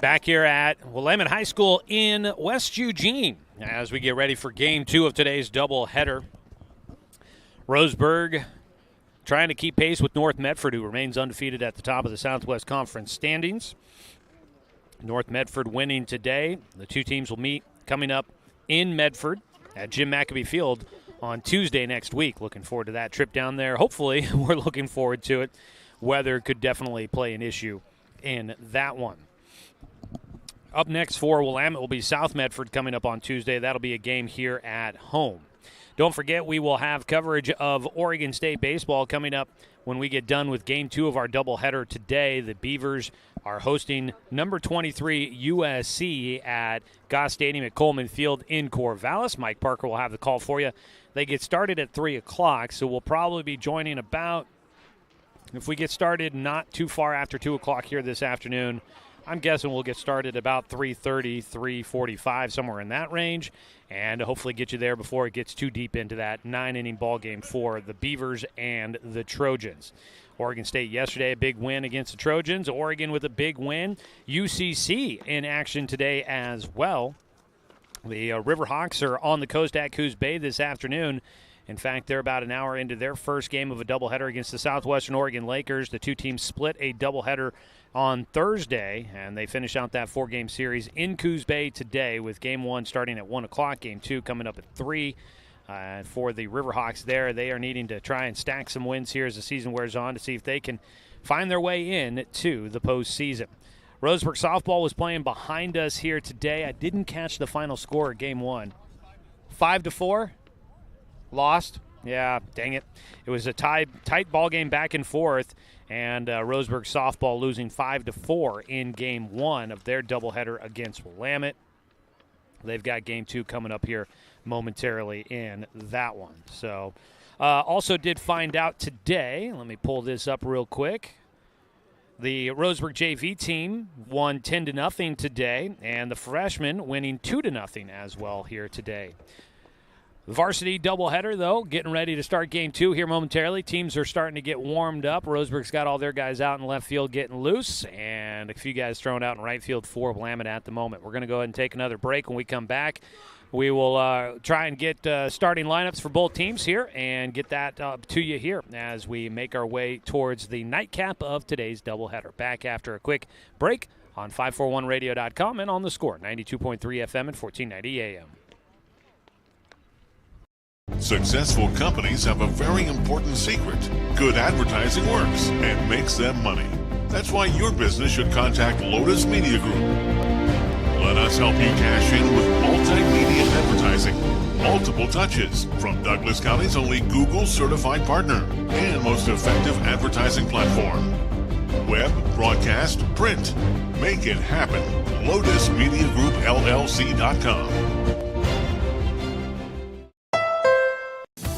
Back here at Willamette High School in West Eugene as we get ready for Game 2 of today's doubleheader. Roseburg trying to keep pace with North Medford, who remains undefeated at the top of the Southwest Conference standings. North Medford winning today. The two teams will meet coming up in Medford at Jim McAbee Field on Tuesday next week. Looking forward to that trip down there. Hopefully, we're looking forward to it. Weather could definitely play an issue in that one. Up next for Willamette will be South Medford coming up on Tuesday. That'll be a game here at home. Don't forget, we will have coverage of Oregon State baseball coming up when we get done with Game 2 of our doubleheader today. The Beavers are hosting number 23 USC at Goss Stadium at Coleman Field in Corvallis. Mike Parker will have the call for you. They get started at 3 o'clock, so we'll probably be joining about, if we get started not too far after 2 o'clock here this afternoon, I'm guessing we'll get started about 3:30, 3:45, somewhere in that range, and hopefully get you there before it gets too deep into that 9-inning ball game for the Beavers and the Trojans. Oregon State yesterday, a big win against the Trojans. Oregon with a big win. UCC in action today as well. The Riverhawks are on the coast at Coos Bay this afternoon. In fact, they're about an hour into their first game of a doubleheader against the Southwestern Oregon Lakers. The two teams split a doubleheader on Thursday, and they finish out that 4-game series in Coos Bay today with Game 1 starting at 1 o'clock, Game 2 coming up at 3. For the Riverhawks there, they are needing to try and stack some wins here as the season wears on to see if they can find their way in to the postseason. Roseburg softball was playing behind us here today. I didn't catch the final score of Game 1. 5-4? Lost? Yeah, dang it. It was a tight ball game back and forth, and Roseburg softball losing 5-4 in Game 1 of their doubleheader against Willamette. They've got Game 2 coming up here momentarily in that one. So, also did find out today, let me pull this up real quick. The Roseburg JV team won 10-0 today, and the freshmen winning 2-0 as well here today. The varsity doubleheader, though, getting ready to start Game 2 here momentarily. Teams are starting to get warmed up. Roseburg's got all their guys out in left field getting loose, and a few guys thrown out in right field for Willamette at the moment. We're going to go ahead and take another break. When we come back, we will try and get starting lineups for both teams here and get that up to you here as we make our way towards the nightcap of today's doubleheader. Back after a quick break on 541radio.com and on the Score, 92.3 FM and 1490 AM. Successful companies have a very important secret. Good advertising works and makes them money. That's why your business should contact Lotus Media Group. Let us help you cash in with multimedia advertising. Multiple touches from Douglas County's only Google certified partner and most effective advertising platform. Web, broadcast, print. Make it happen. LotusMediaGroupLLC.com.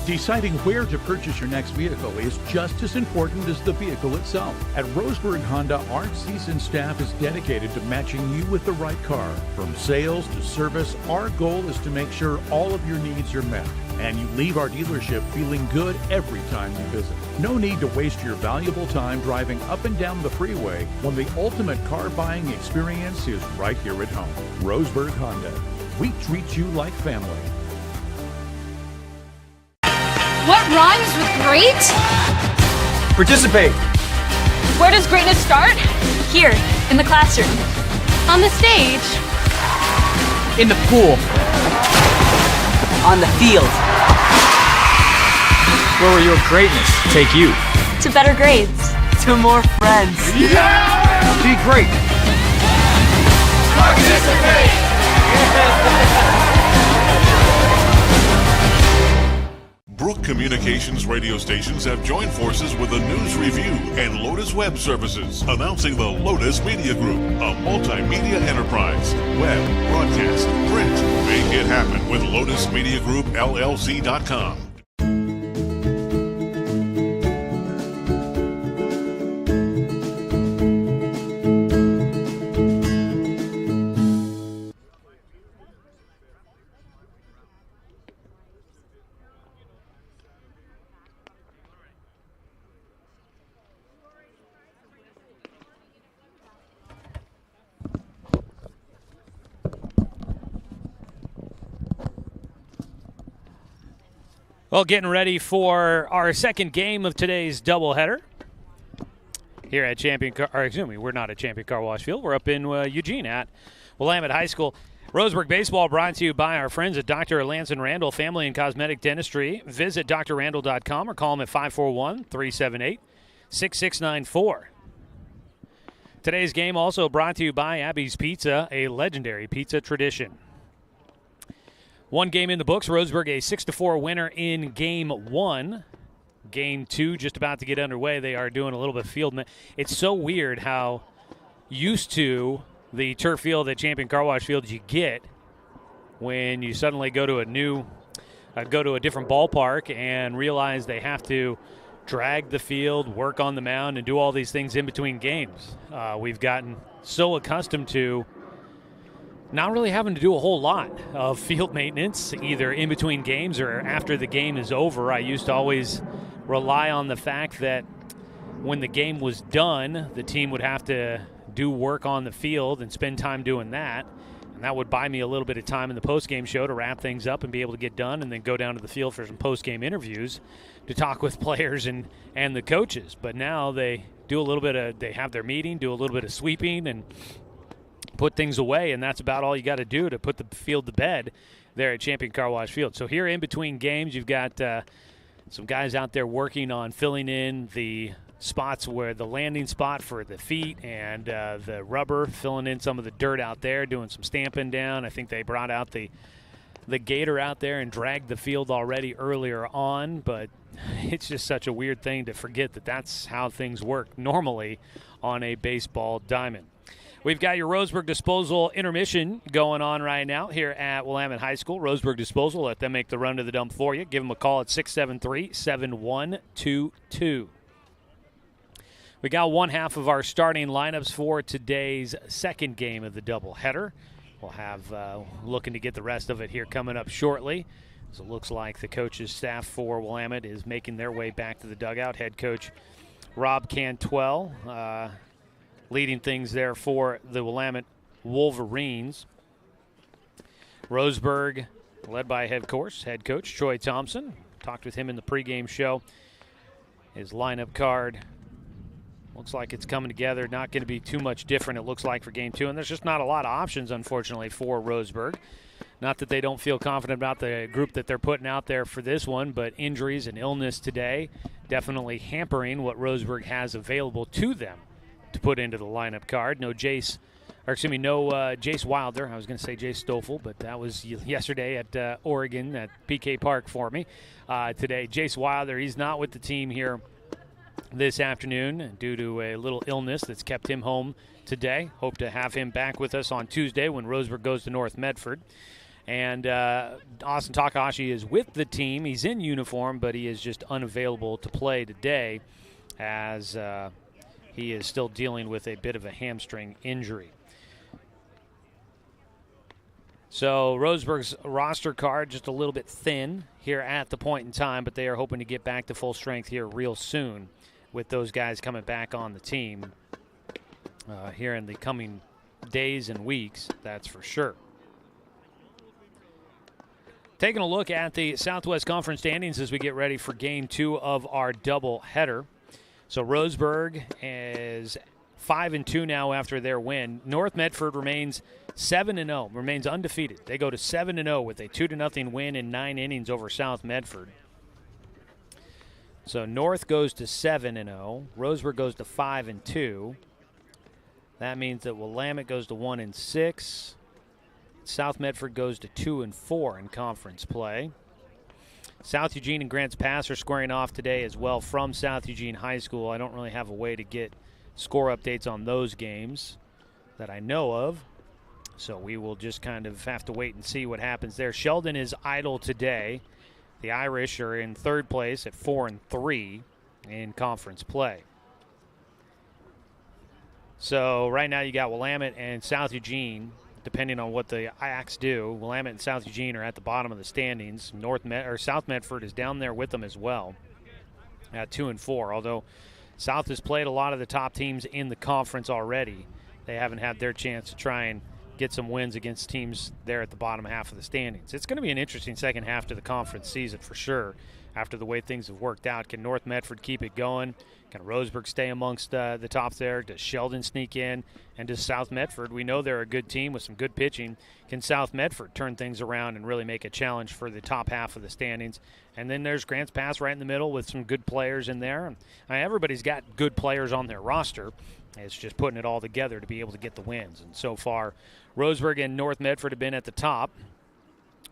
Deciding where to purchase your next vehicle is just as important as the vehicle itself. At Roseburg Honda, our seasoned staff is dedicated to matching you with the right car. From sales to service, our goal is to make sure all of your needs are met, and you leave our dealership feeling good every time you visit. No need to waste your valuable time driving up and down the freeway when the ultimate car buying experience is right here at home. Roseburg Honda. We treat you like family. What rhymes with great? Participate. Where does greatness start? Here, in the classroom. On the stage. In the pool. On the field. Where will your greatness take you? To better grades. To more friends. Yeah! Be great. Participate! Brook Communications radio stations have joined forces with the News Review and Lotus Web Services, announcing the Lotus Media Group, a multimedia enterprise. Web, broadcast, print. Make it happen with LotusMediaGroupLLC.com. Well, getting ready for our second game of today's doubleheader here at we're not at Champion Car Wash Field. We're up in Eugene at Willamette High School. Roseburg Baseball brought to you by our friends at Dr. Lance and Randall Family and Cosmetic Dentistry. Visit drrandall.com or call them at 541-378-6694. Today's game also brought to you by Abby's Pizza, a legendary pizza tradition. One game in the books, Roseburg a 6-4 winner in Game 1. Game 2 just about to get underway. They are doing a little bit of field. It's so weird how used to the turf field at Champion Car Wash Field you get when you suddenly go to a different ballpark and realize they have to drag the field, work on the mound, and do all these things in between games. We've gotten so accustomed to not really having to do a whole lot of field maintenance, either in between games or after the game is over. I used to always rely on the fact that when the game was done, the team would have to do work on the field and spend time doing that. And that would buy me a little bit of time in the post-game show to wrap things up and be able to get done and then go down to the field for some post-game interviews to talk with players and the coaches. But now they have their meeting, do a little bit of sweeping and put things away, and that's about all you got to do to put the field to bed there at Champion Car Wash Field. So here in between games, you've got some guys out there working on filling in the spots where the landing spot for the feet and the rubber, filling in some of the dirt out there, doing some stamping down. I think they brought out the gator out there and dragged the field already earlier on, but it's just such a weird thing to forget that that's how things work normally on a baseball diamond. We've got your Roseburg Disposal intermission going on right now here at Willamette High School. Roseburg Disposal, let them make the run to the dump for you. Give them a call at 673-7122. We got one half of our starting lineups for today's second game of the doubleheader. We'll have looking to get the rest of it here coming up shortly. So it looks like the coaches' staff for Willamette is making their way back to the dugout. Head coach Rob Cantwell leading things there for the Willamette Wolverines. Roseburg, led by head coach Troy Thompson. Talked with him in the pregame show. His lineup card looks like it's coming together. Not going to be too much different, it looks like, for Game 2. And there's just not a lot of options, unfortunately, for Roseburg. Not that they don't feel confident about the group that they're putting out there for this one, but injuries and illness today definitely hampering what Roseburg has available to them to put into the lineup card. No Jace Wilder. I was going to say Jace Stoffel, but that was yesterday at Oregon at PK Park for me. Today, Jace Wilder, he's not with the team here this afternoon due to a little illness that's kept him home today. Hope to have him back with us on Tuesday when Roseburg goes to North Medford. And Austin Takahashi is with the team. He's in uniform, but he is just unavailable to play today as he is still dealing with a bit of a hamstring injury. So Roseburg's roster card just a little bit thin here at the point in time, but they are hoping to get back to full strength here real soon with those guys coming back on the team here in the coming days and weeks, that's for sure. Taking a look at the Southwest Conference standings as we get ready for Game 2 of our doubleheader. So Roseburg is 5-2 now after their win. North Medford remains 7-0, remains undefeated. They go to 7-0 with a 2-0 win in 9 innings over South Medford. So North goes to 7-0. Roseburg goes to 5-2. That means that Willamette goes to 1-6. South Medford goes to 2-4 in conference play. South Eugene and Grants Pass are squaring off today as well from South Eugene High School. I don't really have a way to get score updates on those games that I know of, so we will just kind of have to wait and see what happens there. Sheldon is idle today. The Irish are in third place at 4-3 in conference play. So right now you got Willamette and South Eugene. Depending on what the Axe do, Willamette and South Eugene are at the bottom of the standings. South Medford is down there with them as well at 2-4. Although South has played a lot of the top teams in the conference already, they haven't had their chance to try and get some wins against teams there at the bottom half of the standings. It's going to be an interesting second half to the conference season for sure. after the way things have worked out. Can North Medford keep it going? Can Roseburg stay amongst the top there? Does Sheldon sneak in? And does South Medford? We know they're a good team with some good pitching. Can South Medford turn things around and really make a challenge for the top half of the standings? And then there's Grants Pass right in the middle with some good players in there. Everybody's got good players on their roster. It's just putting it all together to be able to get the wins. And so far, Roseburg and North Medford have been at the top.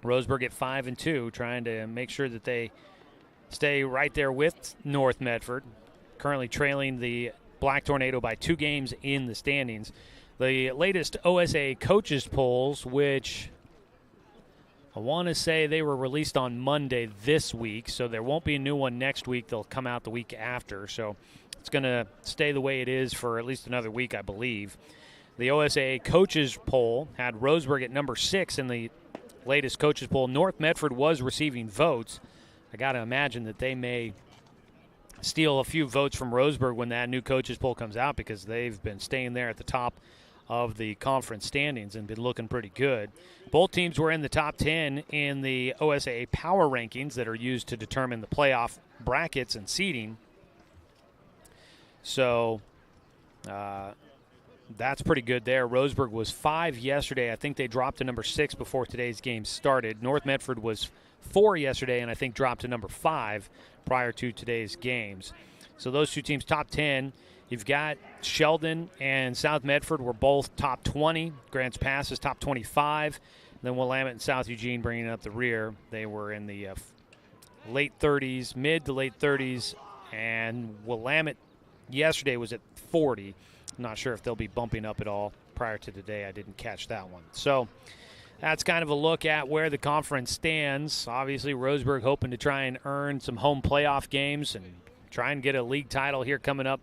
Roseburg at 5-2, trying to make sure that they stay right there with North Medford, currently trailing the Black Tornado by 2 games in the standings. The latest OSA coaches polls, which I want to say they were released on Monday this week, so there won't be a new one next week. They'll come out the week after, so it's going to stay the way it is for at least another week, I believe. The OSA coaches poll had Roseburg at number 6 in the latest coaches poll. North Medford was receiving votes. I got to imagine that they may steal a few votes from Roseburg when that new coaches poll comes out, because they've been staying there at the top of the conference standings and been looking pretty good. Both teams were in the top 10 in the OSA power rankings that are used to determine the playoff brackets and seeding. So that's pretty good there. Roseburg was 5 yesterday. I think they dropped to number 6 before today's game started. North Medford was 4 yesterday and I think dropped to number 5 prior to today's games. So those two teams top 10. You've got Sheldon and South Medford were both top 20. Grants Pass is top 25. Then Willamette and South Eugene bringing up the rear. They were in the late 30s, mid to late 30s. And Willamette yesterday was at 40. I'm not sure if they'll be bumping up at all prior to today. I didn't catch that one. So that's kind of a look at where the conference stands. Obviously, Roseburg hoping to try and earn some home playoff games and try and get a league title here coming up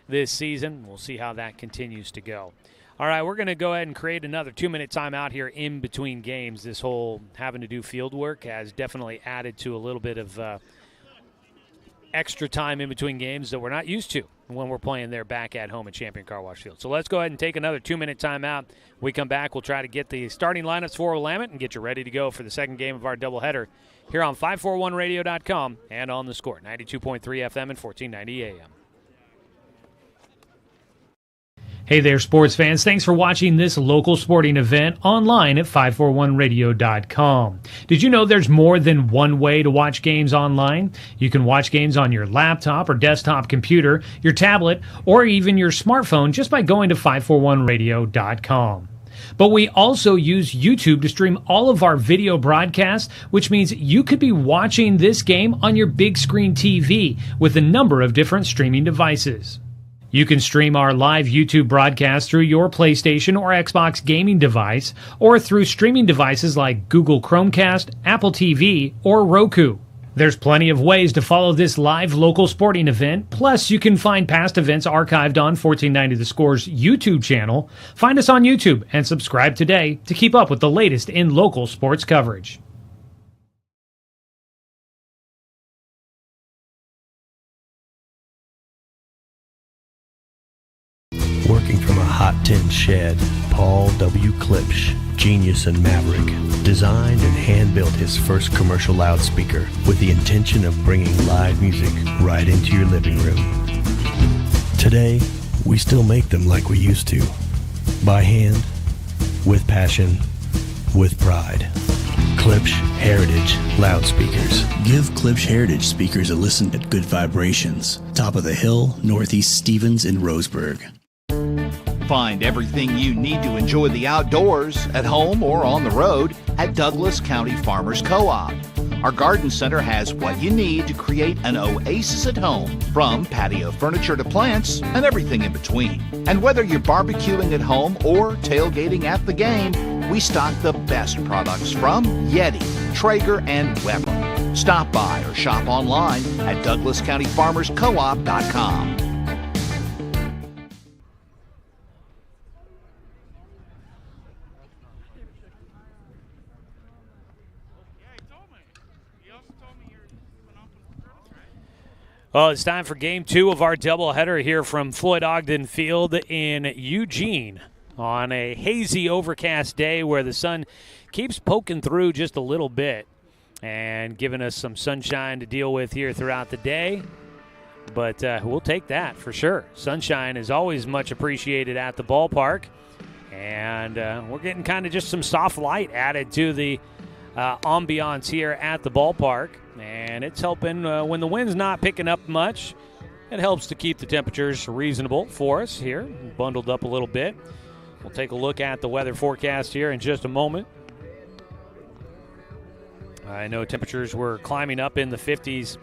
this season. We'll see how that continues to go. All right, we're going to go ahead and create another 2-minute timeout here in between games. This whole having to do field work has definitely added to a little bit of extra time in between games that we're not used to when we're playing there back at home at Champion Car Wash Field. So let's go ahead and take another 2-minute timeout. We come back, we'll try to get the starting lineups for Willamette and get you ready to go for the second game of our doubleheader here on 541radio.com and on the Score, 92.3 FM and 1490 AM. Hey there, sports fans. Thanks for watching this local sporting event online at 541radio.com. Did you know there's more than one way to watch games online? You can watch games on your laptop or desktop computer, your tablet, or even your smartphone just by going to 541radio.com. But we also use YouTube to stream all of our video broadcasts, which means you could be watching this game on your big screen TV with a number of different streaming devices. You can stream our live YouTube broadcast through your PlayStation or Xbox gaming device, or through streaming devices like Google Chromecast, Apple TV, or Roku. There's plenty of ways to follow this live local sporting event. Plus, you can find past events archived on 1490 The Score's YouTube channel. Find us on YouTube and subscribe today to keep up with the latest in local sports coverage. Working from a hot tin shed, Paul W. Klipsch, genius and maverick, designed and hand-built his first commercial loudspeaker with the intention of bringing live music right into your living room. Today, we still make them like we used to. By hand, with passion, with pride. Klipsch Heritage Loudspeakers. Give Klipsch Heritage speakers a listen at Good Vibrations. Top of the Hill, Northeast Stevens in Roseburg. Find everything you need to enjoy the outdoors, at home or on the road, at Douglas County Farmers Co-op. Our garden center has what you need to create an oasis at home, from patio furniture to plants and everything in between. And whether you're barbecuing at home or tailgating at the game, we stock the best products from Yeti, Traeger, and Weber. Stop by or shop online at DouglasCountyFarmersCoop.com. Well, it's time for Game 2 of our doubleheader here from Floyd Ogden Field in Eugene on a hazy, overcast day where the sun keeps poking through just a little bit. and giving us some sunshine to deal with here throughout the day. But we'll take that for sure. Sunshine is always much appreciated at the ballpark. And we're getting kind of just some soft light added to the ambiance here at the ballpark. And it's helping when the wind's not picking up much. It helps to keep the temperatures reasonable for us here, bundled up a little bit. We'll take a look at the weather forecast here in just a moment. I know temperatures were climbing up in the 50s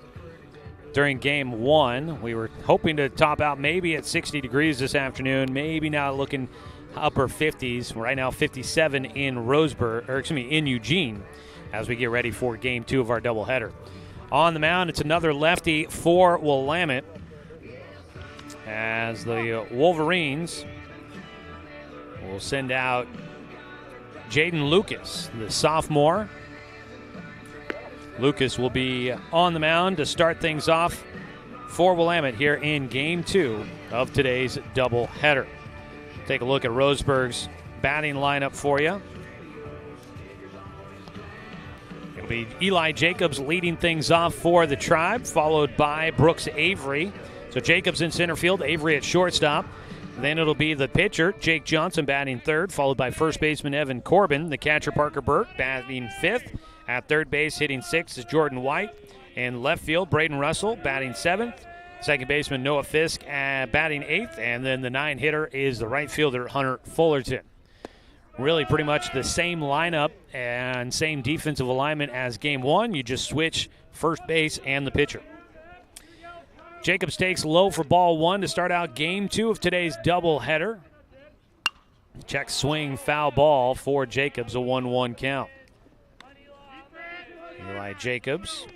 during Game 1. We were hoping to top out maybe at 60 degrees this afternoon, maybe now looking upper 50s. Right now 57 in in Eugene as we get ready for Game 2 of our doubleheader. On the mound, it's another lefty for Willamette as the Wolverines will send out Jaden Lucas, the sophomore. Lucas will be on the mound to start things off for Willamette here in Game 2 of today's doubleheader. Take a look at Roseburg's batting lineup for you. It'll be Eli Jacobs leading things off for the Tribe, followed by Brooks Avery. So Jacobs in center field, Avery at shortstop. Then it'll be the pitcher, Jake Johnson, batting third, followed by first baseman Evan Corbin. The catcher, Parker Burke, batting fifth. At third base, hitting sixth is Jordan White. In left field, Braden Russell, batting seventh. Second baseman, Noah Fisk, batting eighth. And then the 9-hitter is the right fielder, Hunter Fullerton. Really pretty much the same lineup and same defensive alignment as Game 1. You just switch first base and the pitcher. Jacobs takes low for ball 1 to start out Game 2 of today's doubleheader. Check swing, foul ball for Jacobs, a 1-1 count. Eli Jacobs.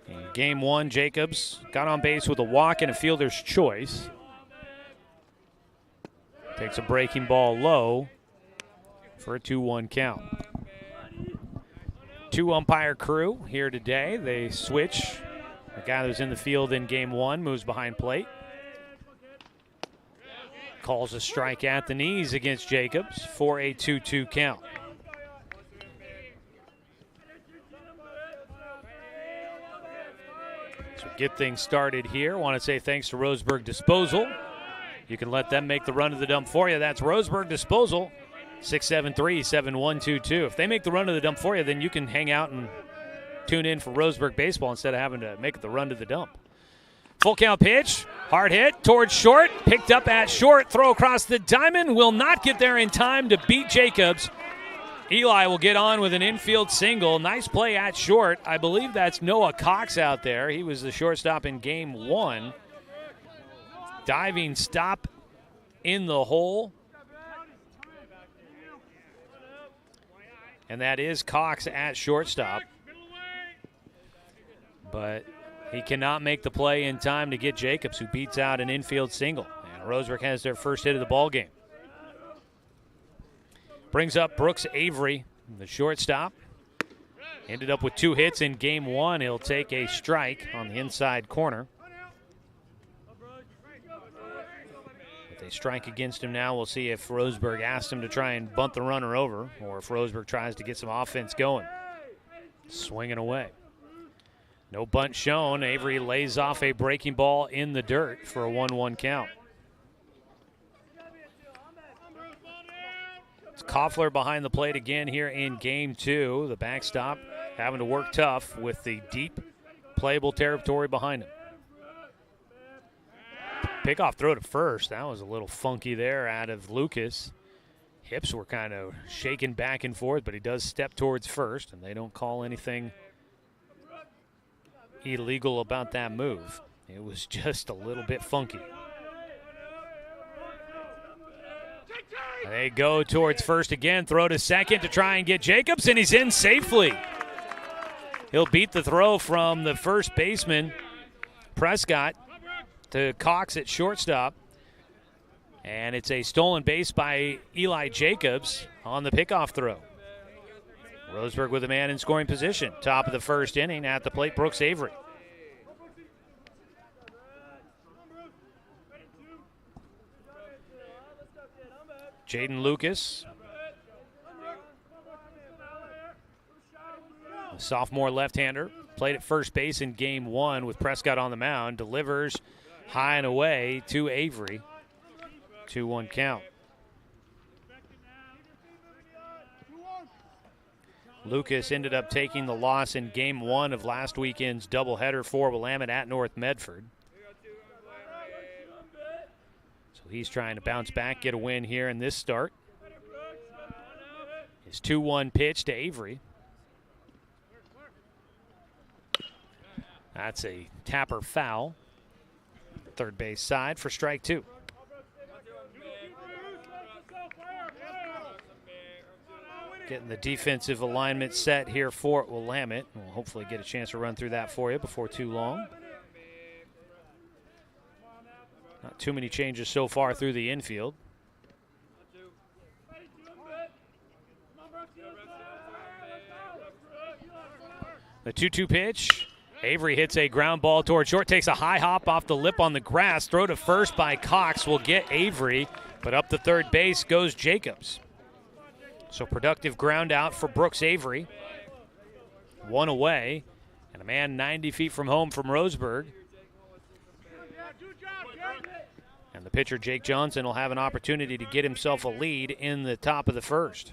In Game 1, Jacobs got on base with a walk and a fielder's choice. Takes a breaking ball low for a 2-1 count. 2-umpire crew here today. They switch. The guy that was in the field in Game 1 moves behind plate. Calls a strike at the knees against Jacobs for a 2-2 count. So get things started here. Want to say thanks to Roseburg Disposal. You can let them make the run to the dump for you. That's Roseburg Disposal, 673-7122. If they make the run to the dump for you, then you can hang out and tune in for Roseburg baseball instead of having to make the run to the dump. Full count pitch, hard hit towards short, picked up at short, throw across the diamond, will not get there in time to beat Jacobs. Eli will get on with an infield single. Nice play at short. I believe that's Noah Cox out there. He was the shortstop in Game 1. Diving stop in the hole. And that is Cox at shortstop. But he cannot make the play in time to get Jacobs, who beats out an infield single. And Roseburg has their first hit of the ball game. Brings up Brooks Avery, the shortstop. Ended up with 2 hits in Game 1. He'll take a strike on the inside corner. If they strike against him now, we'll see if Roseburg asks him to try and bunt the runner over or if Roseburg tries to get some offense going. Swinging away. No bunt shown. Avery lays off a breaking ball in the dirt for a 1-1 count. It's Koffler behind the plate again here in Game 2. The backstop having to work tough with the deep playable territory behind him. Pickoff throw to first. That was a little funky there out of Lucas. Hips were kind of shaking back and forth, but he does step towards first, and they don't call anything illegal about that move. It was just a little bit funky. They go towards first again, throw to second to try and get Jacobs, and he's in safely. He'll beat the throw from the first baseman, Prescott, to Cox at shortstop. And it's a stolen base by Eli Jacobs on the pickoff throw. Roseburg with a man in scoring position. Top of the first inning at the plate, Brooks Avery. Jaden Lucas Sophomore left-hander. Played at first base in game 1 with Prescott on the mound. Delivers high and away to Avery. 2-1 count. Lucas ended up taking the loss in game 1 of last weekend's doubleheader for Willamette at North Medford. So he's trying to bounce back, get a win here in this start. His 2-1 pitch to Avery. That's a tapper foul. Third base side for strike 2. Getting the defensive alignment set here for Willamette. We'll hopefully get a chance to run through that for you before too long. Not too many changes so far through the infield. The 2-2 pitch. Avery hits a ground ball toward short, takes a high hop off the lip on the grass. Throw to first by Cox will get Avery, but up the third base goes Jacobs. So productive ground out for Brooks Avery. 1 away, and a man 90 feet from home from Roseburg. And the pitcher, Jake Johnson, will have an opportunity to get himself a lead in the top of the first.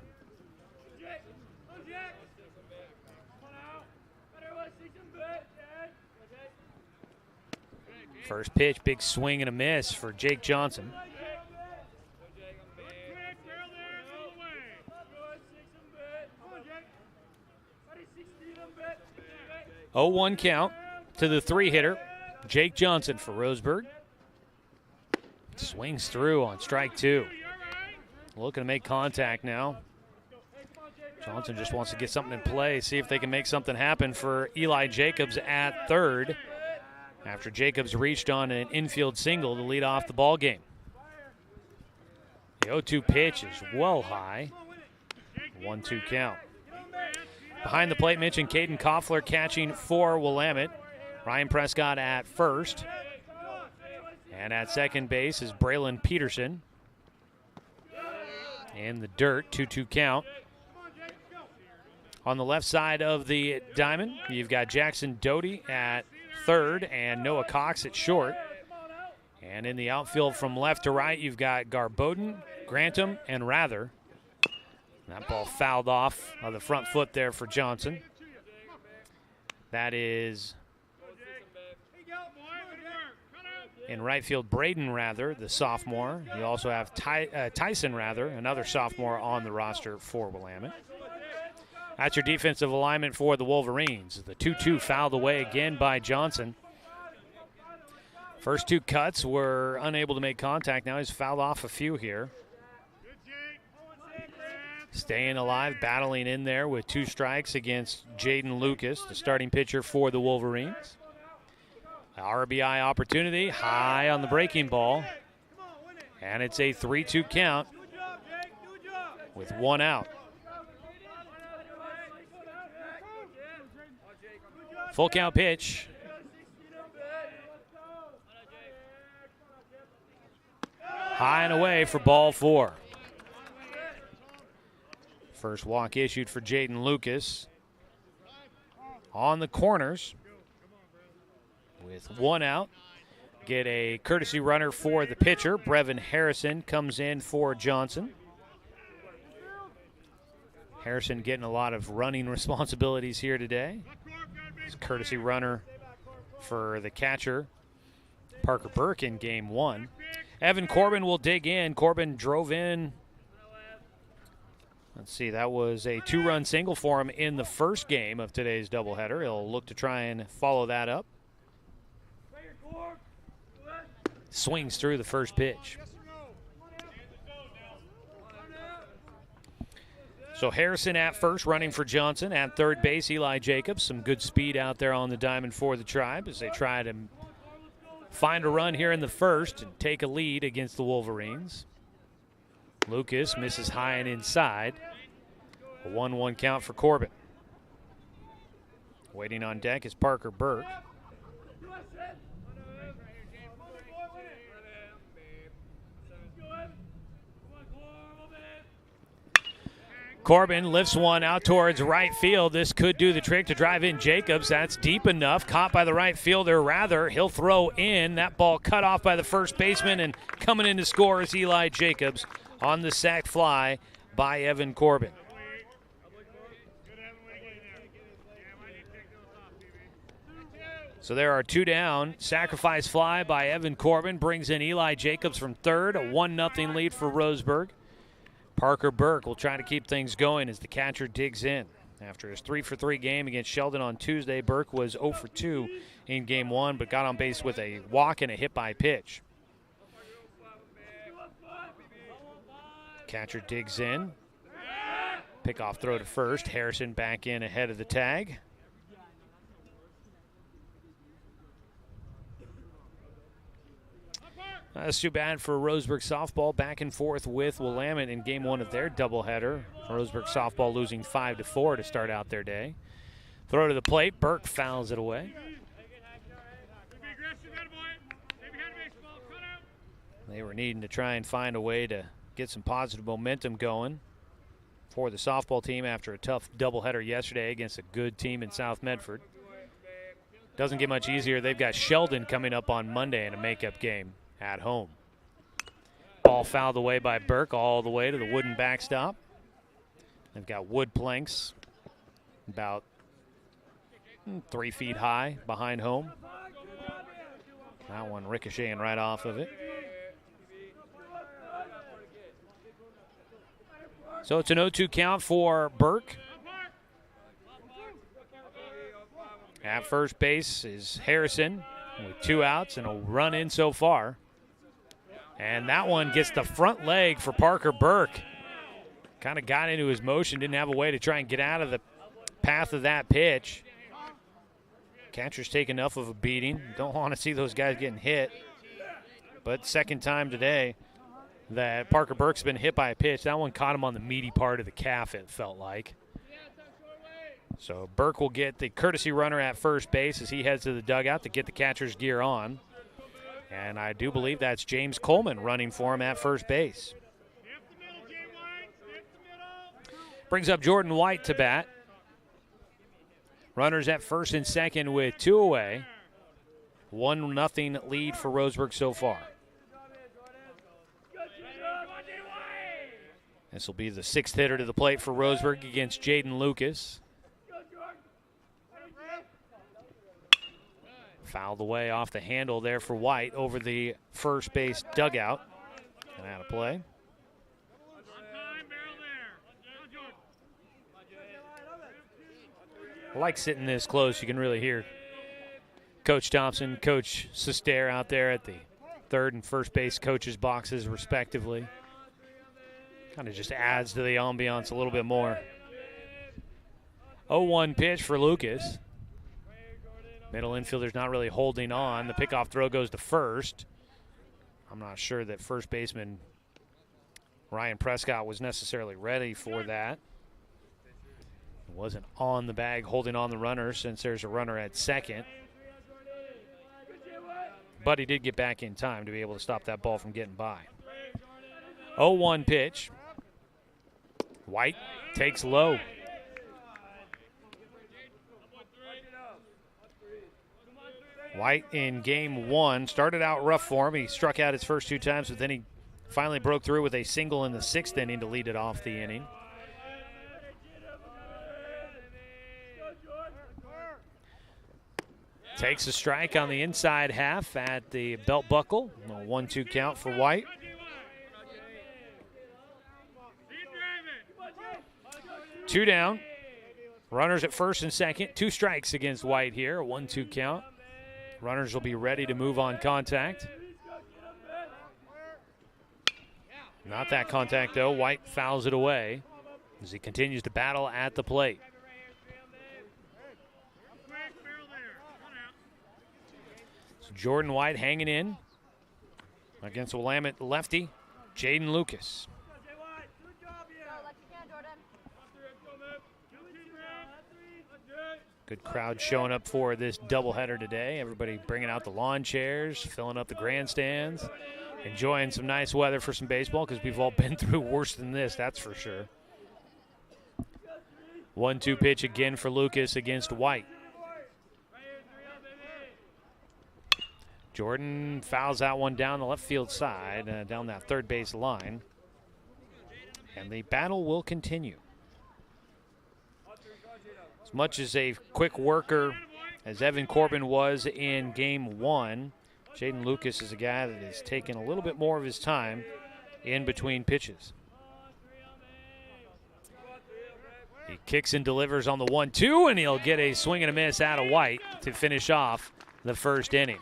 First pitch, big swing and a miss for Jake Johnson. 0-1 count to the 3-hitter, Jake Johnson for Roseburg. Swings through on strike 2. Looking to make contact now. Johnson just wants to get something in play, see if they can make something happen for Eli Jacobs at third after Jacobs reached on an infield single to lead off the ball game. The 0-2 pitch is well high. 1-2 count. Behind the plate, Mitch and Caden Koffler catching for Willamette. Ryan Prescott at first. And at second base is Braylon Peterson. In the dirt, 2-2 count. On the left side of the diamond, you've got Jackson Doty at third and Noah Cox at short. And in the outfield from left to right, you've got Garboden, Grantham, and Rather. That ball fouled off of the front foot there for Johnson. That is in right field, Braden Rather, the sophomore. You also have Tyson Rather, another sophomore on the roster for Willamette. That's your defensive alignment for the Wolverines. The 2-2 fouled away again by Johnson. First 2 cuts were unable to make contact. Now he's fouled off a few here. Staying alive, battling in there with 2 strikes against Jaden Lucas, the starting pitcher for the Wolverines. RBI opportunity, high on the breaking ball. And it's a 3-2 count with 1 out. Full count pitch. High and away for ball 4. First walk issued for Jaden Lucas. On the corners with 1 out. Get a courtesy runner for the pitcher. Brevin Harrison comes in for Johnson. Harrison getting a lot of running responsibilities here today. He's courtesy runner for the catcher, Parker Burke, in game 1. Evan Corbin will dig in. Corbin drove in. Let's see, that was a 2-run single for him in the first game of today's doubleheader. He'll look to try and follow that up. Swings through the first pitch. So Harrison at first, running for Johnson. At third base, Eli Jacobs. Some good speed out there on the diamond for the Tribe as they try to find a run here in the first and take a lead against the Wolverines. Lucas misses high and inside. A 1-1 count for Corbin. Waiting on deck is Parker Burke. Corbin lifts one out towards right field. This could do the trick to drive in Jacobs. That's deep enough. Caught by the right fielder, rather. He'll throw in. That ball cut off by the first baseman, and coming in to score is Eli Jacobs on the sac fly by Evan Corbin. So there are 2 down. Sacrifice fly by Evan Corbin brings in Eli Jacobs from third. A 1-0 lead for Roseburg. Parker Burke will try to keep things going as the catcher digs in. After his 3-for-3 game against Sheldon on Tuesday, Burke was 0-for-2 in Game 1, but got on base with a walk and a hit by pitch. Catcher digs in. Pickoff throw to first. Harrison back in ahead of the tag. That's too bad for Roseburg softball. Back and forth with Willamette in Game 1 of their doubleheader. Roseburg softball losing 5-4 to start out their day. Throw to the plate. Burke fouls it away. They were needing to try and find a way to get some positive momentum going for the softball team after a tough doubleheader yesterday against a good team in South Medford. Doesn't get much easier. They've got Sheldon coming up on Monday in a makeup game at home. Ball fouled away by Burke all the way to the wooden backstop. They've got wood planks about 3 feet high behind home. That one ricocheting right off of it. So it's an 0-2 count for Burke. At first base is Harrison with 2 outs and a run in so far. And that one gets the front leg for Parker Burke. Kind of got into his motion, didn't have a way to try and get out of the path of that pitch. Catchers take enough of a beating. Don't want to see those guys getting hit. But second time today that Parker Burke's been hit by a pitch. That one caught him on the meaty part of the calf, it felt like. So Burke will get the courtesy runner at first base as he heads to the dugout to get the catcher's gear on. And I do believe that's James Coleman running for him at first base. Brings up Jordan White to bat. Runners at first and second with 2 away. 1-0 lead for Roseburg so far. This will be the 6th hitter to the plate for Roseburg against Jaden Lucas. Fouled away off the handle there for White over the first base dugout. And out of play. I like sitting this close. You can really hear Coach Thompson, Coach Sester out there at the third and first base coaches' boxes respectively. Kind of just adds to the ambiance a little bit more. 0-1 pitch for Lucas. Middle infielder's not really holding on. The pickoff throw goes to first. I'm not sure that first baseman Ryan Prescott was necessarily ready for that. He wasn't on the bag holding on the runner since there's a runner at second. But he did get back in time to be able to stop that ball from getting by. 0-1 pitch. White takes low. White in Game 1 started out rough for him. He struck out his first 2 times, but then he finally broke through with a single in the 6th inning to lead it off the inning. Takes a strike on the inside half at the belt buckle. A 1-2 count for White. Two down. Runners at first and second. 2 strikes against White here. A 1-2 count. Runners will be ready to move on contact. Not that contact, though. White fouls it away as he continues to battle at the plate. So Jordan White hanging in against Willamette lefty, Jaden Lucas. Good crowd showing up for this doubleheader today. Everybody bringing out the lawn chairs, filling up the grandstands, enjoying some nice weather for some baseball because we've all been through worse than this, that's for sure. 1-2 pitch again for Lucas against White. Jordan fouls that one down the left field side, down that third base line. And the battle will continue. As much as a quick worker as Evan Corbin was in game 1, Jaden Lucas is a guy that is taking a little bit more of his time in between pitches. He kicks and delivers on the 1-2, and he'll get a swing and a miss out of White to finish off the first inning.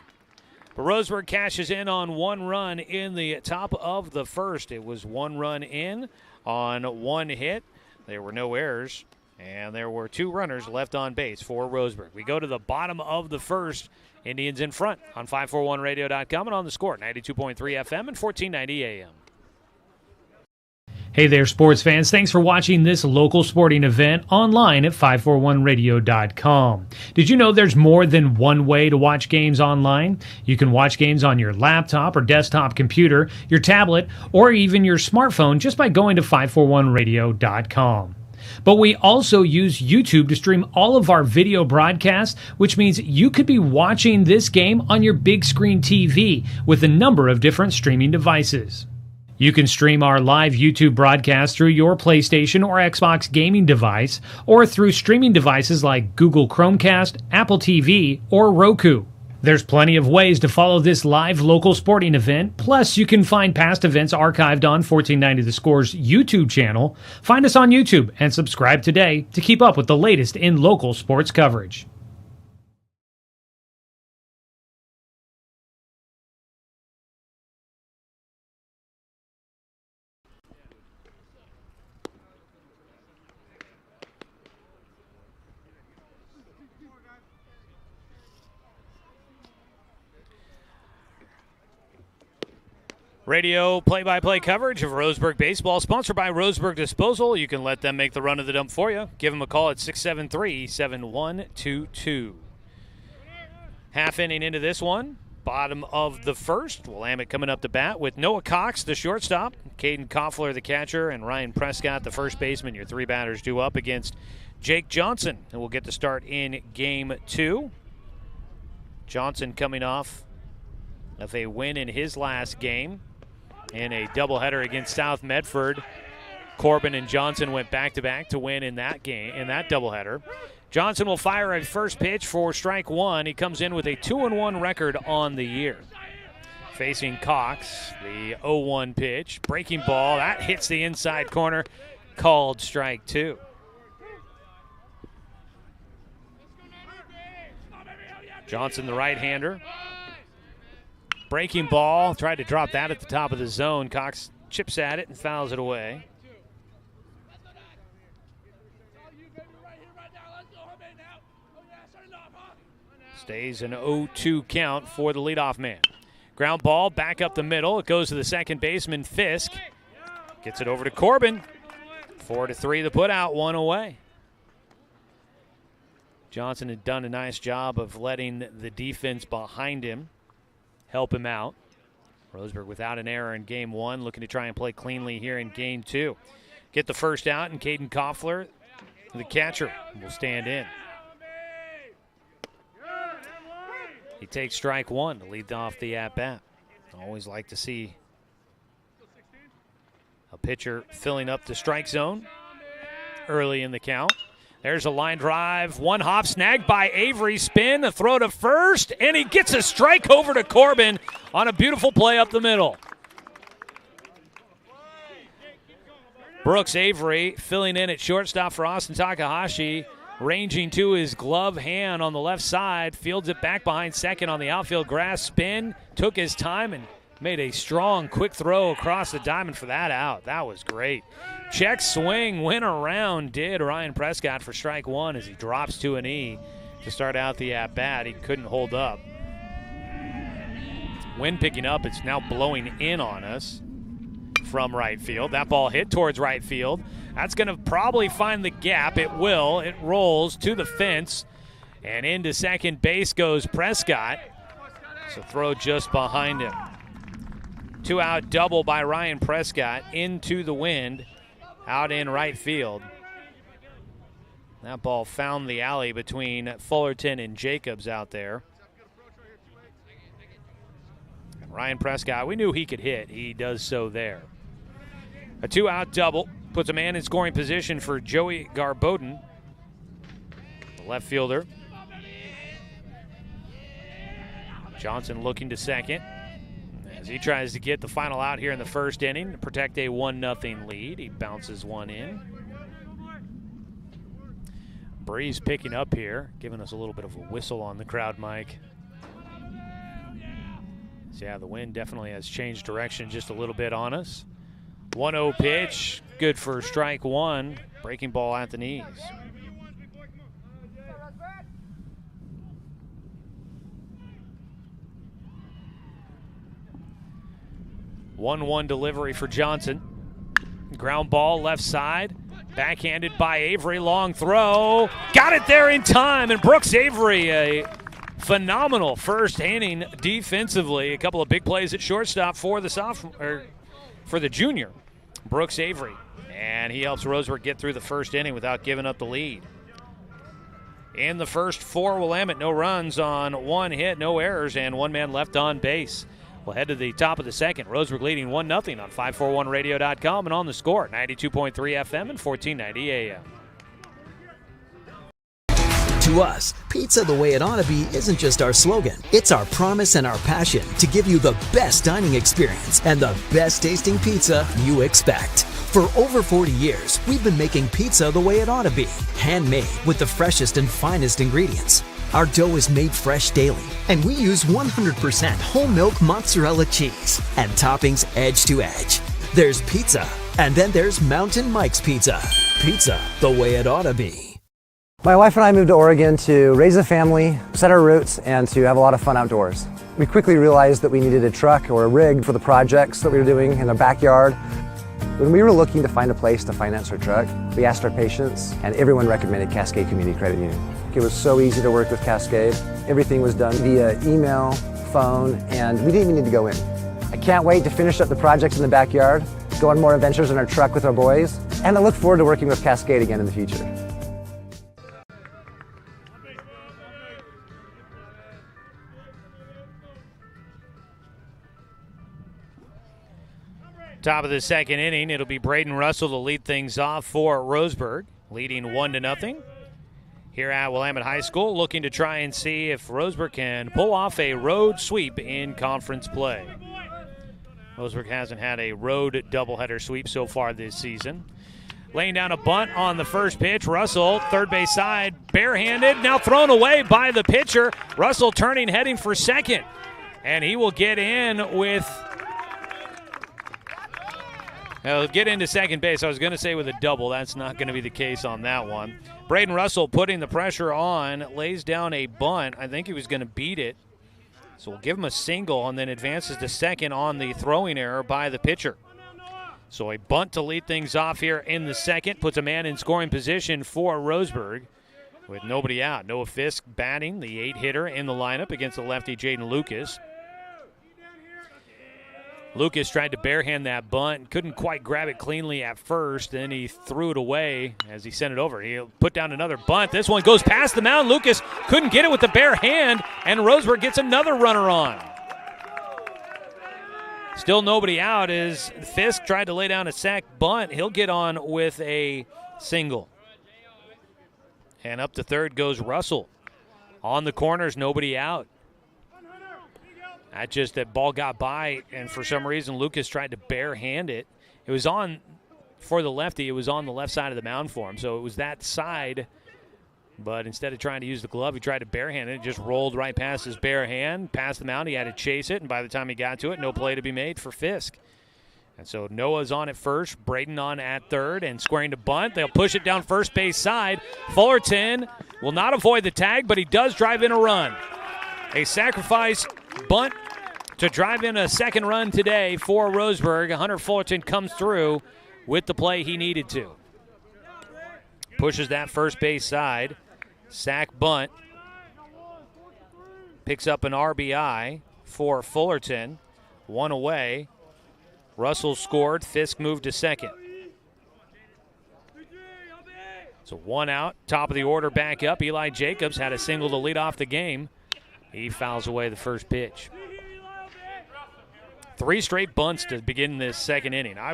But Roseburg cashes in on 1 run in the top of the first. It was 1 run in on 1 hit. There were no errors, and there were 2 runners left on base for Roseburg. We go to the bottom of the first. Indians in front on 541radio.com and on the Score, 92.3 FM and 1490 AM. Hey there, sports fans. Thanks for watching this local sporting event online at 541radio.com. Did you know there's more than one way to watch games online? You can watch games on your laptop or desktop computer, your tablet, or even your smartphone just by going to 541radio.com. But we also use YouTube to stream all of our video broadcasts, which means you could be watching this game on your big screen TV with a number of different streaming devices. You can stream our live YouTube broadcast through your PlayStation or Xbox gaming device, or through streaming devices like Google Chromecast, Apple TV, or Roku. There's plenty of ways to follow this live local sporting event. Plus, you can find past events archived on 1490 The Score's YouTube channel. Find us on YouTube and subscribe today to keep up with the latest in local sports coverage. Radio play-by-play coverage of Roseburg baseball, sponsored by Roseburg Disposal. You can let them make the run of the dump for you. Give them a call at 673-7122. Half inning into this one, bottom of the first. Willamette coming up to bat with Noah Cox, the shortstop, Caden Koffler, the catcher, and Ryan Prescott, the first baseman. Your 3 batters due up against Jake Johnson, and we'll get to start in game 2. Johnson coming off of a win in his last game. In a doubleheader against South Medford, Corbin and Johnson went back-to-back to win in that game, in that doubleheader. Johnson will fire a first pitch for strike 1. He comes in with a 2-1 record on the year. Facing Cox, the 0-1 pitch, breaking ball, that hits the inside corner, called strike 2. Johnson, the right-hander. Breaking ball, tried to drop that at the top of the zone. Cox chips at it and fouls it away. Stays an 0-2 count for the leadoff man. Ground ball back up the middle. It goes to the second baseman, Fisk. Gets it over to Corbin. 4-3 the put out, 1 away. Johnson had done a nice job of letting the defense behind him help him out. Roseburg without an error in game 1, looking to try and play cleanly here in game 2. Get the first out, and Caden Koffler, the catcher, will stand in. He takes strike 1 to lead off the at-bat. Always like to see a pitcher filling up the strike zone early in the count. There's a line drive, 1 hop, snagged by Avery, spin, a throw to first, and he gets a strike over to Corbin on a beautiful play up the middle. Brooks Avery filling in at shortstop for Austin Takahashi, ranging to his glove hand on the left side, fields it back behind second on the outfield grass, spin, took his time and made a strong, quick throw across the diamond for that out. That was great. Check swing, went around, did Ryan Prescott for strike 1 as he drops to an E to start out the at-bat. He couldn't hold up. Wind picking up, it's now blowing in on us from right field. That ball hit towards right field. That's going to probably find the gap. It will. It rolls to the fence, and into second base goes Prescott. So throw just behind him. 2-out double by Ryan Prescott into the wind, out in right field. That ball found the alley between Fullerton and Jacobs out there. Ryan Prescott, we knew he could hit. He does so there. A 2-out double puts a man in scoring position for Joey Garboden, the left fielder. Johnson looking to second as he tries to get the final out here in the first inning to protect a 1-0 lead. He bounces one in. Breeze picking up here, giving us a little bit of a whistle on the crowd mic. So yeah, the wind definitely has changed direction just a little bit on us. 1-0 pitch, good for strike one. Breaking ball at the knees. One delivery for Johnson. Ground ball left side. Backhanded by Avery. Long throw. Got it there in time. And Brooks Avery, a phenomenal first inning defensively. A couple of big plays at shortstop for the sophomore, for the junior, Brooks Avery. And he helps Roseburg get through the first inning without giving up the lead. In the first for Willamette, no runs on one hit, no errors, and one man left on base. We'll head to the top of the second. Roseburg leading 1-0 on 541radio.com and on the score, 92.3 FM and 1490 AM. To us, pizza the way it ought to be isn't just our slogan. It's our promise and our passion to give you the best dining experience and the best tasting pizza you expect. For over 40 years, we've been making pizza the way it ought to be. Handmade with the freshest and finest ingredients. Our dough is made fresh daily, and we use 100% whole milk mozzarella cheese and toppings edge to edge. There's pizza, and then there's Mountain Mike's Pizza. Pizza the way it ought to be. My wife and I moved to Oregon to raise a family, set our roots, and to have a lot of fun outdoors. We quickly realized that we needed a truck or a rig for the projects that we were doing in our backyard. When we were looking to find a place to finance our truck, we asked our patients, and everyone recommended Cascade Community Credit Union. It was so easy to work with Cascade. Everything was done via email, phone, and we didn't even need to go in. I can't wait to finish up the projects in the backyard, go on more adventures in our truck with our boys, and I look forward to working with Cascade again in the future. Top of the second inning, it'll be Braden Russell to lead things off for Roseburg, leading 1-0 here at Willamette High School, looking to try and see if Roseburg can pull off a road sweep in conference play. Roseburg hasn't had a road doubleheader sweep so far this season. Laying down a bunt on the first pitch. Russell, third base side, barehanded, now thrown away by the pitcher. Russell turning, heading for second. And he will get in with... He'll get into second base. I was going to say with a double. That's not going to be the case on that one. Braden Russell putting the pressure on, lays down a bunt. I think he was going to beat it. So we'll give him a single and then advances to second on the throwing error by the pitcher. So a bunt to lead things off here in the second. Puts a man in scoring position for Roseburg with nobody out. Noah Fisk batting, the 8-hitter in the lineup against the lefty Jaden Lucas. Lucas tried to barehand that bunt, couldn't quite grab it cleanly at first, then he threw it away as he sent it over. He put down another bunt. This one goes past the mound. Lucas couldn't get it with the bare hand, and Roseburg gets another runner on. Still nobody out as Fisk tried to lay down a sac bunt. He'll get on with a single. And up to third goes Russell. On the corners, nobody out. That ball got by, and for some reason Lucas tried to barehand it. It was on, for the lefty, it was on the left side of the mound for him. So it was that side, but instead of trying to use the glove, he tried to barehand it. It just rolled right past his bare hand, past the mound. He had to chase it, and by the time he got to it, no play to be made for Fisk. And so Noah's on at first, Braden on at third, and squaring to bunt. They'll push it down first base side. Fullerton will not avoid the tag, but he does drive in a run. A sacrifice bunt to drive in a second run today for Roseburg. Hunter Fullerton comes through with the play he needed to. Pushes that first base side. Sack bunt. Picks up an RBI for Fullerton. One away. Russell scored. Fisk moved to second. So 1 out, top of the order back up. Eli Jacobs had a single to lead off the game. He fouls away the first pitch. 3 straight bunts to begin this second inning. I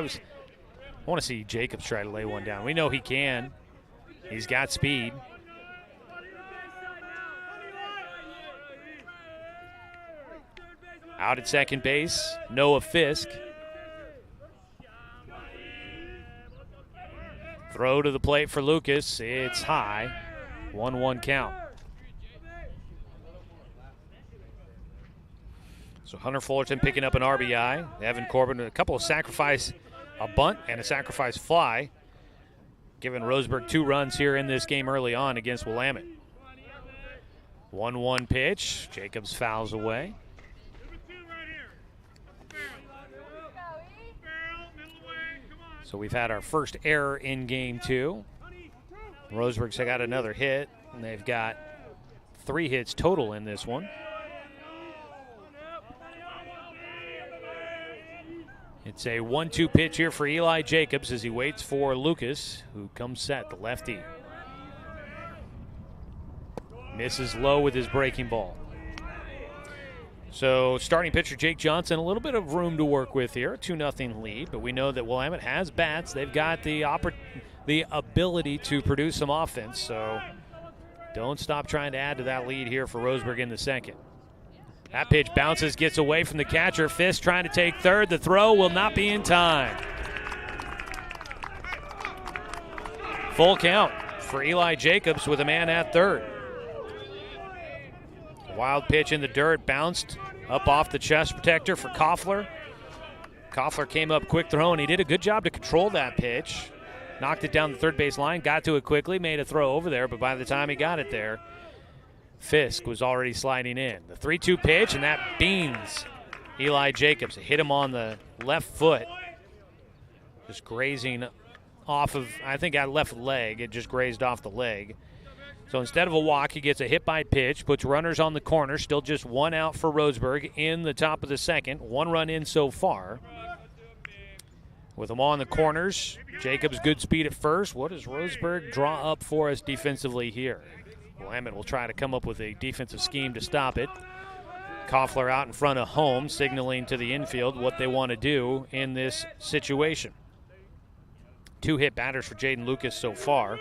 want to see Jacobs try to lay one down. We know he can. He's got speed. Out at second base, Noah Fisk. Throw to the plate for Lucas. It's high. 1-1 count. So Hunter Fullerton picking up an RBI. Evan Corbin a couple of a bunt and a sacrifice fly, giving Roseburg 2 runs here in this game early on against Willamette. 1-1 pitch. Jacobs fouls away. So we've had our first error in game 2. Roseburg's got another hit, and they've got 3 hits total in this one. It's a 1-2 pitch here for Eli Jacobs as he waits for Lucas, who comes set, the lefty. Misses low with his breaking ball. So starting pitcher Jake Johnson, a little bit of room to work with here, 2-0 lead, but we know that Willamette has bats. They've got the ability to produce some offense, so don't stop trying to add to that lead here for Roseburg in the second. That pitch bounces, gets away from the catcher. Fisk trying to take third. The throw will not be in time. Full count for Eli Jacobs with a man at third. Wild pitch in the dirt, bounced up off the chest protector for Koffler. Koffler came up quick throw, and he did a good job to control that pitch. Knocked it down the third base line, got to it quickly, made a throw over there, but by the time he got it there, Fisk was already sliding in. The 3-2 pitch, and that beans Eli Jacobs. It hit him on the left foot, just grazing off of, I think, that left leg. It just grazed off the leg. So instead of a walk, he gets a hit by pitch, puts runners on the corner, still just 1 out for Roseburg in the top of the second. 1 run in so far. With them on the corners, Jacobs good speed at first. What does Roseburg draw up for us defensively here? Willamette will try to come up with a defensive scheme to stop it. Koffler out in front of home, signaling to the infield what they want to do in this situation. 2 hit batters for Jaden Lucas so far.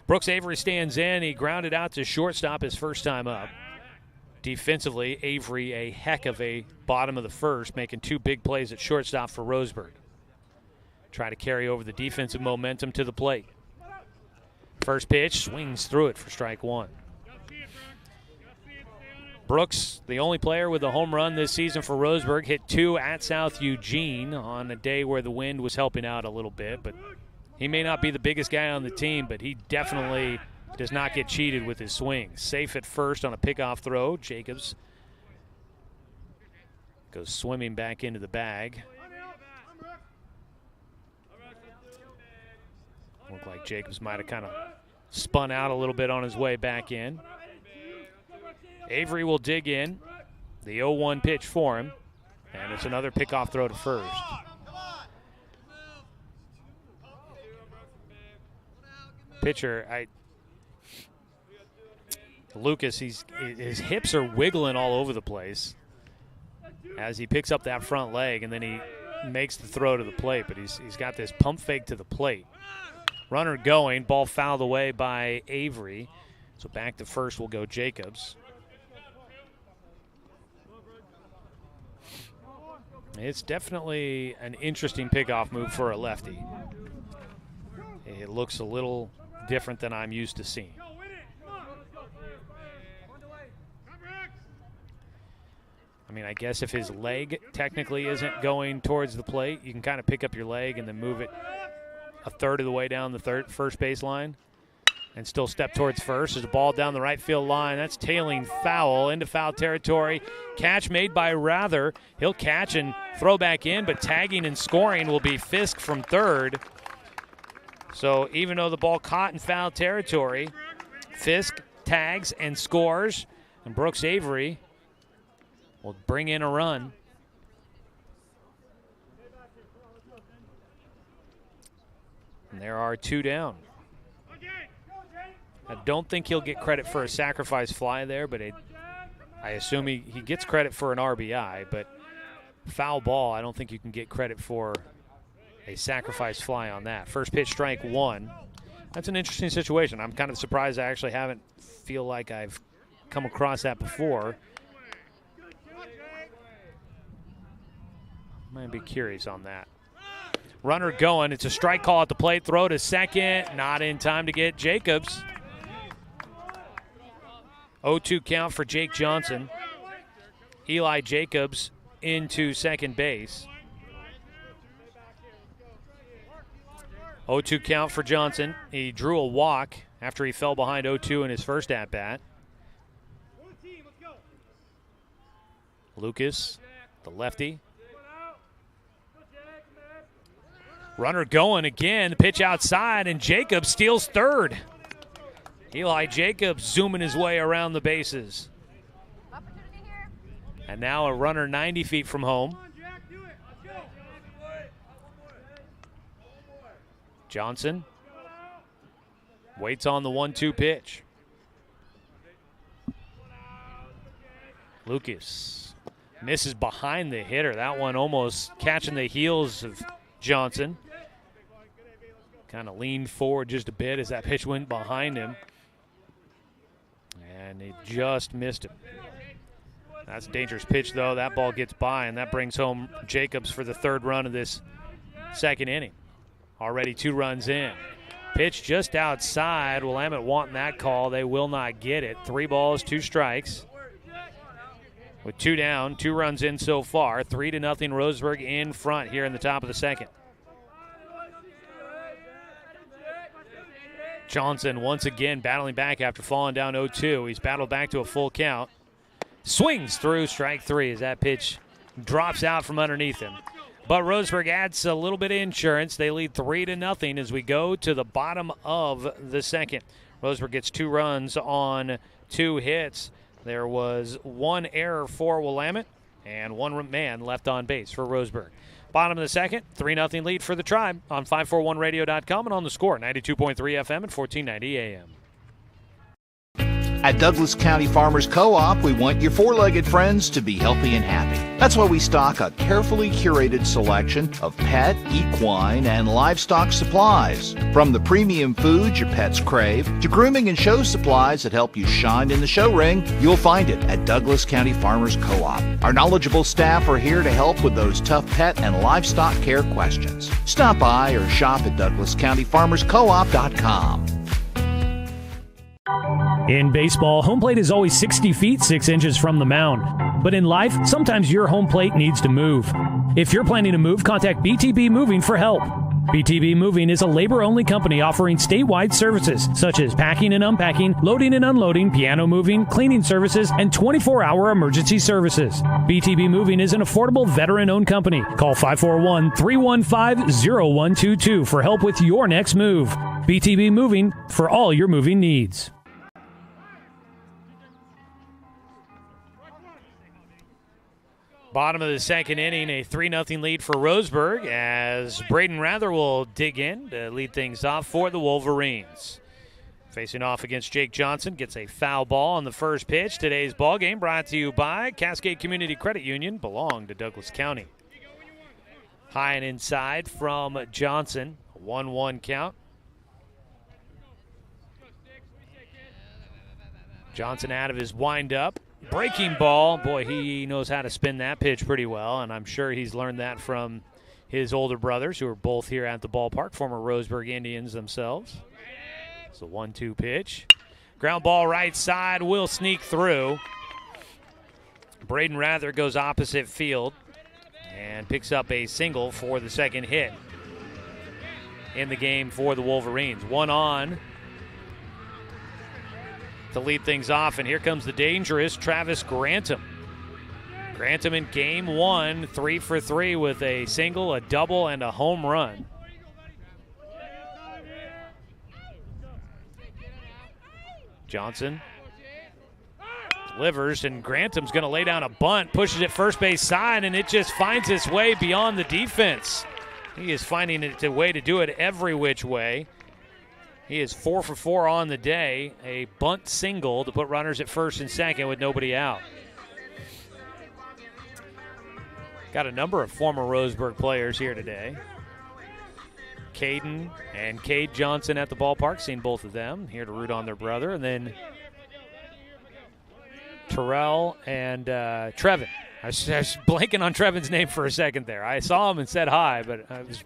Brooks Avery stands in. He grounded out to shortstop his first time up. Defensively, Avery a heck of a bottom of the first, making 2 big plays at shortstop for Roseburg. Try to carry over the defensive momentum to the plate. First pitch, swings through it for strike 1. Brooks, the only player with a home run this season for Roseburg, hit 2 at South Eugene on a day where the wind was helping out a little bit, but he may not be the biggest guy on the team, but he definitely does not get cheated with his swing. Safe at first on a pickoff throw. Jacobs goes swimming back into the bag. Looked like Jacobs might have kind of spun out a little bit on his way back in. Avery will dig in. The 0-1 pitch for him, and it's another pickoff throw to first. Pitcher, Lucas, his hips are wiggling all over the place as he picks up that front leg, and then he makes the throw to the plate, but he's got this pump fake to the plate. Runner going, ball fouled away by Avery, so back to first will go Jacobs. It's definitely an interesting pickoff move for a lefty. It looks a little different than I'm used to seeing. I mean, I guess if his leg technically isn't going towards the plate, you can kind of pick up your leg and then move it a third of the way down the first base line and still step towards first. There's a ball down the right field line. That's tailing foul into foul territory. Catch made by Rather. He'll catch and throw back in, but tagging and scoring will be Fisk from third. So even though the ball caught in foul territory, Fisk tags and scores, and Brooks Avery will bring in a run. And there are 2 down. I don't think he'll get credit for a sacrifice fly there, but I assume he gets credit for an RBI, but foul ball, I don't think you can get credit for a sacrifice fly on that. First pitch, strike one. That's an interesting situation. I'm kind of surprised I actually feel like I've come across that before. Might be curious on that. Runner going. It's a strike call at the plate. Throw to second. Not in time to get Jacobs. 0-2 count for Jake Johnson. Eli Jacobs into second base. 0-2 count for Johnson. He drew a walk after he fell behind 0-2 in his first at-bat. Lucas, the lefty. Runner going again. The pitch outside, and Jacobs steals third. Eli Jacobs zooming his way around the bases. And now a runner 90 feet from home. Johnson waits on the 1-2 pitch. Lucas misses behind the hitter. That one almost catching the heels of Johnson. Kind of leaned forward just a bit as that pitch went behind him. And he just missed him. That's a dangerous pitch, though. That ball gets by, and that brings home Jacobs for the third run of this second inning. Already 2 runs in. Pitch just outside. Willamette wanting that call. They will not get it. 3 balls, 2 strikes. With 2 down, 2 runs in so far. 3-0 Roseburg in front here in the top of the second. Johnson once again battling back after falling down 0-2. He's battled back to a full count. Swings through strike 3 as that pitch drops out from underneath him. But Roseburg adds a little bit of insurance. They lead 3-0 as we go to the bottom of the second. Roseburg gets 2 runs on 2 hits. There was 1 error for Willamette and 1 man left on base for Roseburg. Bottom of the second, 3-0 lead for the Tribe on 541radio.com and on the Score, 92.3 FM and 1490 AM. At Douglas County Farmers Co-op, we want your four-legged friends to be healthy and happy. That's why we stock a carefully curated selection of pet, equine, and livestock supplies. From the premium foods your pets crave to grooming and show supplies that help you shine in the show ring, you'll find it at Douglas County Farmers Co-op. Our knowledgeable staff are here to help with those tough pet and livestock care questions. Stop by or shop at DouglasCountyFarmersCoop.com. In baseball, home plate is always 60 feet, 6 inches from the mound. But in life, sometimes your home plate needs to move. If you're planning to move, contact BTB Moving for help. BTB Moving is a labor-only company offering statewide services such as packing and unpacking, loading and unloading, piano moving, cleaning services, and 24-hour emergency services. BTB Moving is an affordable veteran-owned company. Call 541-315-0122 for help with your next move. BTB Moving for all your moving needs. Bottom of the second inning, a 3-0 lead for Roseburg as Braden Rather will dig in to lead things off for the Wolverines. Facing off against Jake Johnson, gets a foul ball on the first pitch. Today's ball game brought to you by Cascade Community Credit Union, belong to Douglas County. High and inside from Johnson, 1-1 count. Johnson out of his windup. Breaking ball. Boy, he knows how to spin that pitch pretty well, and I'm sure he's learned that from his older brothers who are both here at the ballpark, former Roseburg Indians themselves. It's a 1-2 pitch. Ground ball right side will sneak through. Braden Rather goes opposite field and picks up a single for the second hit in the game for the Wolverines. 1 on to lead things off, and here comes the dangerous Travis Grantham. Grantham in game 1, 3 for 3 with a single, a double, and a home run. Johnson delivers, and Grantham's going to lay down a bunt, pushes it first base side, and it just finds its way beyond the defense. He is finding a way to do it every which way. He is 4 for 4 on the day. A bunt single to put runners at first and second with nobody out. Got a number of former Roseburg players here today. Caden and Cade Johnson at the ballpark. Seen both of them. Here to root on their brother. And then Terrell and Trevin. I was blanking on Trevin's name for a second there. I saw him and said hi, but I was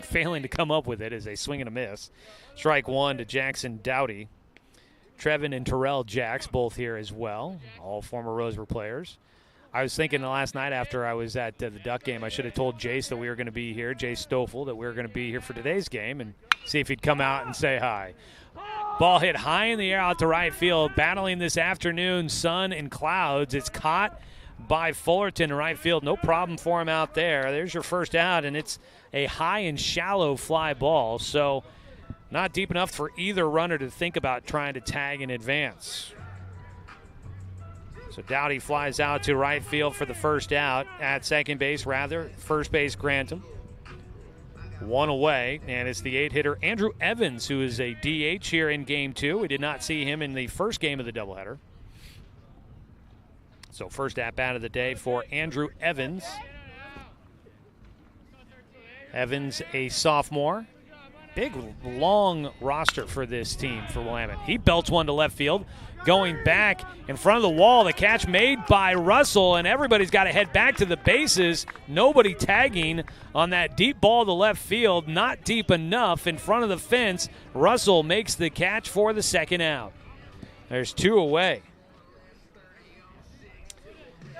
failing to come up with it as a swing and a miss. Strike one to Jackson Dowdy. Trevin and Terrell Jacks both here as well, all former Roseburg players. I was thinking last night after I was at the Duck game, I should have told Jace that we were going to be here, Jace Stoffel, that we were going to be here for today's game and see if he'd come out and say hi. Ball hit high in the air out to right field, battling this afternoon, sun and clouds. It's caught by Fullerton in right field. No problem for him out there. There's your first out, and it's a high and shallow fly ball, so not deep enough for either runner to think about trying to tag in advance. So Dowdy flies out to right field for the first out. At second base, rather, first base Grantham. One away, and it's the 8-hitter Andrew Evans, who is a DH here in Game 2. We did not see him in the first game of the doubleheader. So first at-bat of the day for Andrew Evans. Evans, a sophomore. Big, long roster for this team for Willamette. He belts one to left field. Going back in front of the wall, the catch made by Russell, and everybody's got to head back to the bases. Nobody tagging on that deep ball to left field. Not deep enough in front of the fence. Russell makes the catch for the second out. There's two away.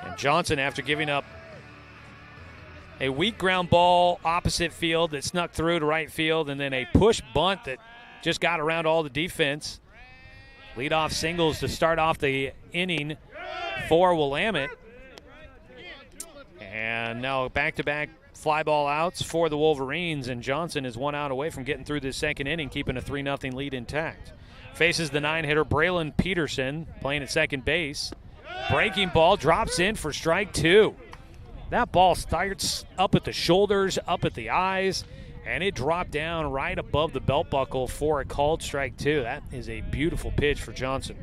And Johnson, after giving up a weak ground ball opposite field that snuck through to right field, and then a push bunt that just got around all the defense. Leadoff singles to start off the inning for Willamette. And now back-to-back fly ball outs for the Wolverines, and Johnson is one out away from getting through this second inning, keeping a 3-0 lead intact. Faces the 9-hitter Braylon Peterson, playing at second base. Breaking ball drops in for strike two. That ball starts up at the shoulders, up at the eyes, and it dropped down right above the belt buckle for a called strike two. That is a beautiful pitch for Johnson.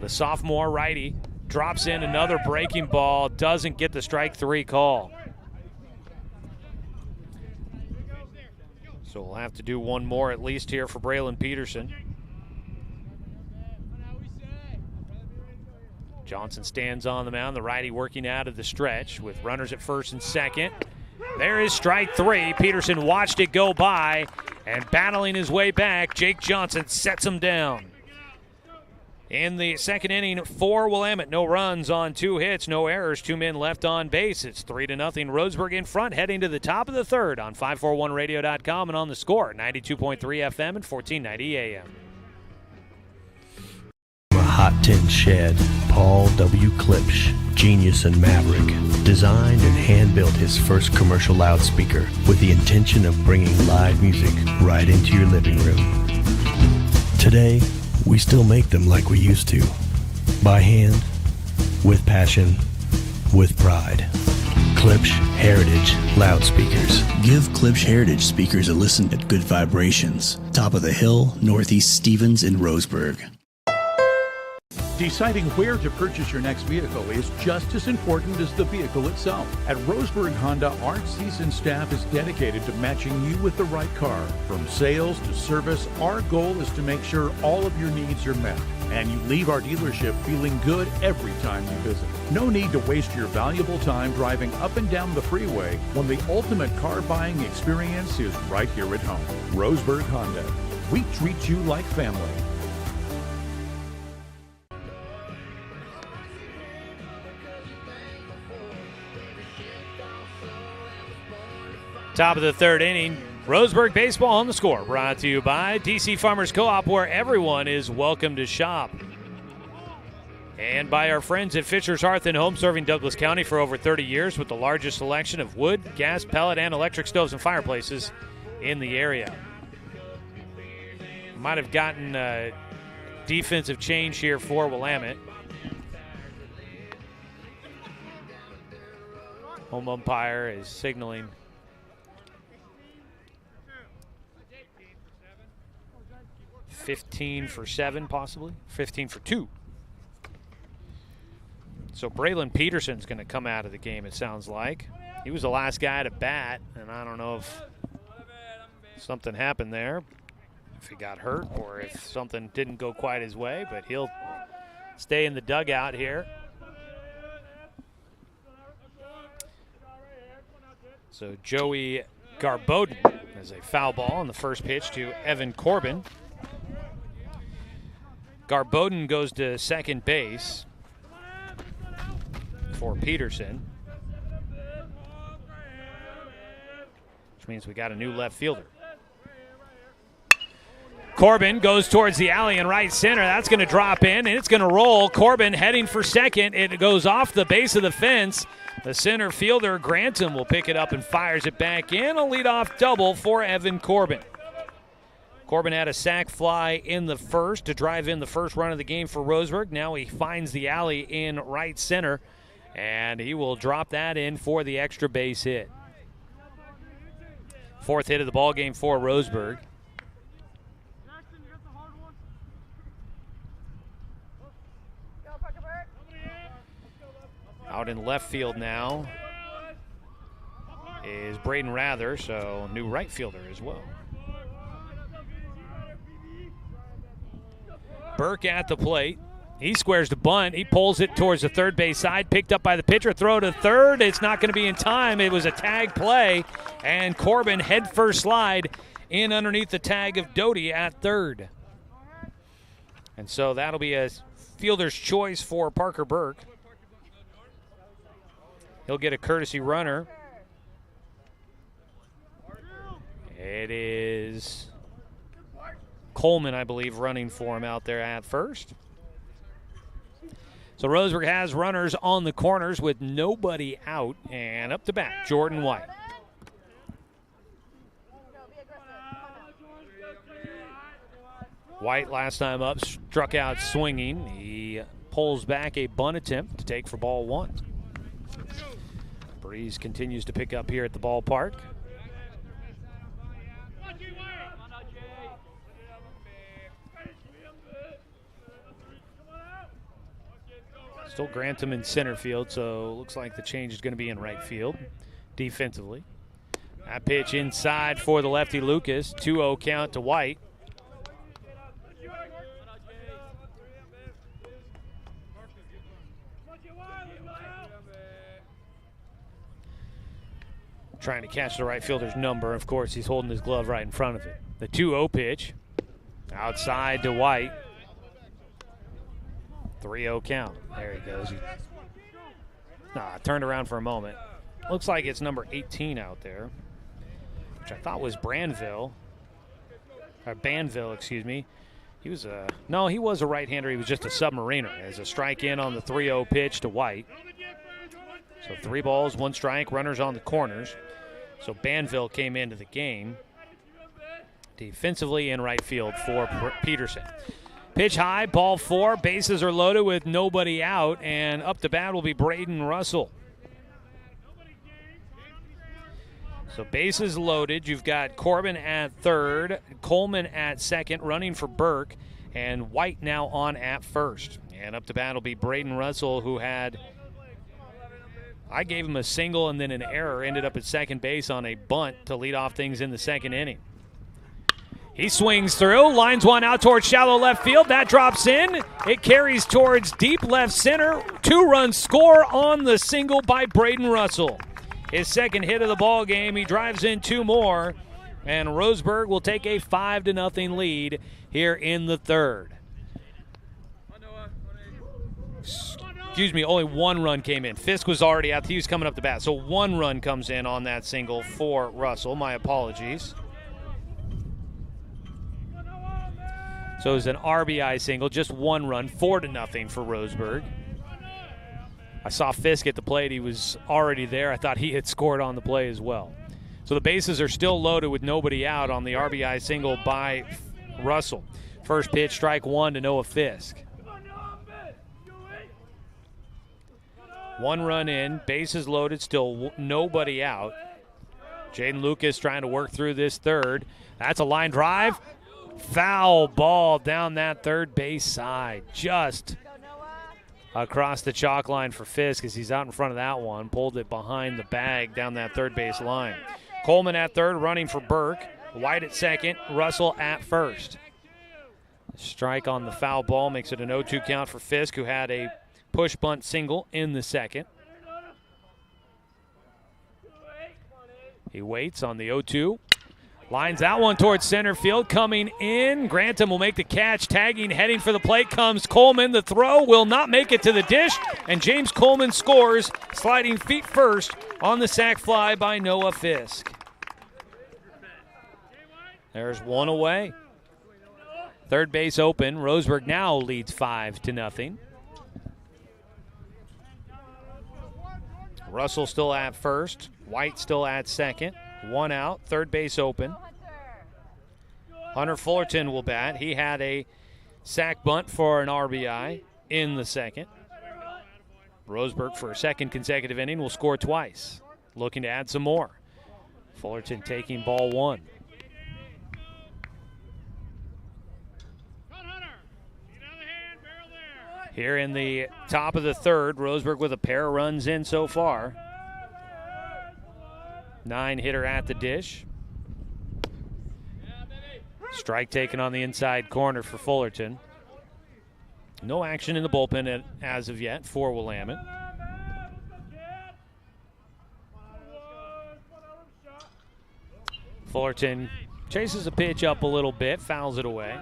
The sophomore righty drops in another breaking ball, doesn't get the strike three call. So we'll have to do one more at least here for Braylon Peterson. Johnson stands on the mound, the righty working out of the stretch with runners at first and second. There is strike three. Peterson watched it go by, and battling his way back, Jake Johnson sets him down. In the second inning for Willamette, no runs on 2 hits, no errors, 2 men left on base. It's 3-0. Roseburg in front, heading to the top of the third on 541radio.com and on the Score, 92.3 FM and 1490 AM. Hot Tin Shed, Paul W. Klipsch, genius and maverick, designed and hand-built his first commercial loudspeaker with the intention of bringing live music right into your living room. Today, we still make them like we used to. By hand, with passion, with pride. Klipsch Heritage Loudspeakers. Give Klipsch Heritage speakers a listen at Good Vibrations. Top of the Hill, Northeast Stevens in Roseburg. Deciding where to purchase your next vehicle is just as important as the vehicle itself. At Roseburg Honda, our seasoned staff is dedicated to matching you with the right car. From sales to service, our goal is to make sure all of your needs are met, and you leave our dealership feeling good every time you visit. No need to waste your valuable time driving up and down the freeway when the ultimate car buying experience is right here at home. Roseburg Honda. We treat you like family. Top of the third inning, Roseburg baseball on the Score, brought to you by DC Farmers Co-op, where everyone is welcome to shop. And by our friends at Fisher's Hearth and Home, serving Douglas County for over 30 years with the largest selection of wood, gas, pellet, and electric stoves and fireplaces in the area. Might have gotten defensive change here for Willamette. Home umpire is signaling 15 for 7, possibly. 15 for 2. So Braylon Peterson's going to come out of the game, it sounds like. He was the last guy to bat, and I don't know if something happened there, if he got hurt or if something didn't go quite his way, but he'll stay in the dugout here. So Joey Garbodin has a foul ball on the first pitch to Evan Corbin. Garbodin goes to second base for Peterson, which means we got a new left fielder. Corbin goes towards the alley in right center. That's going to drop in, and it's going to roll. Corbin heading for second. It goes off the base of the fence. The center fielder, Grantham, will pick it up and fires it back in. A leadoff double for Evan Corbin. Corbin had a sac fly in the first to drive in the first run of the game for Roseburg. Now he finds the alley in right center, and he will drop that in for the extra base hit. Fourth hit of the ball game for Roseburg. Out in left field now is Braden Rather, so new right fielder as well. Burke at the plate. He squares the bunt. He pulls it towards the third base side. Picked up by the pitcher. Throw to third. It's not going to be in time. It was a tag play, and Corbin head first slide in underneath the tag of Doty at third. And so that'll be a fielder's choice for Parker Burke. He'll get a courtesy runner. It is Coleman, I believe, running for him out there at first. So Roseburg has runners on the corners with nobody out, and up to bat, Jordan White. White last time up struck out swinging. He pulls back a bunt attempt to take for ball one. Breeze continues to pick up here at the ballpark. Still Grantham in center field, so looks like the change is going to be in right field defensively. That pitch inside for the lefty Lucas. 2-0 count to White. Trying to catch the right fielder's number. Of course, he's holding his glove right in front of it. The 2-0 pitch. Outside to White. 3-0 count. There he goes. Turned around for a moment. Looks like it's number 18 out there, which I thought was Banville, excuse me. He was a right-hander. He was just a submariner. As a strike in on the 3-0 pitch to White. So 3 balls, 1 strike, runners on the corners. So Banville came into the game defensively in right field for Peterson. Pitch high, ball 4, bases are loaded with nobody out, and up to bat will be Braden Russell. So bases loaded. You've got Corbin at third, Coleman at second, running for Burke, and White now on at first. And up to bat will be Braden Russell, who I gave him a single and then an error, ended up at second base on a bunt to lead off things in the second inning. He swings through, lines one out towards shallow left field. That drops in. It carries towards deep left center. 2-run score on the single by Braden Russell. His second hit of the ball game. He drives in 2 more, and Roseburg will take a 5-0 lead here in the third. Excuse me, only 1 run came in. Fisk was already out. He was coming up the bat. So 1 run comes in on that single for Russell. My apologies. So it was an RBI single, just 1 run, 4-0 for Roseburg. I saw Fisk at the plate. He was already there. I thought he had scored on the play as well. So the bases are still loaded with nobody out on the RBI single by Russell. First pitch, strike 1 to Noah Fisk. 1 run in, bases loaded, still nobody out. Jaden Lucas trying to work through this third. That's a line drive. Foul ball down that third base side. Just across the chalk line for Fisk as he's out in front of that one. Pulled it behind the bag down that third base line. Coleman at third, running for Burke. White at second, Russell at first. Strike on the foul ball makes it an 0-2 count for Fisk, who had a push bunt single in the second. He waits on the 0-2. Lines that one towards center field. Coming in, Grantham will make the catch. Tagging, heading for the plate comes Coleman. The throw will not make it to the dish, and James Coleman scores, sliding feet first on the sac fly by Noah Fisk. There's one away. Third base open. Roseburg now leads 5-0. Russell still at first. White still at second. One out. Third base open. Hunter Fullerton will bat. He had a sac bunt for an RBI in the second. Roseburg, for a second consecutive inning, will score twice. Looking to add some more. Fullerton taking ball one. Here in the top of the third, Roseburg with a pair of runs in so far. 9-hitter at the dish. Strike taken on the inside corner for Fullerton. No action in the bullpen as of yet for Willamette. Fullerton chases a pitch up a little bit, fouls it away.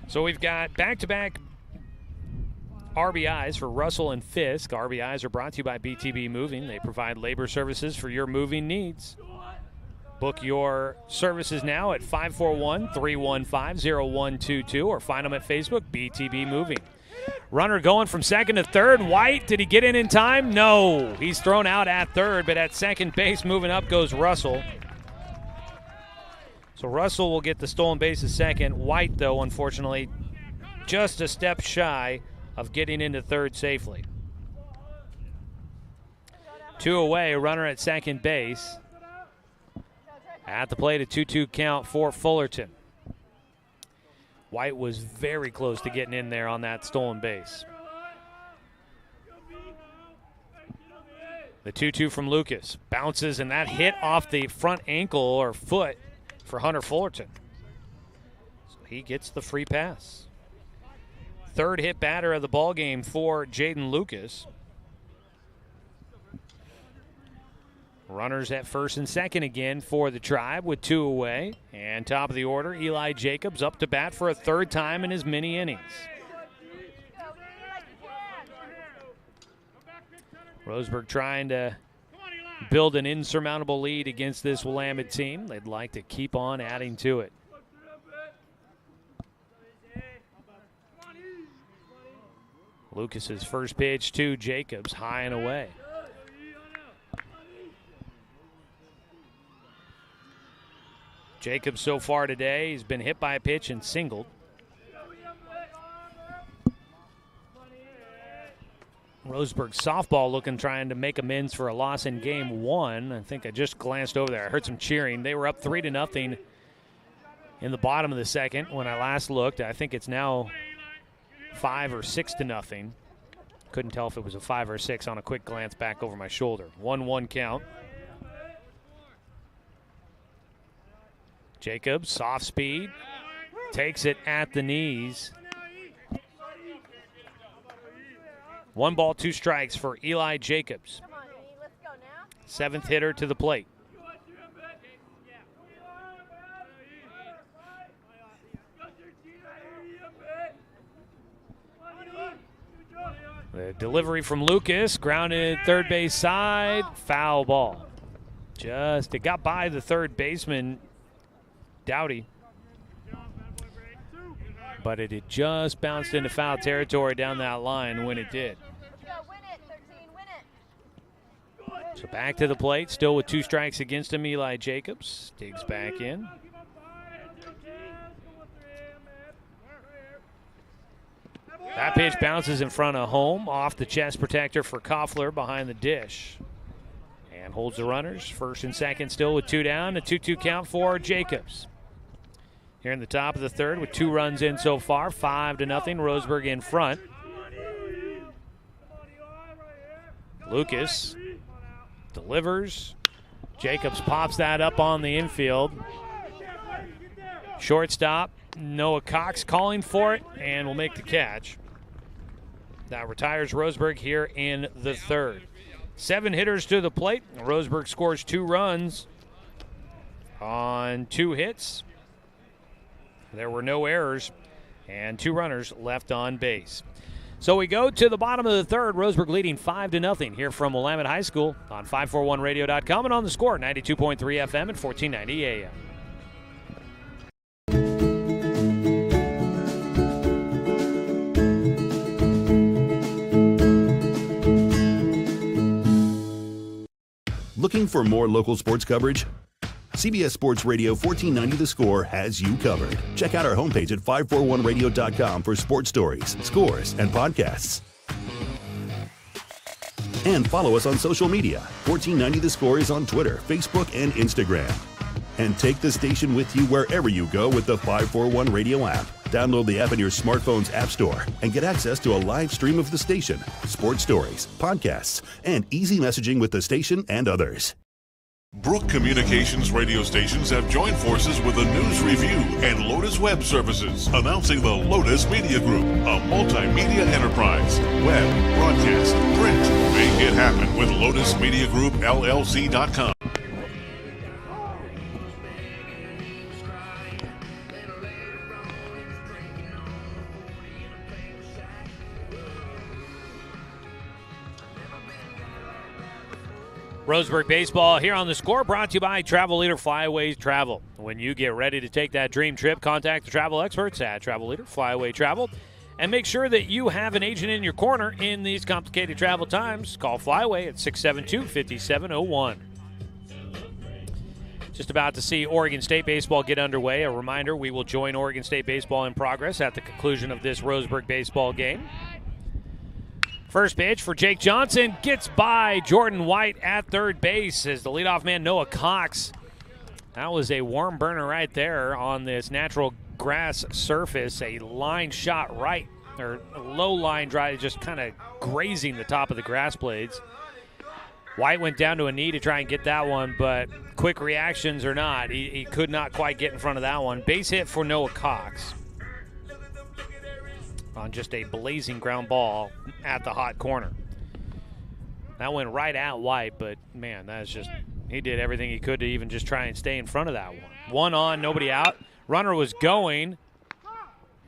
So we've got back-to-back RBIs for Russell and Fisk. RBIs are brought to you by BTB Moving. They provide labor services for your moving needs. Book your services now at 541-315-0122 or find them at Facebook, BTB Moving. Runner going from second to third. White, did he get in time? No. He's thrown out at third, but at second base, moving up goes Russell. So Russell will get the stolen bases second. White, though, unfortunately, just a step shy of getting into third safely. Two away, runner at second base. At the plate, a 2-2 count for Fullerton. White was very close to getting in there on that stolen base. The 2-2 from Lucas. Bounces, and that hit off the front ankle or foot for Hunter Fullerton. So he gets the free pass. Third hit batter of the ballgame for Jaden Lucas. Runners at first and second again for the Tribe with two away. And top of the order, Eli Jacobs up to bat for a third time in his mini innings. Roseburg trying to build an insurmountable lead against this Willamette team. They'd like to keep on adding to it. Lucas's first pitch to Jacobs, high and away. Jacobs so far today, he's been hit by a pitch and singled. Roseburg softball looking, trying to make amends for a loss in game one. I think I just glanced over there. I heard some cheering. They were up 3-0 in the bottom of the second when I last looked. I think it's now 5 or 6-0. Couldn't tell if it was a 5 or 6 on a quick glance back over my shoulder. 1-1 count. Jacobs, soft speed, takes it at the knees. 1 ball, 2 strikes for Eli Jacobs. Seventh hitter to the plate. The delivery from Lucas, grounded third base side, foul ball. It got by the third baseman, Dowdy, but it had just bounced into foul territory down that line when it did. So back to the plate, still with 2 strikes against him, Eli Jacobs digs back in. That pitch bounces in front of home, off the chest protector for Koffler behind the dish. And holds the runners, first and second still with 2 down, a 2-2 count for Jacobs. here in the top of the third with 2 runs in so far, 5-0. Roseburg in front. Lucas delivers. Jacobs pops that up on the infield. Shortstop, Noah Cox calling for it and will make the catch. That retires Roseburg here in the third. 7 hitters to the plate. Roseburg scores 2 runs on 2 hits. There were no errors and 2 runners left on base. So we go to the bottom of the third. Roseburg leading 5-0 here from Willamette High School on 541radio.com and on the Score, 92.3 FM and 1490 AM. Looking for more local sports coverage? CBS Sports Radio 1490 The Score has you covered. Check out our homepage at 541radio.com for sports stories, scores, and podcasts. And follow us on social media. 1490 The Score is on Twitter, Facebook, and Instagram. And take the station with you wherever you go with the 541 Radio app. Download the app in your smartphone's app store and get access to a live stream of the station, sports stories, podcasts, and easy messaging with the station and others. Brook Communications radio stations have joined forces with the News Review and Lotus Web Services, announcing the Lotus Media Group, a multimedia enterprise. Web, broadcast, print. Make it happen with Lotus Media Group, LLC.com. Roseburg baseball here on the Score, brought to you by Travel Leader Flyaway Travel. When you get ready to take that dream trip, contact the travel experts at Travel Leader Flyaway Travel and make sure that you have an agent in your corner in these complicated travel times. Call Flyaway at 672-5701. Just about to see Oregon State baseball get underway. A reminder, we will join Oregon State baseball in progress at the conclusion of this Roseburg baseball game. First pitch for Jake Johnson gets by Jordan White at third base as the leadoff man Noah Cox. That was a worm burner right there on this natural grass surface. A line shot right, or a low line drive, just kind of grazing the top of the grass blades. White went down to a knee to try and get that one, but quick reactions or not, he could not quite get in front of that one. Base hit for Noah Cox on just a blazing ground ball at the hot corner. That went right at White, but man, that's just, he did everything he could to even just try and stay in front of that one. One on, nobody out. Runner was going,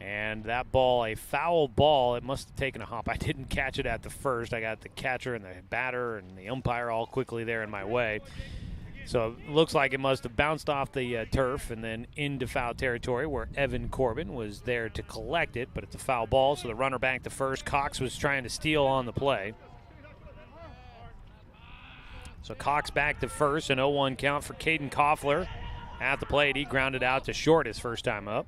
and that ball, a foul ball. It must have taken a hop. I didn't catch it at the first. I got the catcher and the batter and the umpire all quickly there in my way. So it looks like it must have bounced off the turf and then into foul territory where Evan Corbin was there to collect it, but it's a foul ball, so the runner back to first. Cox was trying to steal on the play. So Cox back to first, an 0-1 count for Caden Koffler at the plate. He grounded out to short his first time up.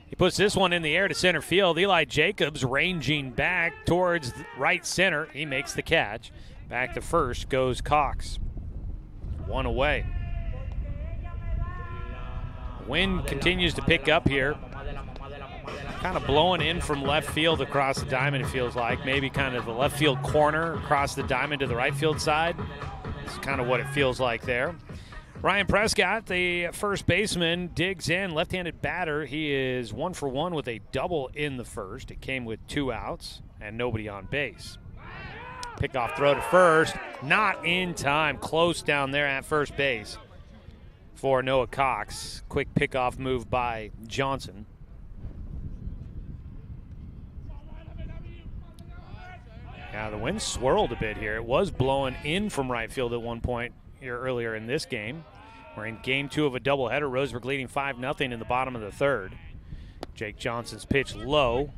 He puts this one in the air to center field. Eli Jacobs ranging back towards right center. He makes the catch. Back to first goes Cox. One away. Wind continues to pick up here. Kind of blowing in from left field across the diamond, it feels like. Maybe kind of the left field corner across the diamond to the right field side. It's kind of what it feels like there. Ryan Prescott, the first baseman, digs in. Left-handed batter. He is 1 for 1 with a double in the first. It came with 2 outs and nobody on base. Pickoff throw to first, not in time. Close down there at first base for Noah Cox. Quick pickoff move by Johnson. Yeah, the wind swirled a bit here. It was blowing in from right field at one point here earlier in this game. We're in game 2 of a doubleheader. Roseburg leading 5-0 in the bottom of the third. Jake Johnson's pitch low.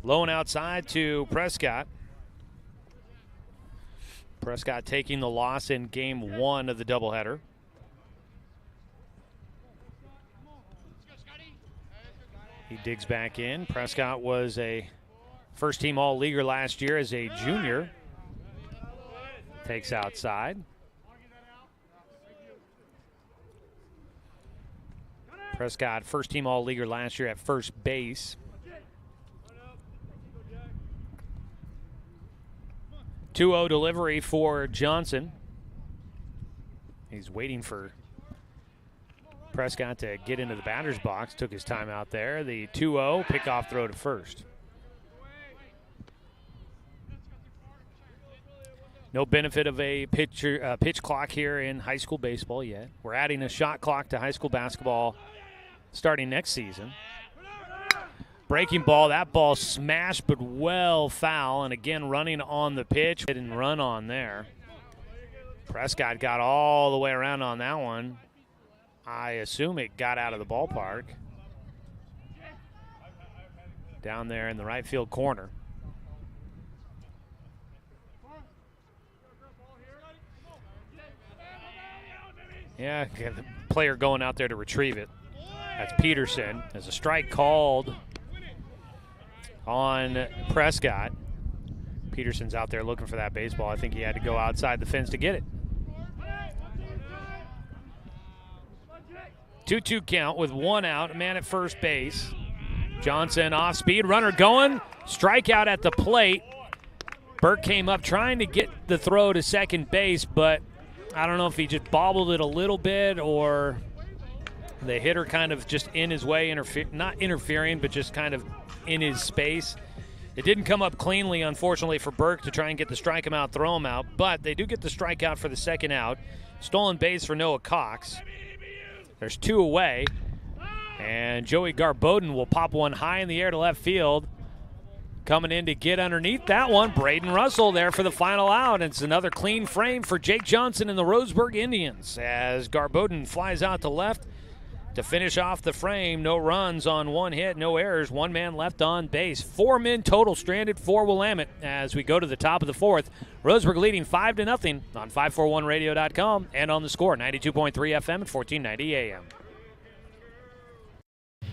Low and outside to Prescott. Prescott taking the loss in game 1 of the doubleheader. He digs back in. Prescott was a first-team All-Leaguer last year as a junior. Takes outside. Prescott, first-team All-Leaguer last year at first base. 2-0 delivery for Johnson. He's waiting for Prescott to get into the batter's box. Took his time out there. The 2-0 pickoff throw to first. No benefit of a pitch clock here in high school baseball yet. We're adding a shot clock to high school basketball starting next season. Breaking ball, that ball smashed but well foul, and again running on the pitch. Didn't run on there. Prescott got all the way around on that one. I assume it got out of the ballpark. Down there in the right field corner. Yeah, the player going out there to retrieve it. That's Peterson. There's a strike called on Prescott. Peterson's out there looking for that baseball. I think he had to go outside the fence to get it. 2-2 count with one out, a man at first base. Johnson off speed, runner going, strikeout at the plate. Burke came up trying to get the throw to second base, but I don't know if he just bobbled it a little bit or the hitter kind of just in his way, not interfering, but just kind of in his space. It didn't come up cleanly, unfortunately, for Burke to try and get the strike him out, throw him out, but they do get the strikeout for the second out. Stolen base for Noah Cox. There's two away, and Joey Garbodin will pop one high in the air to left field. Coming in to get underneath that one, Braden Russell there for the final out. It's another clean frame for Jake Johnson and the Roseburg Indians as Garbodin flies out to left to finish off the frame. No runs on one hit, no errors, one man left on base. 4 men total stranded for Willamette as we go to the top of the fourth. Roseburg leading 5-0 on 541radio.com and on the Score, 92.3 FM at 1490 AM.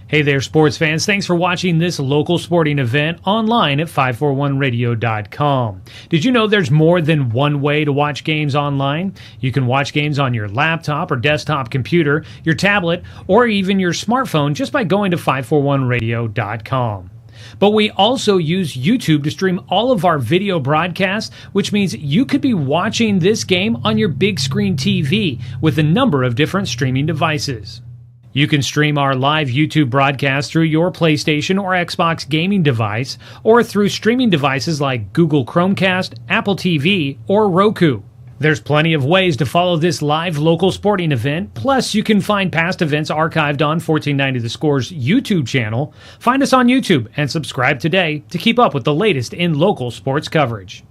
Hey there, sports fans. Thanks for watching this local sporting event online at 541radio.com. Did you know there's more than one way to watch games online? You can watch games on your laptop or desktop computer, your tablet, or even your smartphone just by going to 541radio.com. But we also use YouTube to stream all of our video broadcasts, which means you could be watching this game on your big screen TV with a number of different streaming devices. You can stream our live YouTube broadcast through your PlayStation or Xbox gaming device, or through streaming devices like Google Chromecast, Apple TV, or Roku. There's plenty of ways to follow this live local sporting event, plus you can find past events archived on 1490 The Score's YouTube channel. Find us on YouTube and subscribe today to keep up with the latest in local sports coverage.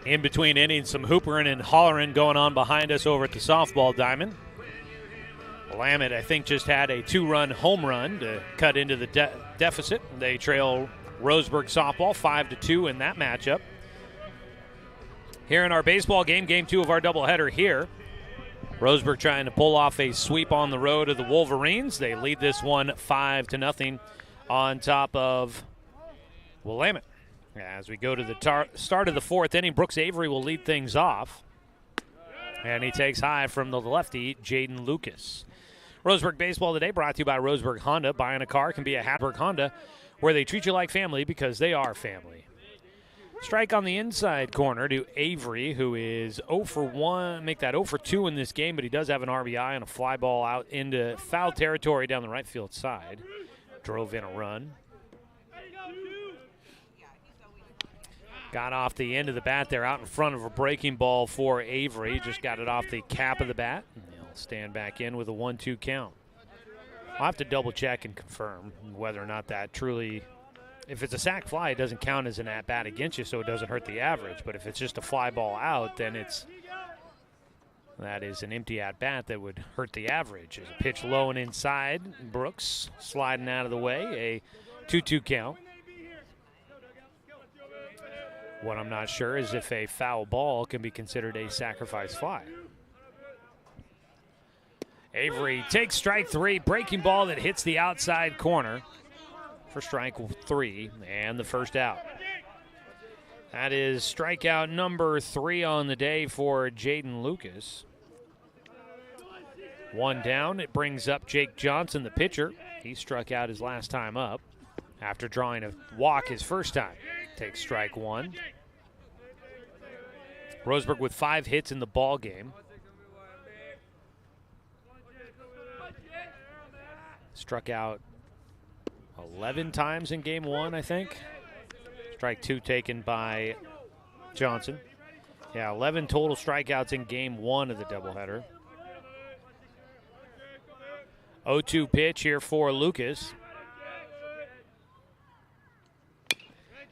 In between innings, some hoopering and hollering going on behind us over at the softball diamond. Willamette, I think, just had a 2-run home run to cut into the deficit. They trail Roseburg softball 5-2 in that matchup. Here in our baseball game, game 2 of our doubleheader here. Roseburg trying to pull off a sweep on the road of the Wolverines. They lead this one 5-0 on top of Willamette. As we go to the start of the fourth inning, Brooks Avery will lead things off. And he takes high from the lefty, Jaden Lucas. Roseburg Baseball today brought to you by Roseburg Honda. Buying a car can be a Hatburg Honda, where they treat you like family because they are family. Strike on the inside corner to Avery, who is 0 for 1, make that 0 for 2 in this game, but he does have an RBI and a fly ball out into foul territory down the right field side. Drove in a run. Got off the end of the bat there out in front of a breaking ball for Avery. Just got it off the cap of the bat. And he'll stand back in with a 1-2 count. I'll have to double check and confirm whether or not that truly, if it's a sac fly, it doesn't count as an at-bat against you, so it doesn't hurt the average. But if it's just a fly ball out, then that is an empty at-bat that would hurt the average. There's a pitch low and inside. Brooks sliding out of the way, a 2-2 count. What I'm not sure is if a foul ball can be considered a sacrifice fly. Avery takes strike 3, breaking ball that hits the outside corner for strike 3 and the first out. That is strikeout number 3 on the day for Jaden Lucas. 1 down. It brings up Jake Johnson, the pitcher. He struck out his last time up after drawing a walk his first time. Takes strike 1. Roseburg with 5 hits in the ball game. Struck out 11 times in game 1, I think. Strike 2 taken by Johnson. Yeah, 11 total strikeouts in game 1 of the doubleheader. 0-2 pitch here for Lucas.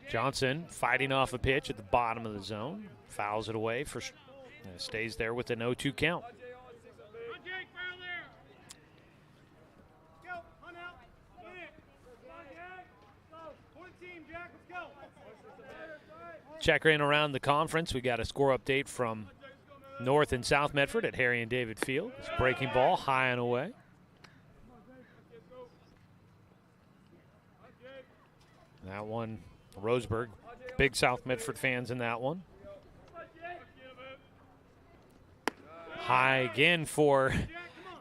Johnson fighting off a pitch at the bottom of the zone. Fouls it away for, stays there with an 0-2 count. Check in around the conference. We got a score update from North and South Medford at Harry and David Field. It's breaking ball high and away. That one, Roseburg. Big South Medford fans in that one. High again for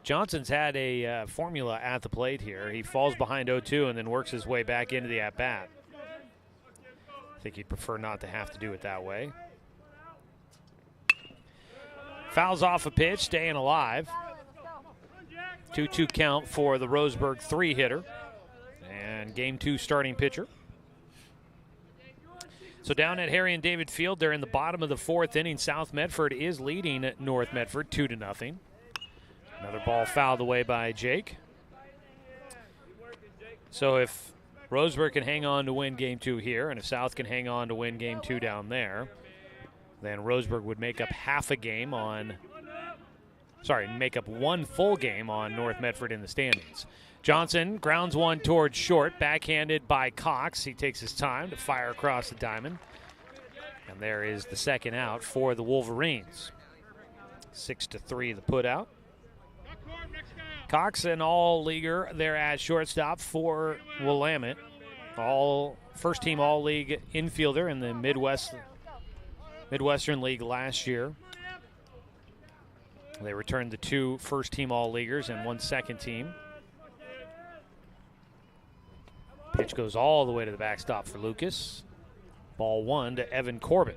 Johnson's had a formula at the plate here. He falls behind 0-2 and then works his way back into the at-bat. I think he'd prefer not to have to do it that way. Fouls off a pitch, staying alive. 2-2 count for the Roseburg 3-hitter and game 2 starting pitcher. So down at Harry and David Field, they're in the bottom of the 4th inning. South Medford is leading North Medford 2-0. Another ball fouled away by Jake. So if Roseburg can hang on to win game 2 here, and if South can hang on to win game 2 down there, then Roseburg would make up make up 1 full game on North Medford in the standings. Johnson grounds one towards short, backhanded by Cox. He takes his time to fire across the diamond. And there is the second out for the Wolverines. 6-3 the put out. Cox, an all-leaguer there at shortstop for Willamette. First-team all-league infielder in the Midwestern League last year. They returned the 2 first-team all-leaguers and 1 second-team. Pitch goes all the way to the backstop for Lucas. Ball 1 to Evan Corbin.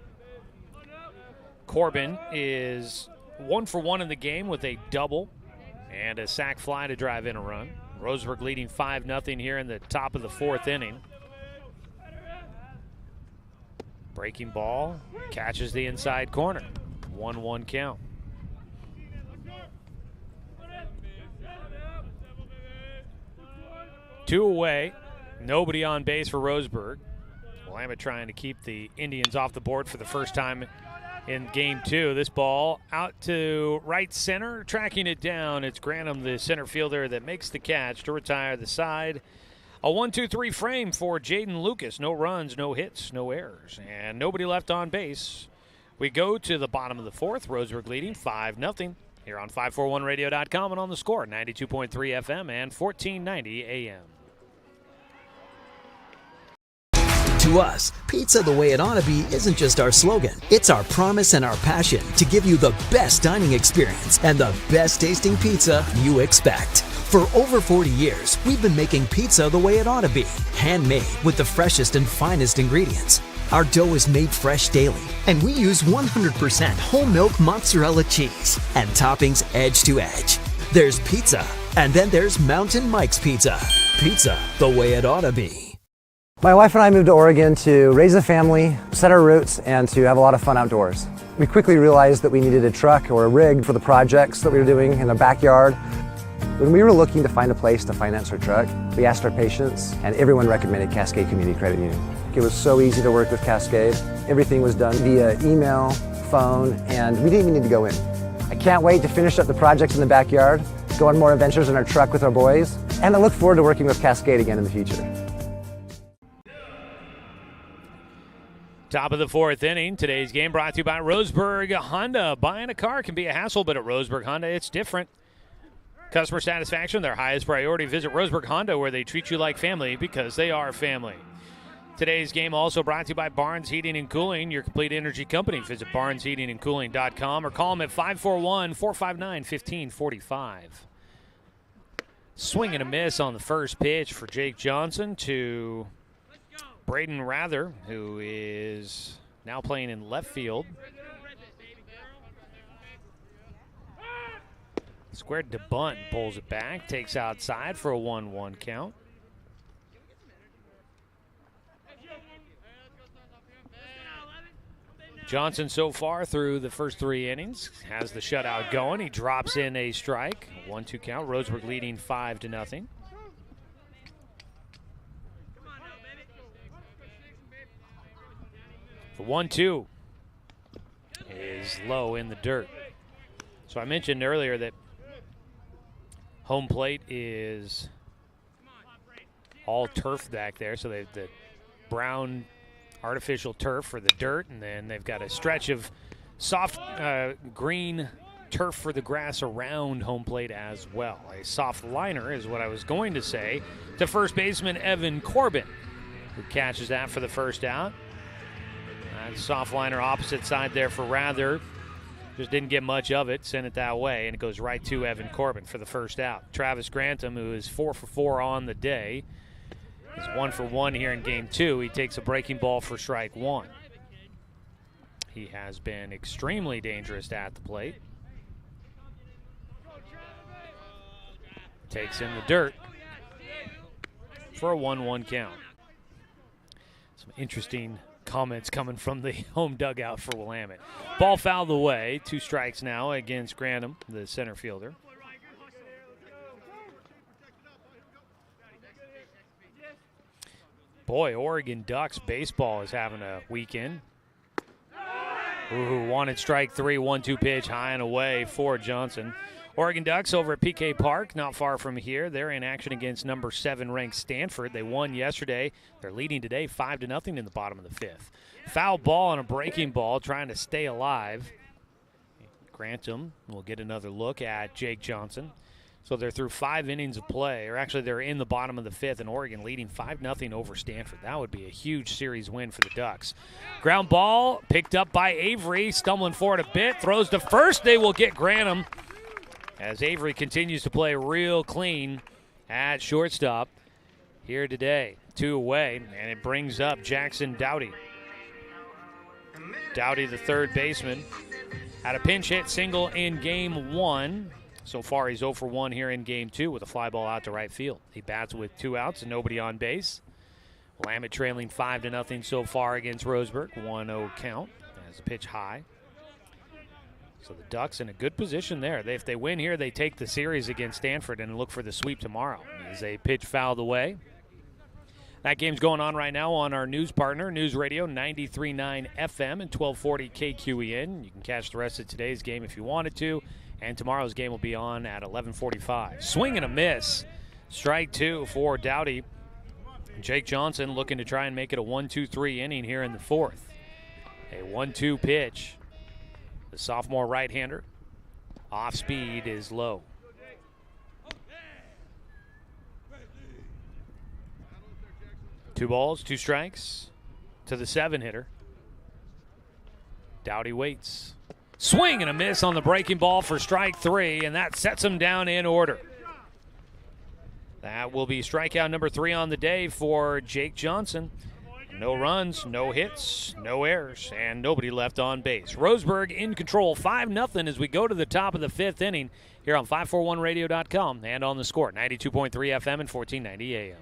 Corbin is 1 for 1 in the game with a double and a sac fly to drive in a run. Roseburg leading 5-0 here in the top of the 4th inning. Breaking ball, catches the inside corner. 1-1 count. Two away, nobody on base for Roseburg. Willamette trying to keep the Indians off the board for the first time in game 2. This ball out to right center, tracking it down. It's Grantham, the center fielder, that makes the catch to retire the side. A 1-2-3 frame for Jaden Lucas. No runs, no hits, no errors, and nobody left on base. We go to the bottom of the 4th. Roseburg leading 5-0 here on 541radio.com and on the Score, 92.3 FM and 1490 AM. To us, pizza the way it ought to be isn't just our slogan. It's our promise and our passion to give you the best dining experience and the best tasting pizza you expect. For over 40 years, we've been making pizza the way it ought to be. Handmade with the freshest and finest ingredients. Our dough is made fresh daily, and we use 100% whole milk mozzarella cheese and toppings edge to edge. There's pizza, and then there's Mountain Mike's Pizza. Pizza the way it ought to be. My wife and I moved to Oregon to raise a family, set our roots, and to have a lot of fun outdoors. We quickly realized that we needed a truck or a rig for the projects that we were doing in the backyard. When we were looking to find a place to finance our truck, we asked our patients, and everyone recommended Cascade Community Credit Union. It was so easy to work with Cascade. Everything was done via email, phone, and we didn't even need to go in. I can't wait to finish up the projects in the backyard, go on more adventures in our truck with our boys, and I look forward to working with Cascade again in the future. Top of the 4th inning. Today's game brought to you by Roseburg Honda. Buying a car can be a hassle, but at Roseburg Honda, it's different. Customer satisfaction, their highest priority. Visit Roseburg Honda, where they treat you like family because they are family. Today's game also brought to you by Barnes Heating and Cooling, your complete energy company. Visit barnesheatingandcooling.com or call them at 541-459-1545. Swing and a miss on the first pitch for Jake Johnson to Braden Rather, who is now playing in left field. Squared to bunt, pulls it back, takes outside for a 1-1 count. Johnson so far through the first 3 innings has the shutout going. He drops in a strike, 1-2 count. Roseburg leading 5-0. The 1-2 is low in the dirt. So I mentioned earlier that home plate is all turf back there. So they've the brown artificial turf for the dirt, and then they've got a stretch of soft green turf for the grass around home plate as well. A soft liner is what I was going to say to first baseman Evan Corbin, who catches that for the first out. Soft liner opposite side there for Rather. Just didn't get much of it, sent it that way, and it goes right to Evan Corbin for the first out. Travis Grantham, who is 4 for 4 on the day, is 1 for 1 here in game 2. He takes a breaking ball for strike 1. He has been extremely dangerous at the plate. Takes in the dirt for a 1-1 count. Some interesting comments coming from the home dugout for Willamette. Ball fouled away. 2 strikes now against Grantham, the center fielder. Boy, Oregon Ducks baseball is having a weekend. Ooh, wanted strike 3, 1-2 pitch, high and away for Johnson. Oregon Ducks over at PK Park, not far from here. They're in action against number 7 ranked Stanford. They won yesterday. They're leading today 5-0 in the bottom of the 5th. Foul ball on a breaking ball, trying to stay alive. Grantham will get another look at Jake Johnson. So they're through 5 innings of play, or actually they're in the bottom of the 5th, and Oregon leading 5-0 over Stanford. That would be a huge series win for the Ducks. Ground ball picked up by Avery, stumbling forward a bit, throws to first. They will get Grantham as Avery continues to play real clean at shortstop here today. 2 away, and it brings up Jackson Dowdy. Dowdy, the third baseman, had a pinch hit single in game 1. So far, he's 0 for 1 here in game 2 with a fly ball out to right field. He bats with 2 outs and nobody on base. Willamette trailing 5-0 so far against Roseburg. 1-0 count as a pitch high. So the Ducks in a good position there. If they win here, they take the series against Stanford and look for the sweep tomorrow. As a pitch fouled away. That game's going on right now on our news partner, News Radio 93.9 FM and 1240 KQEN. You can catch the rest of today's game if you wanted to. And tomorrow's game will be on at 11:45. Swing and a miss. Strike 2 for Dowdy. Jake Johnson looking to try and make it a 1-2-3 inning here in the 4th. A 1-2 pitch. The sophomore right-hander. Off speed is low. Two balls, 2 strikes to the 7-hitter. Dowdy waits. Swing and a miss on the breaking ball for strike 3, and that sets him down in order. That will be strikeout number 3 on the day for Jake Johnson. No runs, no hits, no errors, and nobody left on base. Roseburg in control, 5-0 as we go to the top of the 5th inning here on 541radio.com and on the Score, 92.3 FM and 1490 AM.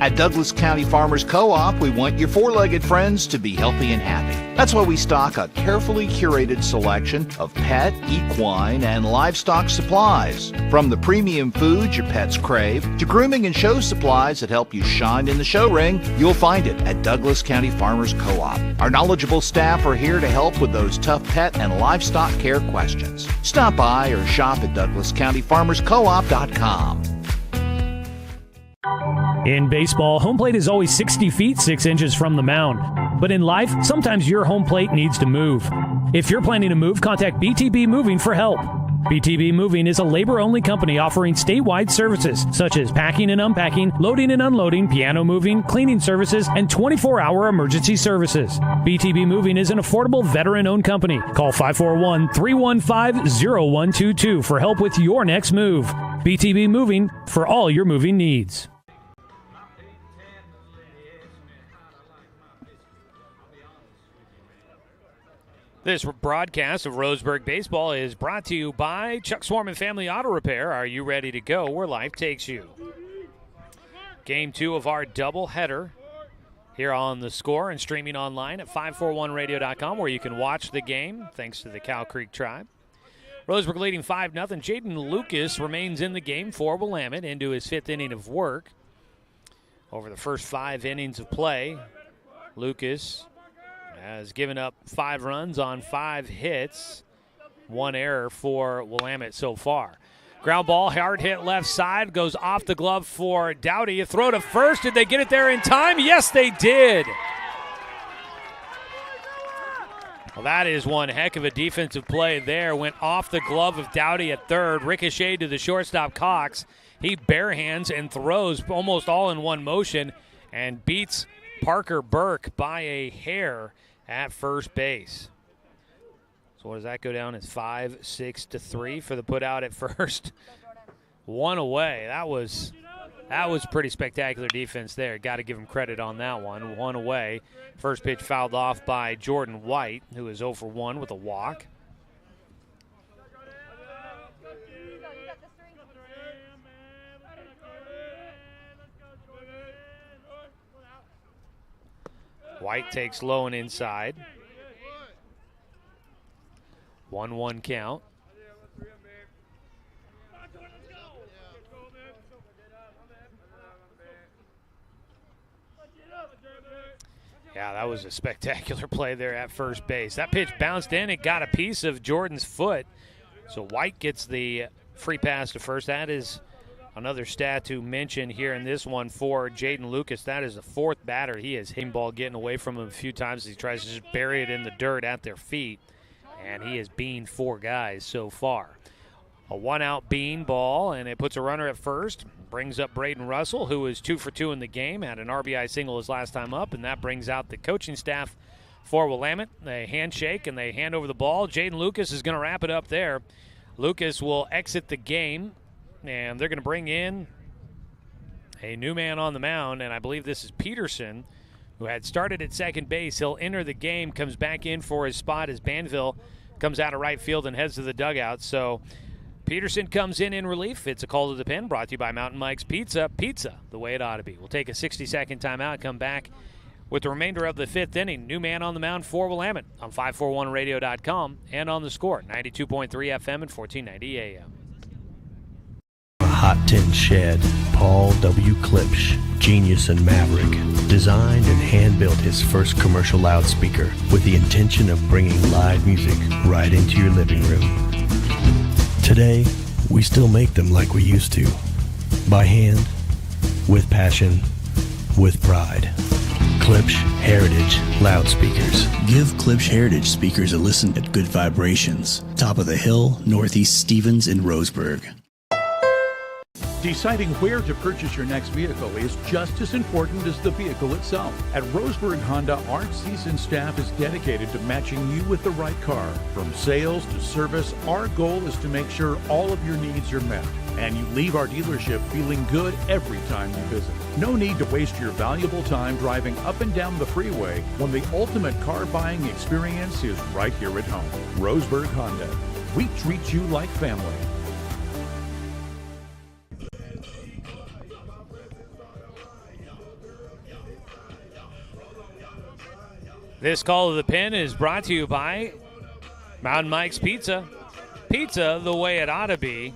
At Douglas County Farmers Co-op, we want your 4-legged friends to be healthy and happy. That's why we stock a carefully curated selection of pet, equine, and livestock supplies. From the premium foods your pets crave to grooming and show supplies that help you shine in the show ring, you'll find it at Douglas County Farmers Co-op. Our knowledgeable staff are here to help with those tough pet and livestock care questions. Stop by or shop at DouglasCountyFarmersCoop.com. In baseball, home plate is always 60 feet, 6 inches from the mound. But in life, sometimes your home plate needs to move. If you're planning to move, contact BTB Moving for help. BTB Moving is a labor-only company offering statewide services such as packing and unpacking, loading and unloading, piano moving, cleaning services, and 24-hour emergency services. BTB Moving is an affordable veteran-owned company. Call 541-315-0122 for help with your next move. BTB Moving for all your moving needs. This broadcast of Roseburg Baseball is brought to you by Chuck Swarman Family Auto Repair. Are you ready to go where life takes you? Game 2 of our doubleheader here on The Score and streaming online at 541radio.com, where you can watch the game thanks to the Cow Creek Tribe. Roseburg leading 5-0. Jaden Lucas remains in the game for Willamette into his 5th inning of work. Over the first 5 innings of play, Lucas has given up 5 runs on 5 hits, 1 error for Willamette so far. Ground ball, hard hit left side, goes off the glove for Dowdy. A throw to first. Did they get it there in time? Yes, they did. Well, that is one heck of a defensive play there. Went off the glove of Dowdy at third. Ricochet to the shortstop, Cox. He barehands and throws almost all in one motion and beats Parker Burke by a hair at first base. So what does that go down as 5-6-3 for the put out at first? 1 away. That was pretty spectacular defense there. Got to give him credit on that one. 1 away. First pitch fouled off by Jordan White, who is 0 for 1 with a walk. White takes low and inside. 1-1 count. Yeah, that was a spectacular play there at first base. That pitch bounced in. It got a piece of Jordan's foot. So White gets the free pass to first. That is another stat to mention here in this one for Jaden Lucas. That is the 4th batter. He has hit the ball getting away from him a few times. He tries to just bury it in the dirt at their feet, and he has beaned 4 guys so far. A 1-out bean ball, and it puts a runner at first. Brings up Braden Russell, who is 2 for 2 in the game. Had an RBI single his last time up, and that brings out the coaching staff for Willamette. They handshake, and they hand over the ball. Jaden Lucas is going to wrap it up there. Lucas will exit the game, and they're going to bring in a new man on the mound, and I believe this is Peterson, who had started at second base. He'll enter the game, comes back in for his spot as Banville comes out of right field and heads to the dugout. So Peterson comes in relief. It's a call to the pen, brought to you by Mountain Mike's Pizza. Pizza, the way it ought to be. We'll take a 60-second timeout, come back with the remainder of the 5th inning. New man on the mound for Willamette on 541radio.com and on The Score, 92.3 FM and 1490 AM. Hot Tin Shed, Paul W. Klipsch, genius and maverick, designed and hand-built his first commercial loudspeaker with the intention of bringing live music right into your living room. Today, we still make them like we used to, by hand, with passion, with pride. Klipsch Heritage Loudspeakers. Give Klipsch Heritage speakers a listen at Good Vibrations, top of the hill, Northeast Stevens in Roseburg. Deciding where to purchase your next vehicle is just as important as the vehicle itself. At Roseburg Honda, our seasoned staff is dedicated to matching you with the right car. From sales to service, our goal is to make sure all of your needs are met, and you leave our dealership feeling good every time you visit. No need to waste your valuable time driving up and down the freeway when the ultimate car buying experience is right here at home. Roseburg Honda. We treat you like family. This call to the pen is brought to you by Mountain Mike's Pizza. Pizza the way it ought to be.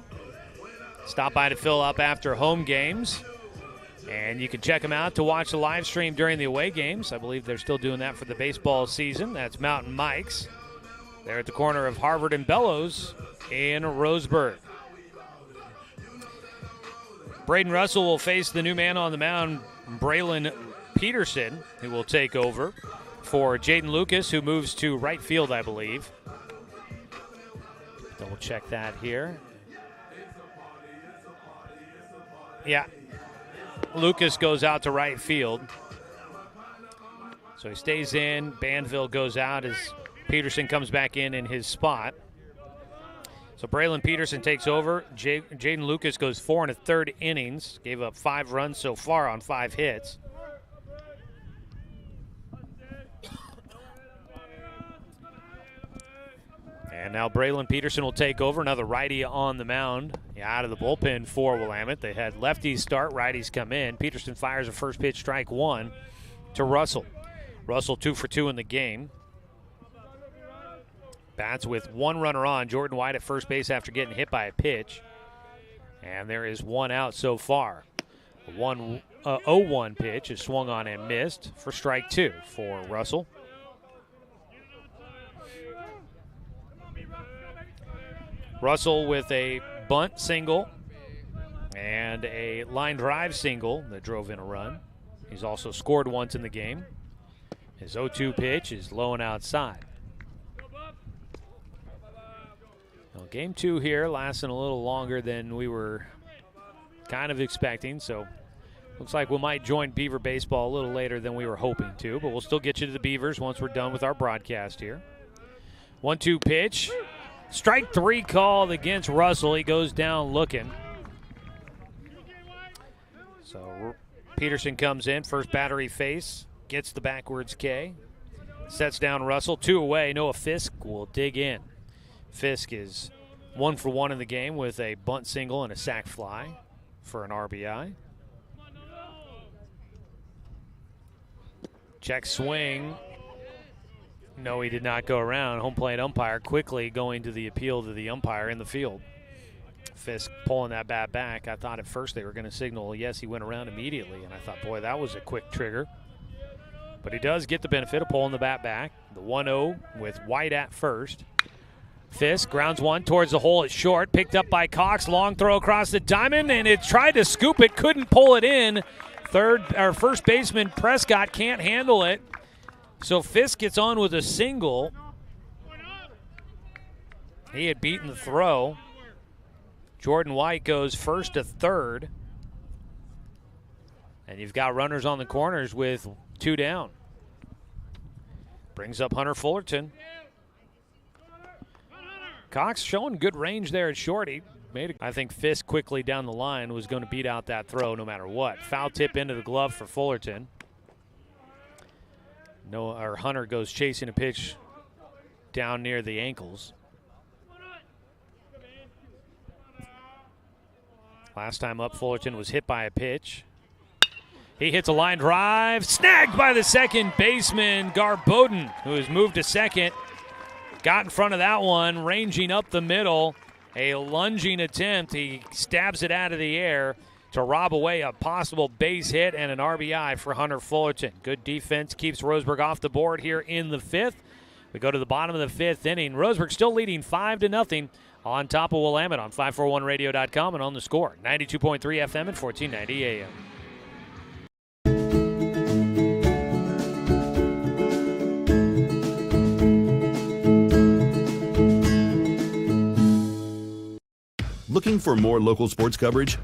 Stop by to fill up after home games. And you can check them out to watch the live stream during the away games. I believe they're still doing that for the baseball season. That's Mountain Mike's. They're at the corner of Harvard and Bellows in Roseburg. Braden Russell will face the new man on the mound, Braylon Peterson, who will take over for Jaden Lucas, who moves to right field, I believe. Double check that here. Yeah. Lucas goes out to right field. So he stays in. Banville goes out as Peterson comes back in his spot. So Braylon Peterson takes over. Jaden Lucas goes 4 1/3 innings. Gave up 5 runs so far on 5 hits. And now Braylon Peterson will take over. Another righty on the mound. Out of the bullpen for Willamette. They had lefties start, righties come in. Peterson fires a first pitch, strike 1 to Russell. Russell 2 for 2 in the game. Bats with 1 runner on. Jordan White at first base after getting hit by a pitch. And there is 1 out so far. A 0-1 pitch is swung on and missed for strike 2 for Russell. Russell with a bunt single and a line drive single that drove in a run. He's also scored once in the game. His 0-2 pitch is low and outside. Well, game 2 here lasting a little longer than we were kind of expecting, so looks like we might join Beaver baseball a little later than we were hoping to, but we'll still get you to the Beavers once we're done with our broadcast here. 1-2 pitch. Strike 3 called against Russell. He goes down looking. So Peterson comes in, first battery face, gets the backwards K, sets down Russell, 2 away. Noah Fisk will dig in. Fisk is 1 for 1 in the game with a bunt single and a sac fly for an RBI. Check swing. No, he did not go around. Home plate umpire quickly going to the appeal to the umpire in the field. Fisk pulling that bat back. I thought at first they were going to signal, yes, he went around immediately. And I thought, boy, that was a quick trigger. But he does get the benefit of pulling the bat back. The 1-0 with White at first. Fisk grounds 1 towards the hole at short. Picked up by Cox. Long throw across the diamond, and it tried to scoop it. Couldn't pull it in. First baseman Prescott can't handle it. So Fisk gets on with a single. He had beaten the throw. Jordan White goes first to third. And you've got runners on the corners with 2 down. Brings up Hunter Fullerton. Cox showing good range there at short. I think Fisk quickly down the line was going to beat out that throw no matter what. Foul tip into the glove for Fullerton. Hunter goes chasing a pitch down near the ankles. Last time up, Fullerton was hit by a pitch. He hits a line drive, snagged by the second baseman, Garboden, who has moved to second. Got in front of that one, ranging up the middle. A lunging attempt. He stabs it out of the air to rob away a possible base hit and an RBI for Hunter Fullerton. Good defense keeps Roseburg off the board here in the 5th. We go to the bottom of the 5th inning. Roseburg still leading 5-0 on top of Willamette on 541radio.com and on the score. 92.3 FM and 1490 AM. Looking for more local sports coverage?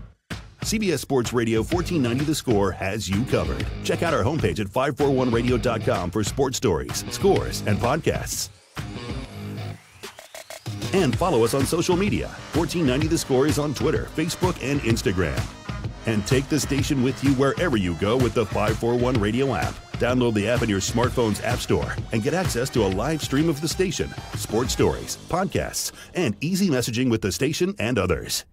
CBS Sports Radio 1490 The Score has you covered. Check out our homepage at 541radio.com for sports stories, scores, and podcasts. And follow us on social media. 1490 The Score is on Twitter, Facebook, and Instagram. And take the station with you wherever you go with the 541 Radio app. Download the app in your smartphone's app store and get access to a live stream of the station, sports stories, podcasts, and easy messaging with the station and others.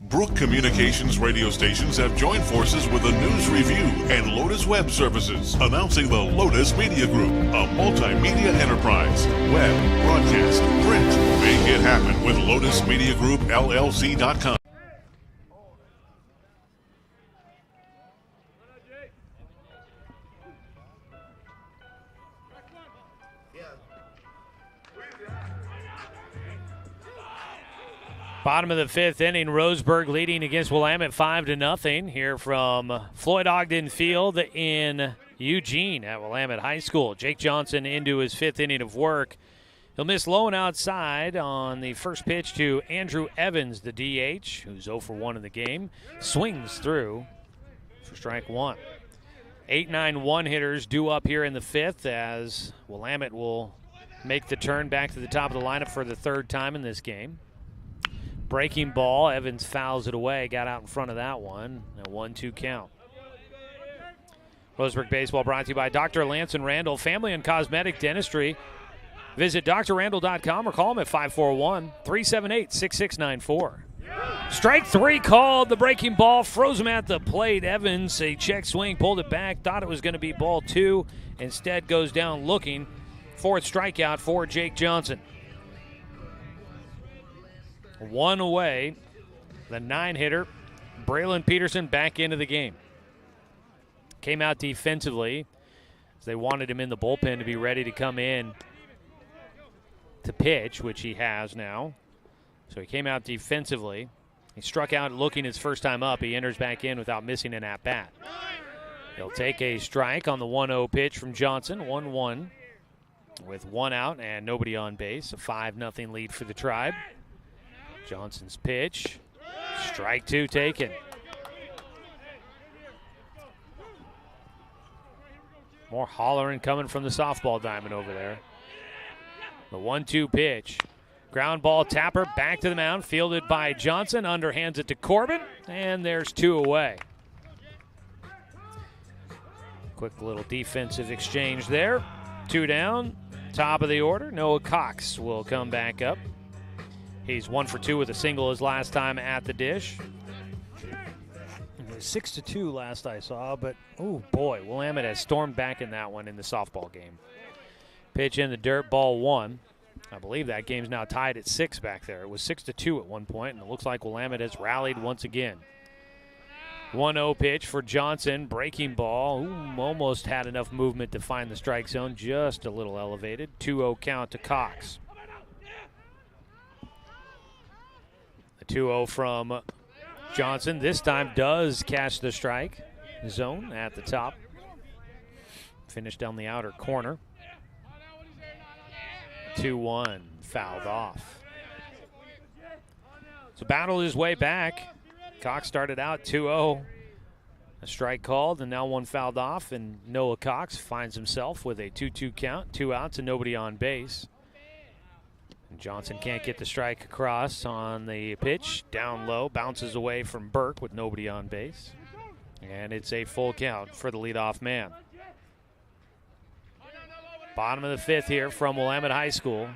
Brook Communications radio stations have joined forces with the News Review and Lotus Web Services, announcing the Lotus Media Group, a multimedia enterprise. Web, broadcast, print. Make it happen with Lotus Media Group, LLC.com. Bottom of the 5th inning, Roseburg leading against Willamette 5-0 here from Floyd Ogden Field in Eugene at Willamette High School. Jake Johnson into his 5th inning of work. He'll miss low and outside on the first pitch to Andrew Evans, the DH, who's 0 for 1 in the game. Swings through for strike one. 8-9 one-hitters due up here in the fifth as Willamette will make the turn back to the top of the lineup for the third time in this game. Breaking ball, Evans fouls it away, got out in front of that one. A 1-2 count. Roseburg Baseball brought to you by Dr. Lance and Randall, Family and Cosmetic Dentistry. Visit drrandall.com or call him at 541-378-6694. Strike three called. The breaking ball froze him at the plate. Evans, a check swing, pulled it back, thought it was going to be ball two. Instead goes down looking. Fourth strikeout for Jake Johnson. One away. The 9-hitter, Braylon Peterson, back into the game. Came out defensively as they wanted him in the bullpen to be ready to come in to pitch, which he has now. So he came out defensively. He struck out looking his first time up. He enters back in without missing an at-bat. He'll take a strike on the 1-0 pitch from Johnson. 1-1 with one out and nobody on base. A 5-0 lead for the Tribe. Johnson's pitch. Strike two taken. More hollering coming from the softball diamond over there. The 1-2 pitch. Ground ball tapper back to the mound, fielded by Johnson, underhands it to Corbin, and there's two away. Quick little defensive exchange there. Two down, top of the order. Noah Cox will come back up. He's 1 for 2 with a single his last time at the dish. It was 6-2 last I saw, but oh boy, Willamette has stormed back in that one in the softball game. Pitch in the dirt, ball one. I believe that game's now tied at 6 back there. It was 6-2 at one point, and it looks like Willamette has rallied once again. 1-0 pitch for Johnson, breaking ball. Almost had enough movement to find the strike zone, just a little elevated. 2-0 count to Cox. The 2-0 from Johnson this time does catch the strike zone at the top. Finished down the outer corner. 2-1, fouled off. So battled his way back. Cox started out 2-0. A strike called, and now one fouled off, and Noah Cox finds himself with a 2-2 count, 2 outs and nobody on base. And Johnson can't get the strike across on the pitch. Down low, bounces away from Burke with nobody on base. And it's a full count for the leadoff man. Bottom of the fifth here from Willamette High School.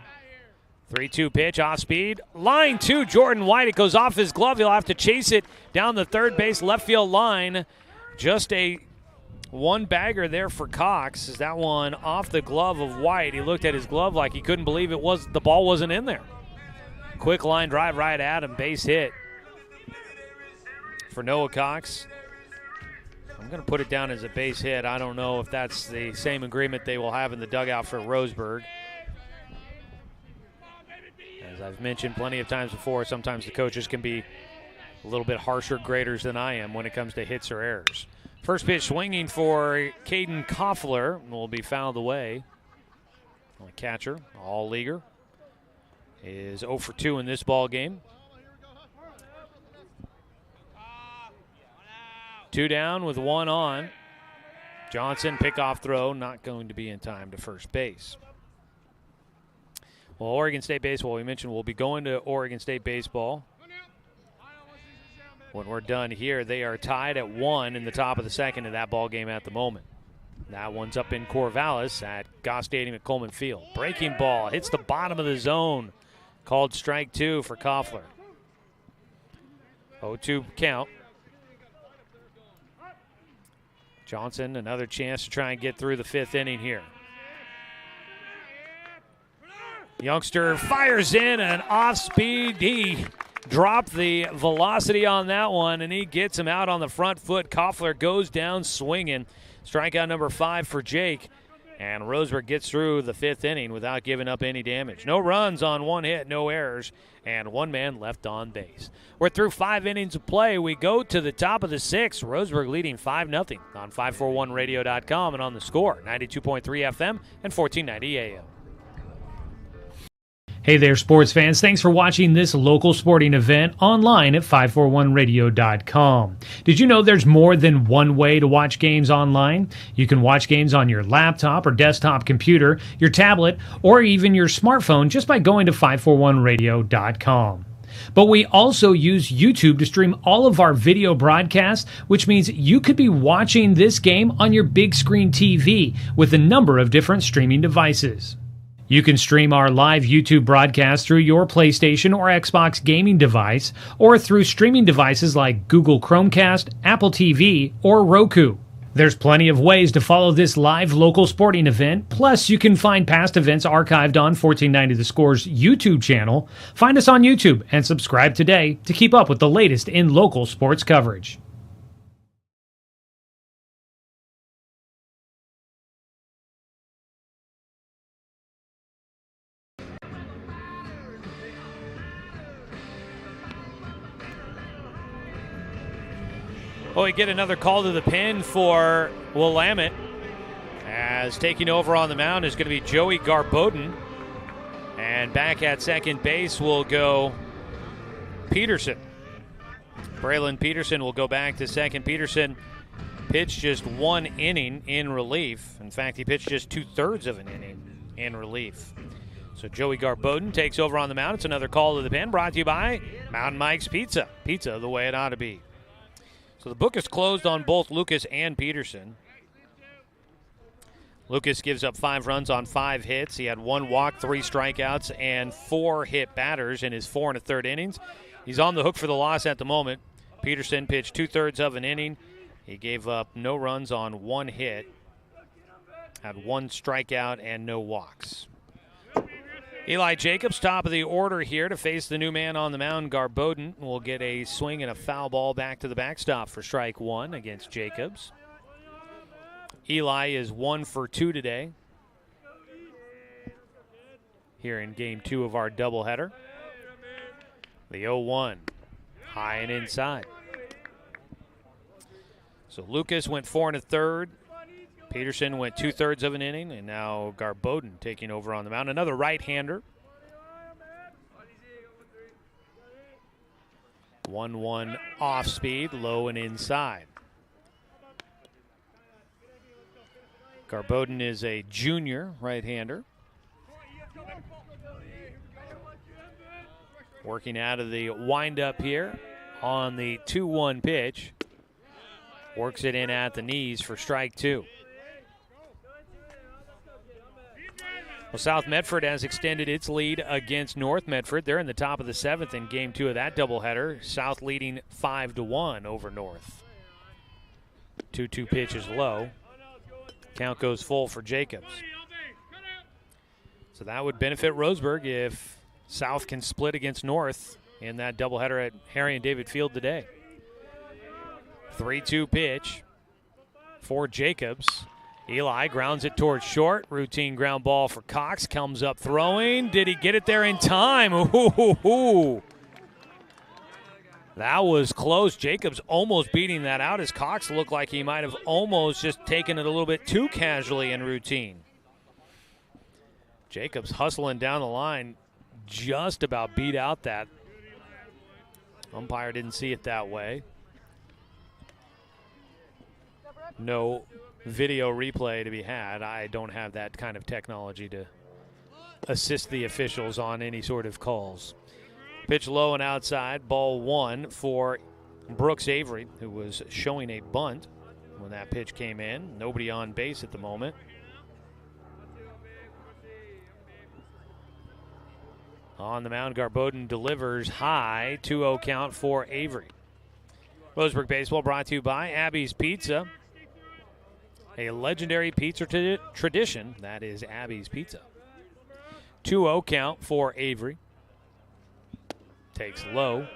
3-2 pitch, off speed. Line to Jordan White. It goes off his glove. He'll have to chase it down the third base left field line. Just a one bagger there for Cox. Is that one off the glove of White? He looked at his glove like he couldn't believe the ball wasn't in there. Quick line drive right at him. Base hit for Noah Cox. I'm going to put it down as a base hit. I don't know if that's the same agreement they will have in the dugout for Roseburg. As I've mentioned plenty of times before, sometimes the coaches can be a little bit harsher graders than I am when it comes to hits or errors. First pitch swinging for Caden Koffler will be fouled away. The catcher, all-leaguer, is 0 for 2 in this ball game. 2 down with 1 on. Johnson, pickoff throw, not going to be in time to first base. Well, Oregon State baseball, we mentioned we'll be going to Oregon State baseball. When we're done here, they are tied at 1 in the top of the second in that ball game at the moment. That one's up in Corvallis at Goss Stadium at Coleman Field. Breaking ball hits the bottom of the zone. Called strike 2 for Koffler. 0-2 count. Johnson, another chance to try and get through the 5th inning here. Youngster fires in an off-speed. He dropped the velocity on that one, and he gets him out on the front foot. Koffler goes down swinging. Strikeout number 5 for Jake. And Roseburg gets through the 5th inning without giving up any damage. No runs on 1 hit, no errors, and 1 man left on base. We're through 5 innings of play. We go to the top of the 6th. Roseburg leading 5-0 on 541radio.com and on the Score, 92.3 FM and 1490 AM. Hey there, sports fans. Thanks for watching this local sporting event online at 541radio.com. Did you know there's more than one way to watch games online? You can watch games on your laptop or desktop computer, your tablet, or even your smartphone just by going to 541radio.com. But we also use YouTube to stream all of our video broadcasts, which means you could be watching this game on your big screen TV with a number of different streaming devices. You can stream our live YouTube broadcast through your PlayStation or Xbox gaming device, or through streaming devices like Google Chromecast, Apple TV, or Roku. There's plenty of ways to follow this live local sporting event, plus you can find past events archived on 1490 The Score's YouTube channel. Find us on YouTube and subscribe today to keep up with the latest in local sports coverage. Well, we get another call to the pen for Willamette, as taking over on the mound is going to be Joey Garbodin. And back at second base will go Peterson. Braylon Peterson will go back to second. Peterson pitched just one inning in relief. In fact, he pitched just 2/3 of an inning in relief. So Joey Garbodin takes over on the mound. It's another call to the pen, brought to you by Mountain Mike's Pizza. Pizza the way it ought to be. So the book is closed on both Lucas and Peterson. Lucas gives up 5 runs on 5 hits. He had 1 walk, 3 strikeouts, and 4 hit batters in his 4 1/3 innings. He's on the hook for the loss at the moment. Peterson pitched 2/3 of an inning. He gave up no runs on 1 hit, had 1 strikeout, and no walks. Eli Jacobs, top of the order here to face the new man on the mound. Garbodin will get a swing and a foul ball back to the backstop for strike 1 against Jacobs. Eli is 1 for 2 today here in game 2 of our doubleheader. The 0-1, high and inside. So Lucas went 4 1/3. Peterson went 2/3 of an inning, and now Garbodin taking over on the mound. Another right-hander. 1-1 off speed, low and inside. Garbodin is a junior right-hander. Working out of the windup here on the 2-1 pitch. Works it in at the knees for strike 2. Well, South Medford has extended its lead against North Medford. They're in the top of the 7th in game 2 of that doubleheader. South leading 5-1 over North. 2-2 pitch is low. Count goes full for Jacobs. So that would benefit Roseburg if South can split against North in that doubleheader at Harry and David Field today. 3-2 pitch for Jacobs. Eli grounds it towards short. Routine ground ball for Cox. Comes up throwing. Did he get it there in time? Ooh. That was close. Jacobs almost beating that out as Cox looked like he might have almost just taken it a little bit too casually in routine. Jacobs hustling down the line, just about beat out that. Umpire didn't see it that way. No video replay to be had. I don't have that kind of technology to assist the officials on any sort of calls. Pitch low and outside, ball 1 for Brooks Avery, who was showing a bunt when that pitch came in. Nobody on base at the moment. On the mound, Garbodin delivers high. 2-0 count for Avery. Roseburg Baseball brought to you by Abby's Pizza. A legendary pizza tradition, that is Abby's Pizza. 2-0 count for Avery. Takes low.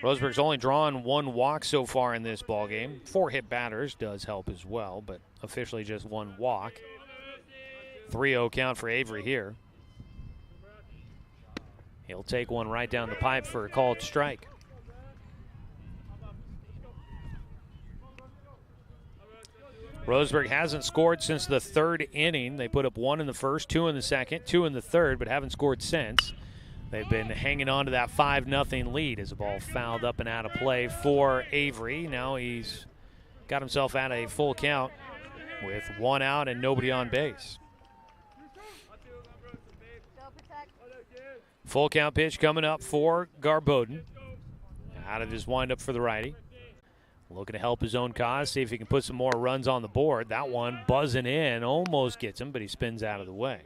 Roseburg's only drawn 1 walk so far in this ballgame. 4 hit batters does help as well, but officially just 1 walk. 3-0 count for Avery here. He'll take one right down the pipe for a called strike. Roseburg hasn't scored since the third inning. They put up 1 in the first, 2 in the second, 2 in the third, but haven't scored since. They've been hanging on to that 5-0 lead as the ball fouled up and out of play for Avery. Now he's got himself at a full count with 1 out and nobody on base. Full count pitch coming up for Garboden. Out of his windup for the righty. Looking to help his own cause, see if he can put some more runs on the board. That one buzzing in, almost gets him, but he spins out of the way.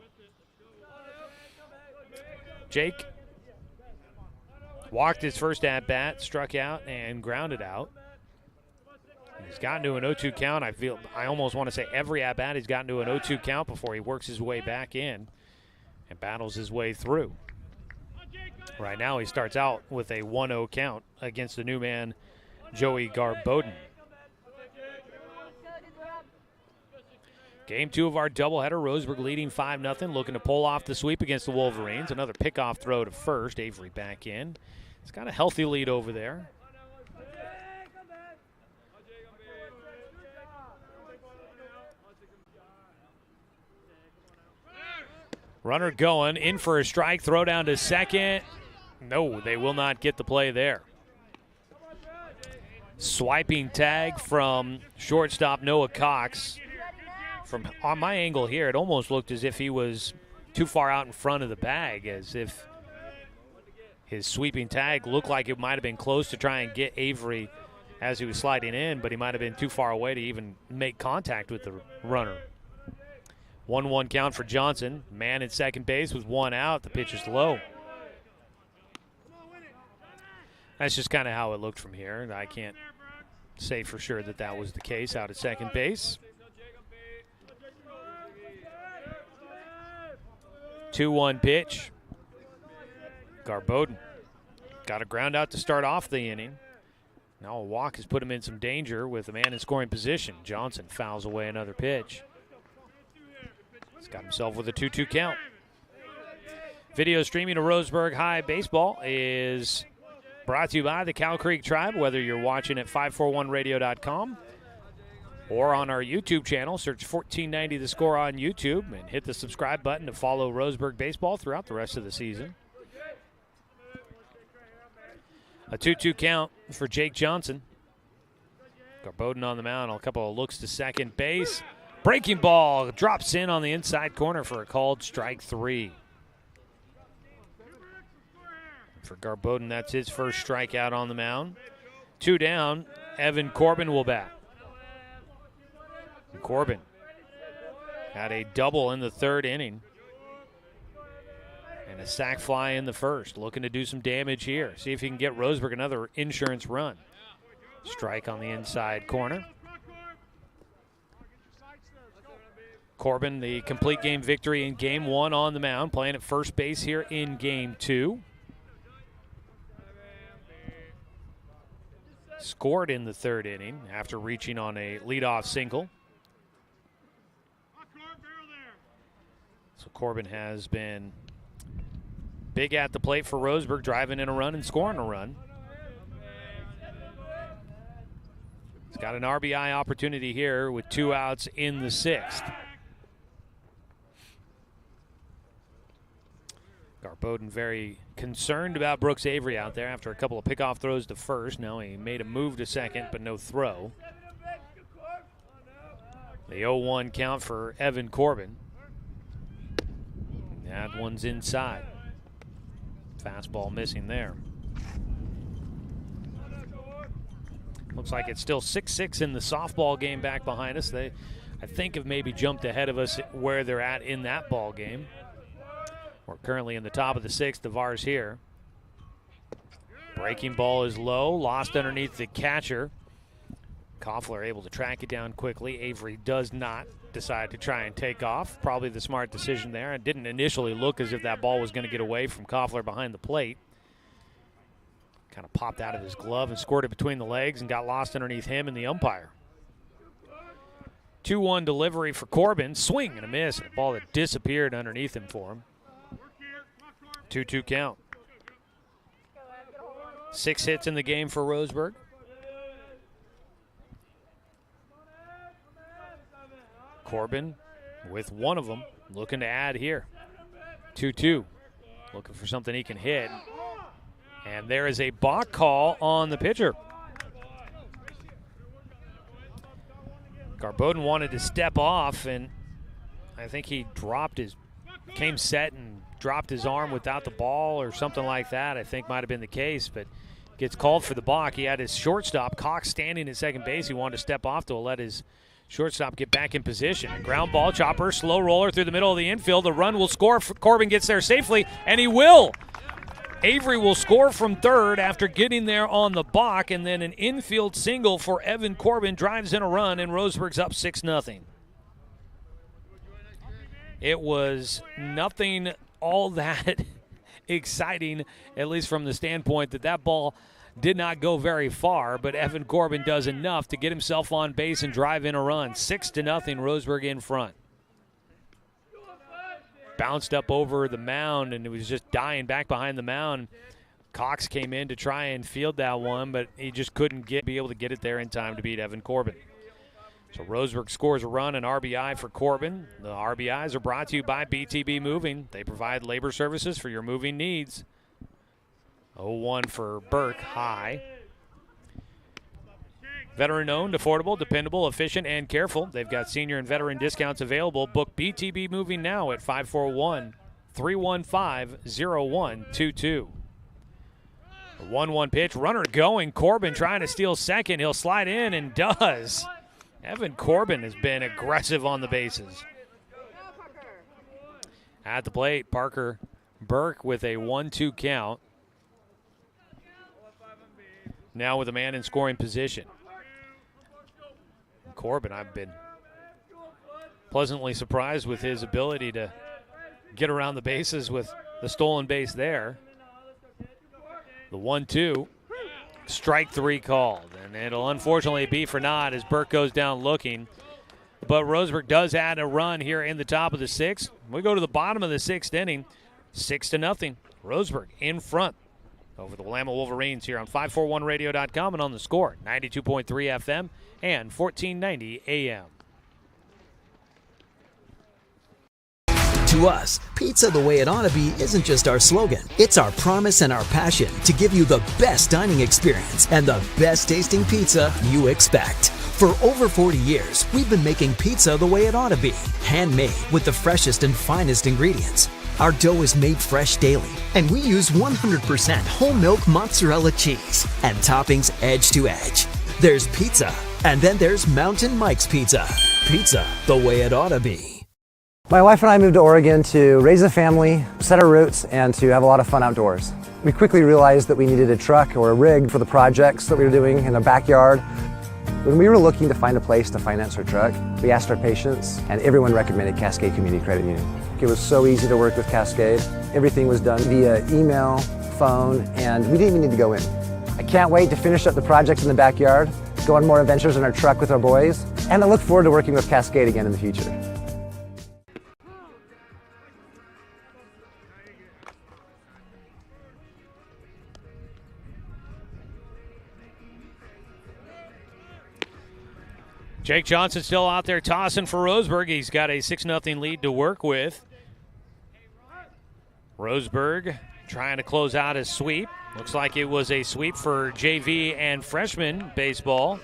Jake walked his first at-bat, struck out, and grounded out. He's gotten to an 0-2 count. I almost want to say every at-bat he's gotten to an 0-2 count before he works his way back in and battles his way through. Right now he starts out with a 1-0 count against the new man, Joey Garboden. Game 2 of our doubleheader. Roseburg leading 5-0, looking to pull off the sweep against the Wolverines. Another pickoff throw to first. Avery back in. He's got a healthy lead over there. Runner going, in for a strike, throw down to second. No, they will not get the play there. Swiping tag from shortstop Noah Cox. From on my angle here, it almost looked as if he was too far out in front of the bag, as if his sweeping tag looked like it might have been close to try and get Avery as he was sliding in, but he might have been too far away to even make contact with the runner. 1-1 count for Johnson. Man at second base with 1 out. The pitch is low. That's just kind of how it looked from here. I can't say for sure that that was the case out at second base. 2-1 pitch. Garboden got a ground out to start off the inning. Now a walk has put him in some danger with a man in scoring position. Johnson fouls away another pitch. He's got himself with a 2-2 count. Video streaming of Roseburg High Baseball is brought to you by the Cow Creek Tribe. Whether you're watching at 541radio.com or on our YouTube channel, search 1490 The Score on YouTube and hit the subscribe button to follow Roseburg Baseball throughout the rest of the season. A 2-2 count for Jake Johnson. Garboden on the mound, a couple of looks to second base. Breaking ball drops in on the inside corner for a called strike 3. For Garboden, that's his first strikeout on the mound. 2 down, Evan Corbin will bat. And Corbin had a double in the third inning and a sac fly in the first. Looking to do some damage here. See if he can get Roseburg another insurance run. Strike on the inside corner. Corbin, the complete game victory in Game 1 on the mound, playing at first base here in Game 2. Scored in the third inning after reaching on a leadoff single. So Corbin has been big at the plate for Roseburg, driving in a run and scoring a run. He's got an RBI opportunity here with 2 outs in the 6th. Garboden very concerned about Brooks Avery out there after a couple of pickoff throws to first. Now he made a move to second, but no throw. The 0-1 count for Evan Corbin. That one's inside. Fastball missing there. Looks like it's still 6-6 in the softball game back behind us. They, I think, have maybe jumped ahead of us where they're at in that ball game. We're currently in the top of the 6th. The Vars here. Breaking ball is low, lost underneath the catcher. Koffler able to track it down quickly. Avery does not decide to try and take off. Probably the smart decision there. It didn't initially look as if that ball was going to get away from Koffler behind the plate. Kind of popped out of his glove and scored it between the legs and got lost underneath him and the umpire. 2-1 delivery for Corbin. Swing and a miss. A ball that disappeared underneath him for him. 2-2 count. 6 hits in the game for Roseburg. Corbin with one of them, looking to add here. 2-2, looking for something he can hit. And there is a balk call on the pitcher. Garbodin wanted to step off, and I think he came set and dropped his arm without the ball or something like that. I think might have been the case, but gets called for the balk. He had his shortstop, Cox, standing at second base. He wanted to step off to let his shortstop get back in position. A ground ball, chopper, slow roller through the middle of the infield. The run will score. Corbin gets there safely, and he will. Avery will score from third after getting there on the balk, and then an infield single for Evan Corbin drives in a run, and Roseburg's up 6-0. It was nothing all that exciting, at least from the standpoint that ball did not go very far, but Evan Corbin does enough to get himself on base and drive in a run. 6-0, Roseburg in front. Bounced up over the mound, and it was just dying back behind the mound. Cox came in to try and field that one, but he just couldn't be able to get it there in time to beat Evan Corbin. So Roseburg scores a run, an RBI for Corbin. The RBIs are brought to you by BTB Moving. They provide labor services for your moving needs. 0-1 for Burke, high. Veteran-owned, affordable, dependable, efficient, and careful. They've got senior and veteran discounts available. Book BTB Moving now at 541-315-0122. A 1-1 pitch, runner going. Corbin trying to steal second. He'll slide in and does. Evan Corbin has been aggressive on the bases. At the plate, Parker Burke with a 1-2 count. Now with a man in scoring position. Corbin, I've been pleasantly surprised with his ability to get around the bases with the stolen base there. The 1-2, strike three called, and it'll unfortunately be for naught as Burke goes down looking. But Roseburg does add a run here in the top of the sixth. We go to the bottom of the sixth inning, 6-0. Roseburg in front over the Willamette Wolverines here on 541radio.com and on the Score, 92.3 FM and 1490 AM. To us, pizza the way it ought to be isn't just our slogan. It's our promise and our passion to give you the best dining experience and the best tasting pizza you expect. For over 40 years, we've been making pizza the way it ought to be. Handmade with the freshest and finest ingredients. Our dough is made fresh daily, and we use 100% whole milk mozzarella cheese and toppings edge to edge. There's pizza, and then there's Mountain Mike's Pizza. Pizza the way it ought to be. My wife and I moved to Oregon to raise a family, set our roots, and to have a lot of fun outdoors. We quickly realized that we needed a truck or a rig for the projects that we were doing in our backyard. When we were looking to find a place to finance our truck, we asked our patients, and everyone recommended Cascade Community Credit Union. It was so easy to work with Cascade. Everything was done via email, phone, and we didn't even need to go in. I can't wait to finish up the projects in the backyard, go on more adventures in our truck with our boys, and I look forward to working with Cascade again in the future. Jake Johnson still out there tossing for Roseburg. He's got a 6-0 lead to work with. Roseburg trying to close out his sweep. Looks like it was a sweep for JV and freshman baseball.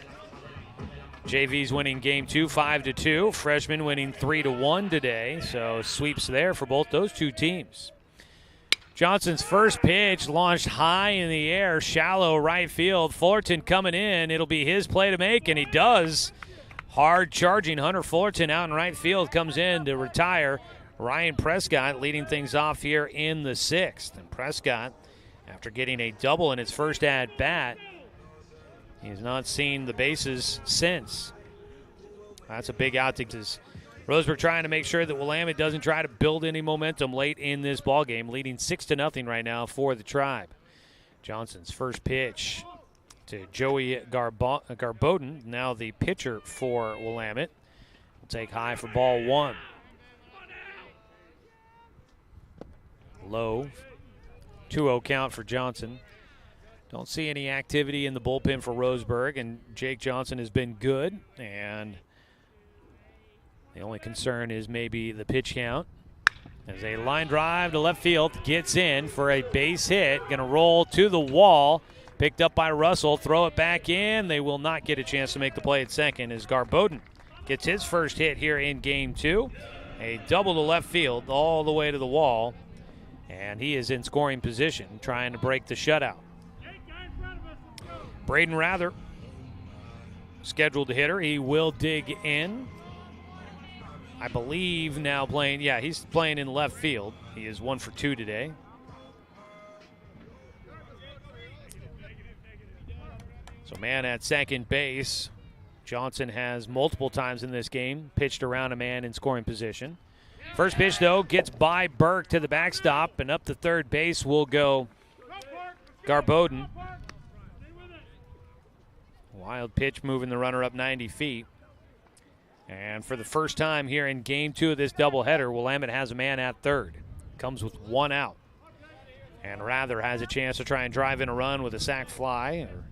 JV's winning game 2, 5-2. Freshman winning 3-1 today. So sweeps there for both those two teams. Johnson's first pitch launched high in the air, shallow right field. Fullerton coming in. It'll be his play to make, and he does. Hard charging Hunter Fullerton out in right field comes in to retire. Ryan Prescott leading things off here in the sixth. And Prescott, after getting a double in his first at-bat, he has not seen the bases since. That's a big outing. Roseburg trying to make sure that Willamette doesn't try to build any momentum late in this ballgame, leading 6-0 right now for the Tribe. Johnson's first pitch to Joey Garbodin, now the pitcher for Willamette. Will take high for ball one. Low, 2-0 count for Johnson. Don't see any activity in the bullpen for Roseburg, and Jake Johnson has been good, and The only concern is maybe the pitch count. As a line drive to left field, gets in for a base hit. Going to roll to the wall. Picked up by Russell. Throw it back in. They will not get a chance to make the play at second as Garbodin gets his first hit here in game 2. A double to left field all the way to the wall. And he is in scoring position trying to break the shutout. Braden Rather, scheduled hitter. He will dig in. I believe now playing, he's playing in left field. He is 1 for 2 today. So man at second base. Johnson has multiple times in this game pitched around a man in scoring position. First pitch, though, gets by Burke to the backstop, and up to third base will go Garbodin. Wild pitch moving the runner up 90 feet. And for the first time here in game 2 of this doubleheader, Willamette has a man at third. Comes with 1 out. And Rather has a chance to try and drive in a run with a sac fly or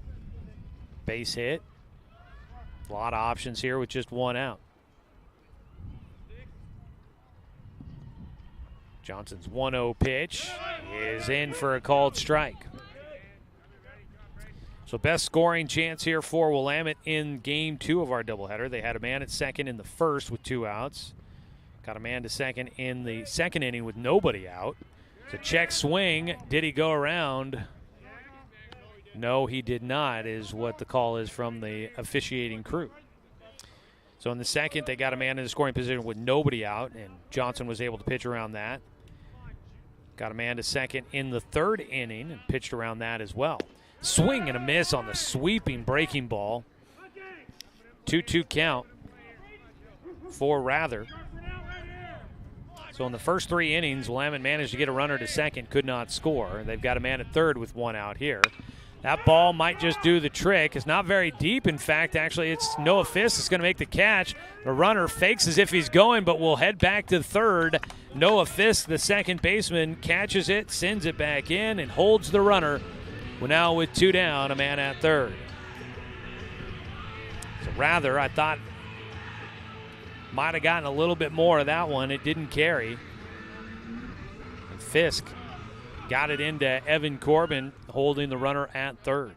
base hit. A lot of options here with just 1 out. Johnson's 1-0 pitch is in for a called strike. So best scoring chance here for Willamette in game 2 of our doubleheader. They had a man at second in the first with 2 outs. Got a man to second in the second inning with nobody out. It's a check swing. Did he go around? No, he did not, is what the call is from the officiating crew. So in the second, they got a man in the scoring position with nobody out, and Johnson was able to pitch around that. Got a man to second in the third inning and pitched around that as well. Swing and a miss on the sweeping breaking ball. 2-2 count for Rather. So in the first 3 innings, Willamette managed to get a runner to second, could not score. They've got a man at third with 1 out here. That ball might just do the trick. It's not very deep. In fact, actually, it's Noah Fisk is going to make the catch. The runner fakes as if he's going, but will head back to third. Noah Fisk, the second baseman, catches it, sends it back in, and holds the runner. Well, now with 2 down, a man at third. So Rather, I thought, might have gotten a little bit more of that one. It didn't carry. And Fisk got it into Evan Corbin, holding the runner at third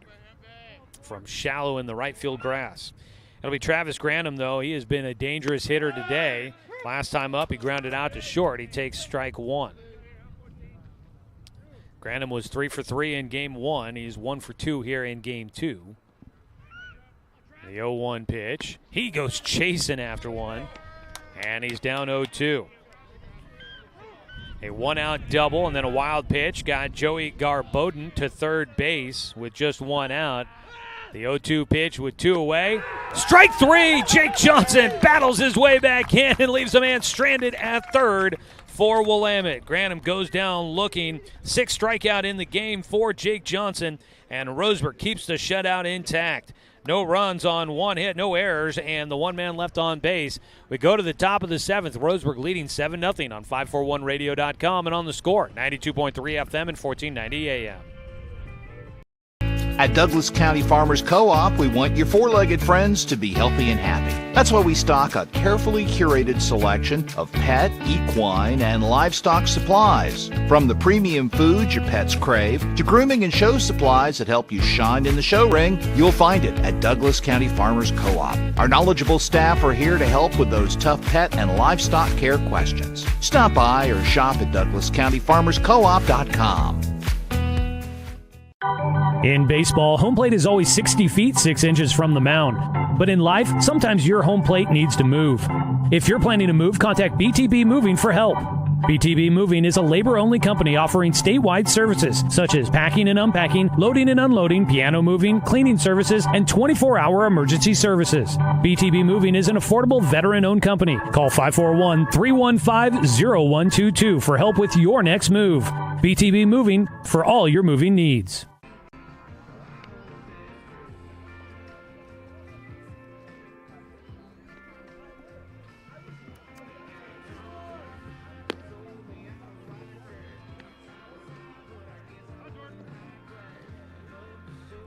from shallow in the right field grass. It'll be Travis Granum, though. He has been a dangerous hitter today. Last time up, he grounded out to short. He takes strike 1. Granum was 3 for 3 in game 1. He's 1 for 2 here in game 2. The 0-1 pitch. He goes chasing after one, and he's down 0-2. A 1-out double and then a wild pitch got Joey Garbodin to third base with just 1 out. The 0-2 pitch with 2 away. Strike 3! Jake Johnson battles his way back in and leaves a man stranded at third for Willamette. Granum goes down looking. 6th strikeout in the game for Jake Johnson, and Roseburg keeps the shutout intact. No runs on 1 hit, no errors, and the 1 man left on base. We go to the top of the 7th. Roseburg leading 7-0 on 541radio.com and on the score, 92.3 FM and 1490 AM. At Douglas County Farmers Co-op, we want your four-legged friends to be healthy and happy. That's why we stock a carefully curated selection of pet, equine, and livestock supplies. From the premium foods your pets crave to grooming and show supplies that help you shine in the show ring, you'll find it at Douglas County Farmers Co-op. Our knowledgeable staff are here to help with those tough pet and livestock care questions. Stop by or shop at DouglasCountyFarmersCoop.com. In baseball, home plate is always 60 feet 6 inches from the mound. But in life, sometimes your home plate needs to move. If you're planning to move, contact BTB Moving for help. BTB Moving is a labor-only company offering statewide services such as packing and unpacking, loading and unloading, piano moving, cleaning services, and 24-hour emergency services. BTB Moving is an affordable veteran-owned company. Call 541-315-0122 for help with your next move. BTB Moving for all your moving needs.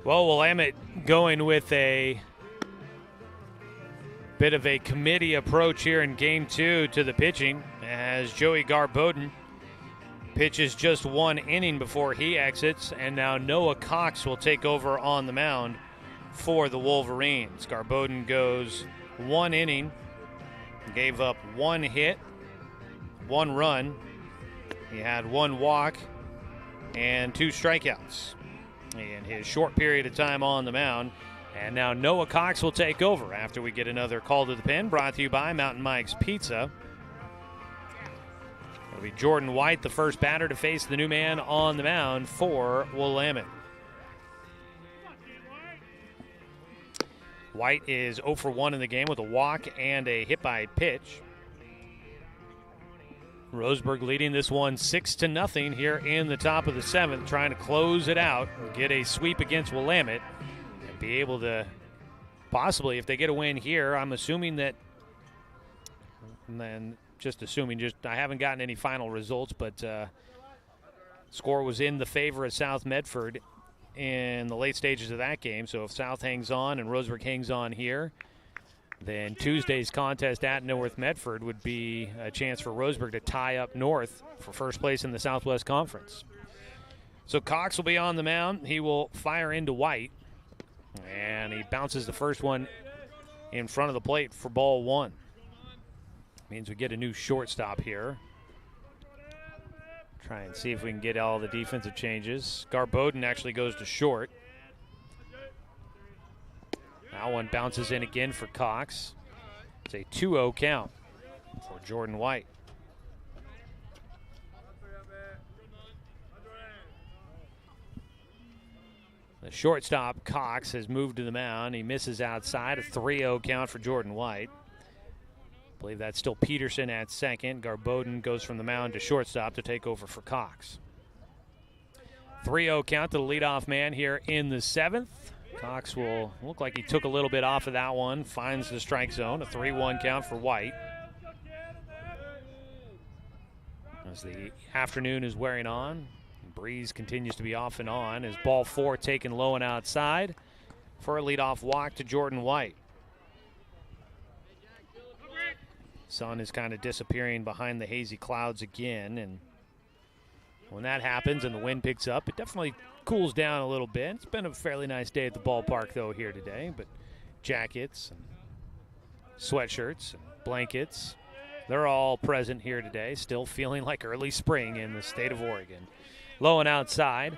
Well, Willamette going with a Bit of a committee approach here in Game 2 to the pitching as Joey Garboden pitches just one inning before he exits, and now Noah Cox will take over on the mound for the Wolverines. Garboden goes one inning, gave up one hit, one run. He had one walk and 2 strikeouts in his short period of time on the mound. And now Noah Cox will take over after we get another call to the pen, brought to you by Mountain Mike's Pizza. It'll be Jordan White, the first batter to face the new man on the mound for Willamette. White is 0 for 1 in the game with a walk and a hit by pitch. Roseburg leading this one 6-0 here in the top of the 7th, trying to close it out and get a sweep against Willamette. Be able to possibly, if they get a win here, I'm assuming that, and then I haven't gotten any final results, but score was in the favor of South Medford in the late stages of that game. So if South hangs on and Roseburg hangs on here, then Tuesday's contest at North Medford would be a chance for Roseburg to tie up North for first place in the Southwest Conference. So Cox will be on the mound. He will fire into White. And he bounces the first one in front of the plate for ball 1. Means we get a new shortstop here. Try and see if we can get all the defensive changes. Garboden actually goes to short. Now one bounces in again for Cox. It's a 2-0 count for Jordan White. The shortstop, Cox, has moved to the mound. He misses outside. A 3-0 count for Jordan White. I believe that's still Peterson at second. Garboden goes from the mound to shortstop to take over for Cox. 3-0 count to the leadoff man here in the 7th. Cox will look like he took a little bit off of that one. Finds the strike zone. A 3-1 count for White. As the afternoon is wearing on, breeze continues to be off and on as ball 4 taken low and outside for a leadoff walk to Jordan White. Sun is kind of disappearing behind the hazy clouds again, and when that happens and the wind picks up, it definitely cools down a little bit. It's been a fairly nice day at the ballpark though here today, but jackets and sweatshirts and blankets, they're all present here today, still feeling like early spring in the state of Oregon. Low and outside.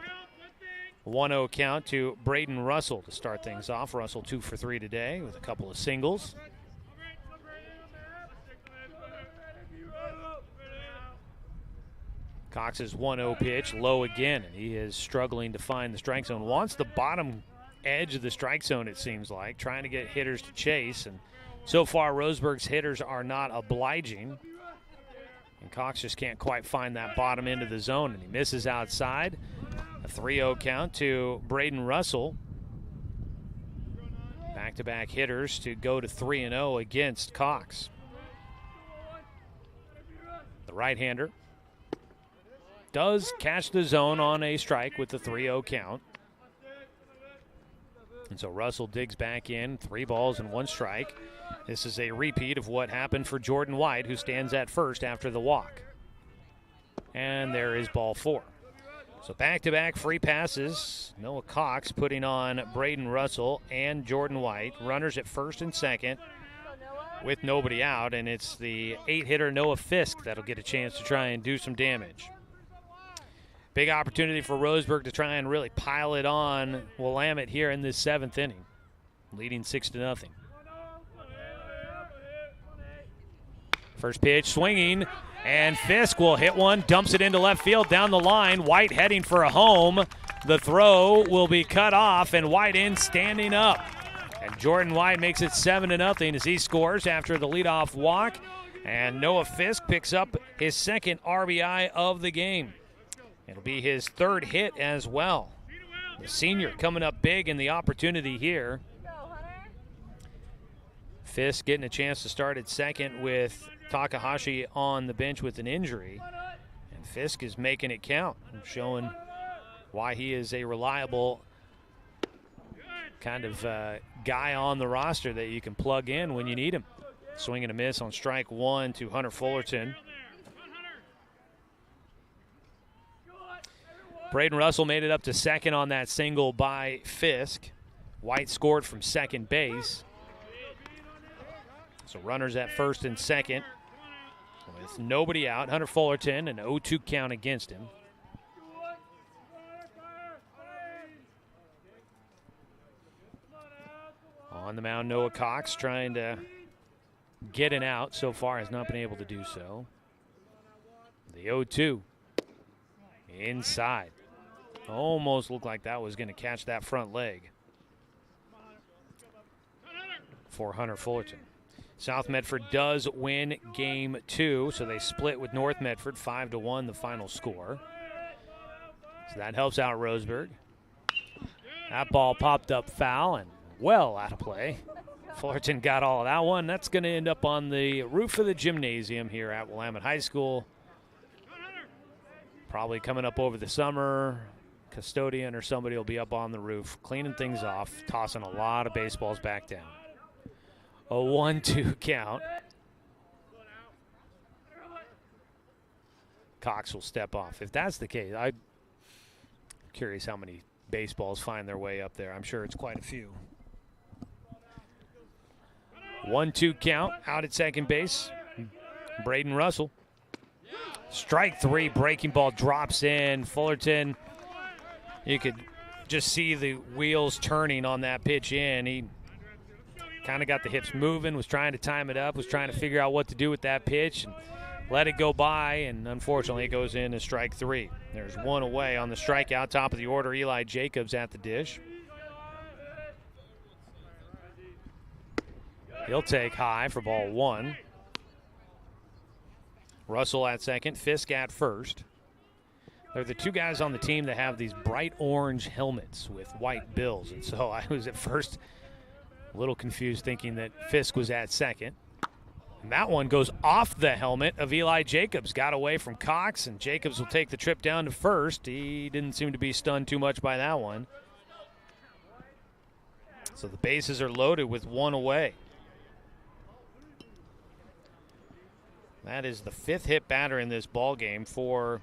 1-0 count to Braden Russell to start things off. Russell 2 for 3 today with a couple of singles. Cox's 1-0 pitch, low again, and he is struggling to find the strike zone. Wants the bottom edge of the strike zone, it seems like, trying to get hitters to chase. And so far, Roseburg's hitters are not obliging. And Cox just can't quite find that bottom end of the zone, and he misses outside. A 3-0 count to Braden Russell. Back-to-back hitters to go to 3-0 against Cox. The right-hander does catch the zone on a strike with the 3-0 count. And so Russell digs back in, 3 balls and 1 strike. This is a repeat of what happened for Jordan White, who stands at first after the walk. And there is ball 4. So back-to-back free passes. Noah Cox putting on Braden Russell and Jordan White. Runners at first and second with nobody out, and it's the 8-hitter Noah Fisk that'll get a chance to try and do some damage. Big opportunity for Roseburg to try and really pile it on Willamette here in this 7th inning, leading 6-0. First pitch swinging, and Fisk will hit one, dumps it into left field down the line. White heading for a home. The throw will be cut off, and White in standing up. And Jordan White makes it 7-0 as he scores after the leadoff walk. And Noah Fisk picks up his 2nd RBI of the game. It'll be his 3rd hit as well. The senior coming up big in the opportunity here. Fisk getting a chance to start at second with Takahashi on the bench with an injury. And Fisk is making it count and showing why he is a reliable kind of guy on the roster that you can plug in when you need him. Swing and a miss on strike one to Hunter Fullerton. Braden Russell made it up to second on that single by Fisk. White scored from second base. So runners at first and second with nobody out. Hunter Fullerton, an 0-2 count against him. On the mound, Noah Cox trying to get an out. So far has not been able to do so. The 0-2 inside. Almost looked like that was going to catch that front leg for Hunter Fullerton. South Medford does win game 2, so they split with North Medford 5-1 the final score. So that helps out Roseburg. That ball popped up foul and well out of play. Fullerton got all of that one. That's going to end up on the roof of the gymnasium here at Willamette High School. Probably coming up over the summer. Custodian or somebody will be up on the roof cleaning things off, tossing a lot of baseballs back down. A 1-2 count. Cox will step off. If that's the case, I'm curious how many baseballs find their way up there. I'm sure it's quite a few. 1-2 count, out at second base. Braden Russell. Strike three, breaking ball drops in. Fullerton, you could just see the wheels turning on that pitch in. He kind of got the hips moving, was trying to time it up, was trying to figure out what to do with that pitch, and let it go by, and unfortunately it goes in as strike three. There's one away on the strikeout. Top of the order, Eli Jacobs at the dish. He'll take high for ball one. Russell at second, Fisk at first. They're the two guys on the team that have these bright orange helmets with white bills, and so I was at first a little confused thinking that Fisk was at second. And that one goes off the helmet of Eli Jacobs. Got away from Cox, and Jacobs will take the trip down to first. He didn't seem to be stunned too much by that one. So the bases are loaded with one away. That is the fifth hit batter in this ball game for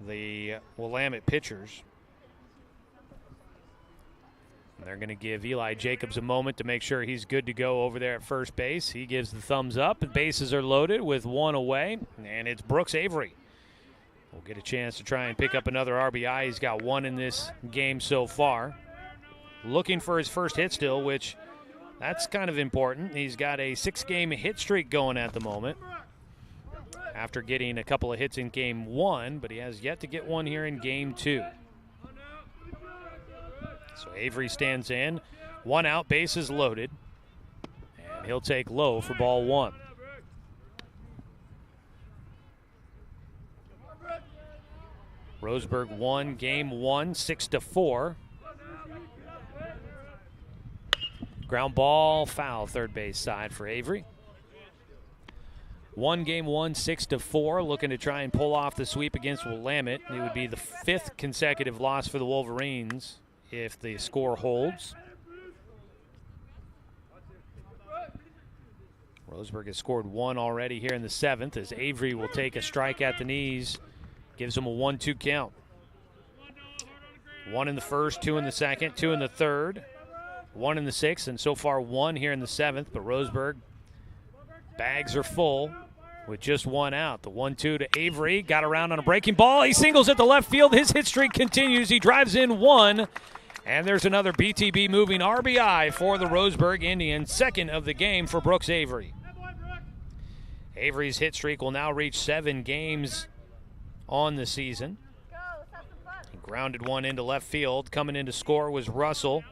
the Willamette pitchers. And they're going to give Eli Jacobs a moment to make sure he's good to go over there at first base. He gives the thumbs up. The bases are loaded with one away, and it's Brooks Avery. We'll get a chance to try and pick up another RBI. He's got one in this game so far. Looking for his first hit still, which that's kind of important. He's got a 6-game hit streak going at the moment after getting a couple of hits in game 1, but he has yet to get one here in game 2. So Avery stands in, one out, bases loaded, and he'll take low for ball one. Roseburg won game 1, 6-4. Ground ball, foul, third base side for Avery. Won game 1, 6-4, looking to try and pull off the sweep against Willamette. It would be the 5th consecutive loss for the Wolverines if the score holds. Roseburg has scored one already here in the 7th as Avery will take a strike at the knees. Gives him a 1-2 count. 1 in the first, 2 in the second, 2 in the third, 1 in the 6th, and so far 1 here in the 7th. But Roseburg, bags are full with just 1 out. The 1-2 to Avery, got around on a breaking ball. He singles at the left field. His hit streak continues. He drives in 1, and there's another BTB moving RBI for the Roseburg Indians. Second of the game for Brooks Avery. Avery's hit streak will now reach 7 games on the season. He grounded one into left field. Coming in to score was Russell.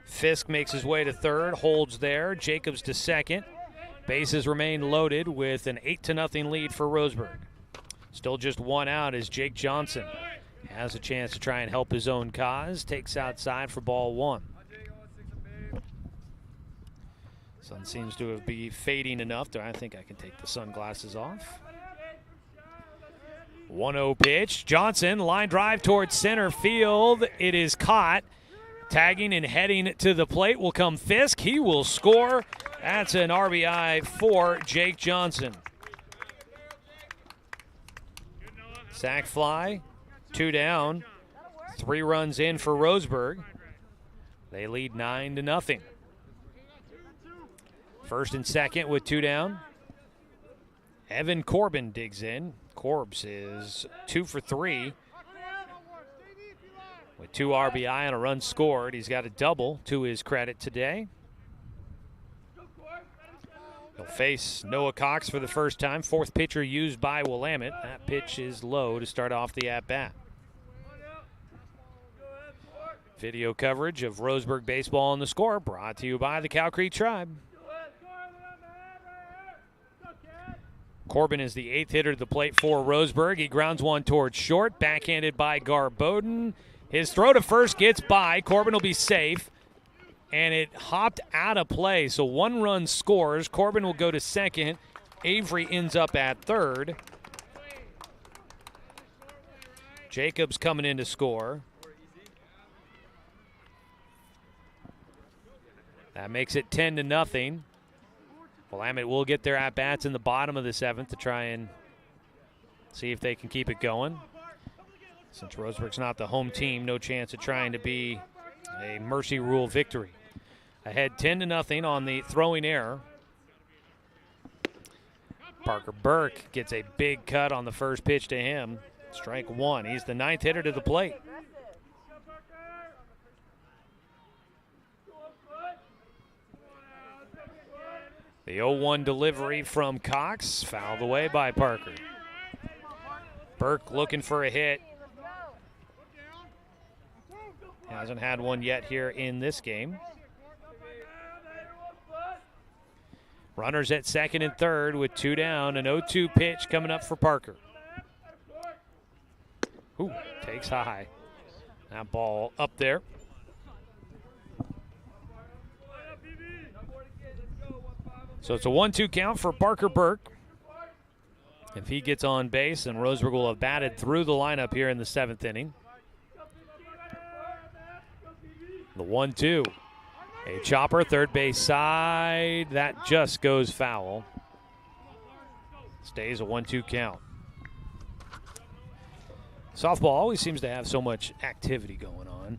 Fisk makes his way to third, holds there. Jacobs to second. Bases remain loaded with an 8-0 lead for Roseburg. Still just 1 out as Jake Johnson has a chance to try and help his own cause. Takes outside for ball 1. Sun seems to be fading enough that I think I can take the sunglasses off. 1-0 pitch. Johnson, line drive towards center field. It is caught Tagging and heading to the plate will come Fisk. He will score. That's an RBI for Jake Johnson. Sac fly, 2 down, 3 runs in for Roseburg. They lead 9-0. First and second with 2 down. Evan Corbin digs in. Corbs is 2 for 3 with 2 RBI and a run scored. He's got a double to his credit today. He'll face Noah Cox for the first time. 4th pitcher used by Willamette. That pitch is low to start off the at-bat. Video coverage of Roseburg baseball on the score brought to you by the Cow Creek Tribe. Corbin is the 8th hitter to the plate for Roseburg. He grounds one towards short, backhanded by Garboden. His throw to first gets by. Corbin will be safe, and it hopped out of play. So 1 run scores. Corbin will go to second. Avery ends up at third. Jacobs coming in to score. That makes it 10-0. Willamette will get their at-bats in the bottom of the 7th to try and see if they can keep it going. Since Roseburg's not the home team, no chance of trying to be a mercy rule victory. Ahead 10-0 on the throwing error. Parker Burke gets a big cut on the first pitch to him. Strike 1. He's the 9th hitter to the plate. The 0-1 delivery from Cox, fouled away by Parker. Burke looking for a hit. Hasn't had one yet here in this game. Runners at second and third with 2 down. An 0-2 pitch coming up for Parker. Ooh, takes high. That ball up there. So it's a 1-2 count for Parker Burke. If he gets on base, then Roseburg will have batted through the lineup here in the 7th inning. The 1-2. A chopper, third base side. That just goes foul. Stays a 1-2 count. Softball always seems to have so much activity going on.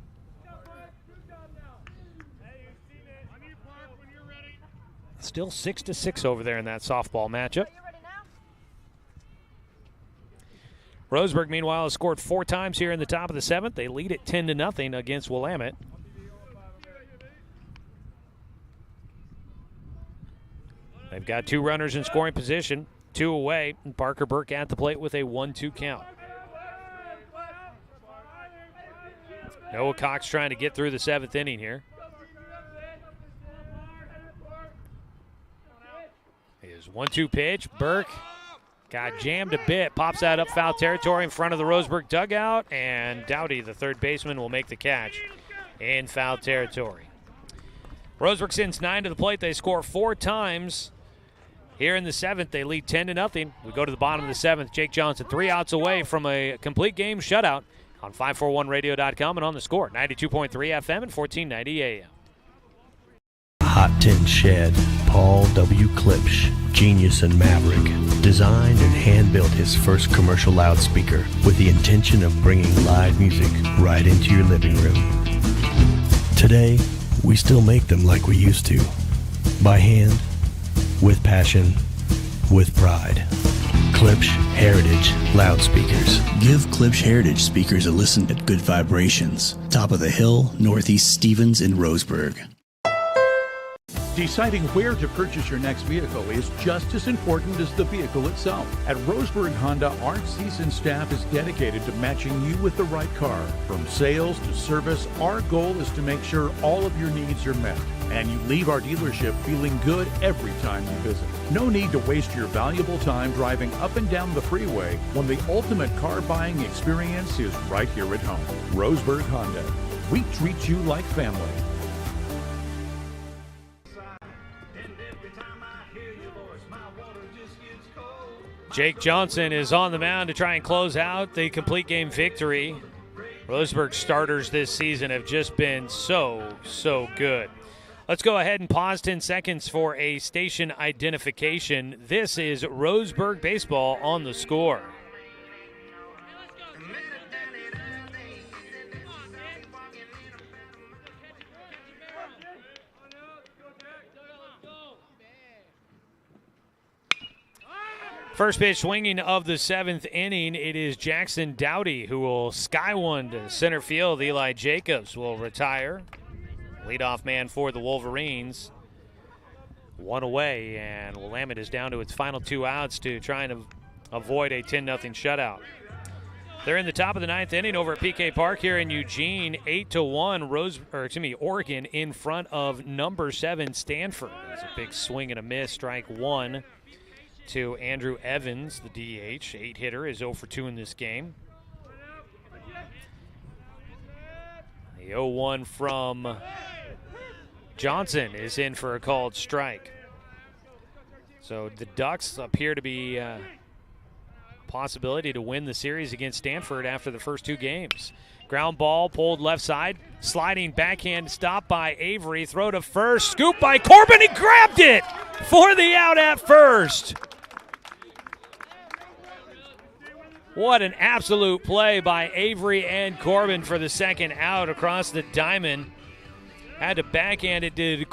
Still 6-6 over there in that softball matchup. Roseburg, meanwhile, has scored 4 times here in the top of the 7th. They lead it 10-0 against Willamette. They've got 2 runners in scoring position, 2 away, and Parker Burke at the plate with a 1-2 count. Noah Cox trying to get through the 7th inning here. Here's 1-2 pitch. Burke got jammed a bit. Pops that up foul territory in front of the Roseburg dugout. And Dowdy, the third baseman, will make the catch in foul territory. Roseburg sends 9 to the plate. They score 4 times. Here in the 7th, they lead 10-0. We go to the bottom of the 7th. Jake Johnson 3 outs away from a complete game shutout on 541radio.com and on the score. 92.3 FM and 1490 AM. Hot Tin Shed, Paul W. Klipsch, genius and maverick, designed and hand-built his first commercial loudspeaker with the intention of bringing live music right into your living room. Today, we still make them like we used to. By hand, with passion, with pride. Klipsch Heritage Loudspeakers. Give Klipsch Heritage speakers a listen at Good Vibrations. Top of the Hill, Northeast Stevens in Roseburg. Deciding where to purchase your next vehicle is just as important as the vehicle itself. At Roseburg Honda, our seasoned staff is dedicated to matching you with the right car. From sales to service, our goal is to make sure all of your needs are met, and you leave our dealership feeling good every time you visit. No need to waste your valuable time driving up and down the freeway when the ultimate car buying experience is right here at home. Roseburg Honda. We treat you like family. Jake Johnson is on the mound to try and close out the complete game victory. Roseburg starters this season have just been so good. Let's go ahead and pause 10 seconds for a station identification. This is Roseburg Baseball on the Score. First pitch swinging of the 7th inning. It is Jackson Dowdy who will sky one to center field. Eli Jacobs will retire. Leadoff man for the Wolverines. One away, and Willamette is down to its final 2 outs to try and avoid a 10-0 shutout. They're in the top of the 9th inning over at PK Park here in Eugene. 8-1 Oregon in front of number 7 Stanford. It's a big swing and a miss. Strike one to Andrew Evans, the DH. 8-hitter is 0 for 2 in this game. The 0-1 from Johnson is in for a called strike. So the Ducks appear to be a possibility to win the series against Stanford after the first 2 games. Ground ball pulled left side. Sliding backhand stop by Avery. Throw to first. Scoop by Corbin. He grabbed it for the out at first. What an absolute play by Avery and Corbin for the second out across the diamond. Had to backhand it to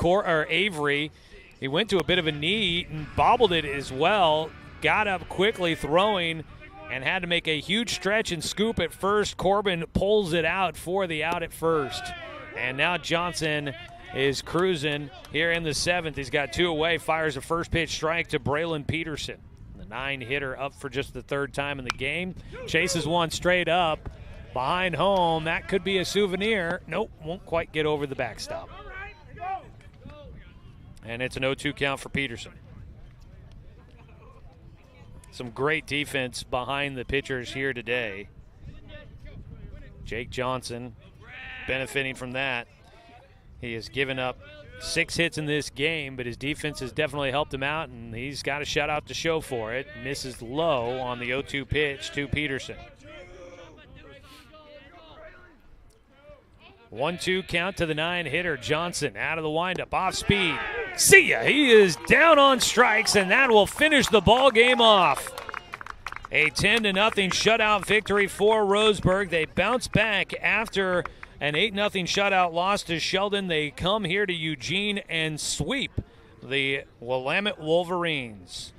Avery. He went to a bit of a knee and bobbled it as well. Got up quickly throwing and had to make a huge stretch and scoop at first. Corbin pulls it out for the out at first. And now Johnson is cruising here in the 7th. He's got 2 away, fires a first pitch strike to Braylon Peterson. 9-hitter up for just the 3rd time in the game. Chases one straight up behind home. That could be a souvenir. Nope, won't quite get over the backstop. And it's an 0-2 count for Peterson. Some great defense behind the pitchers here today. Jake Johnson benefiting from that. He has given up 6 hits in this game, but his defense has definitely helped him out, and he's got a shutout to show for it. Misses low on the 0-2 pitch to Peterson. 1-2 count to the 9-hitter. Johnson out of the windup, off speed. See ya! He is down on strikes, and that will finish the ball game off. A 10-0 shutout victory for Roseburg. They bounce back after an 8-0 shutout loss to Sheldon. They come here to Eugene and sweep the Willamette Wolverines.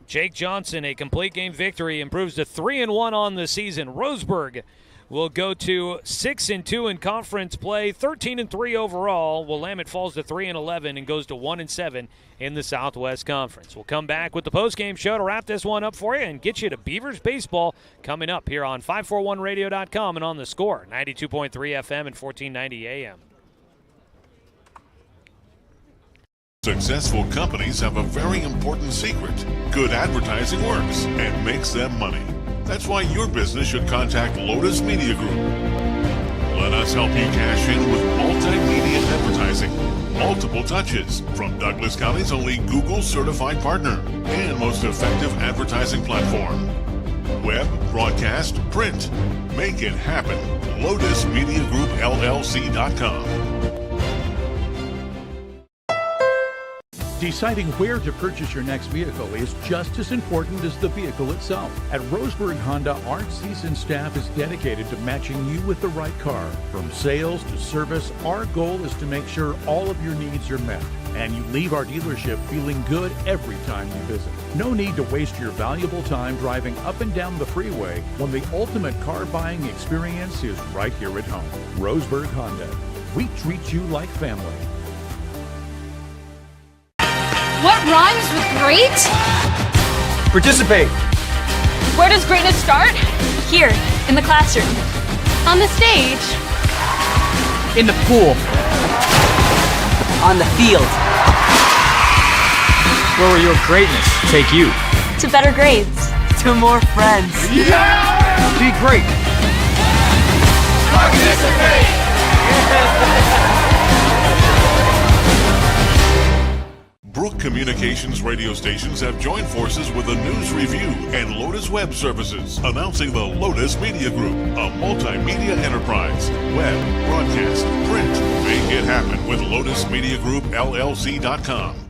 Jake Johnson, a complete game victory, improves to 3-1 on the season. Roseburg will go to 6-2 in conference play, 13-3 overall. Willamette falls to 3-11 and goes to 1-7 in the Southwest Conference. We'll come back with the postgame show to wrap this one up for you and get you to Beavers baseball coming up here on 541radio.com and on the Score, 92.3 FM and 1490 AM. Successful companies have a very important secret. Good advertising works and makes them money. That's why your business should contact Lotus Media Group. Let us help you cash in with multimedia advertising. Multiple touches from Douglas County's only Google-certified partner and most effective advertising platform. Web, broadcast, print. Make it happen. LotusMediaGroupLLC.com. Deciding where to purchase your next vehicle is just as important as the vehicle itself. At Roseburg Honda, our seasoned staff is dedicated to matching you with the right car. From sales to service, our goal is to make sure all of your needs are met, and you leave our dealership feeling good every time you visit. No need to waste your valuable time driving up and down the freeway when the ultimate car buying experience is right here at home. Roseburg Honda. We treat you like family. What rhymes with great? Participate. Where does greatness start? Here, in the classroom. On the stage. In the pool. On the field. Where will your greatness take you? To better grades. To more friends. Yeah! Be great. Participate! Brook Communications radio stations have joined forces with the News Review and Lotus Web Services, announcing the Lotus Media Group, a multimedia enterprise. Web, broadcast, print. Make it happen with LotusMediaGroupLLC.com.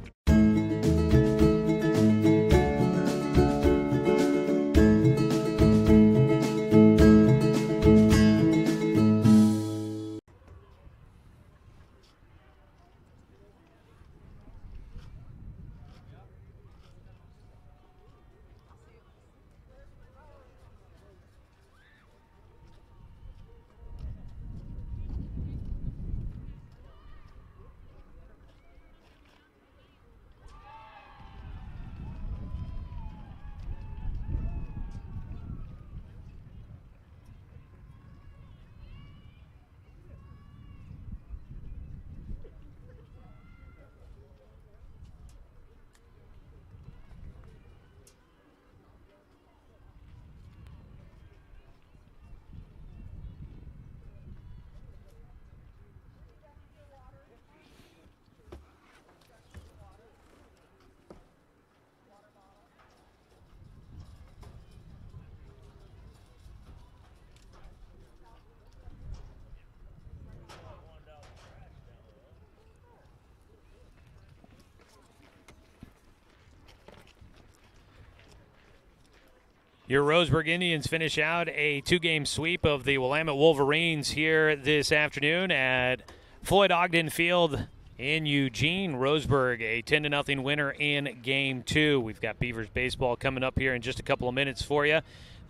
Your Roseburg Indians finish out a 2-game sweep of the Willamette Wolverines here this afternoon at Floyd Ogden Field in Eugene. Roseburg, a 10-0 winner in Game 2. We've got Beavers baseball coming up here in just a couple of minutes for you.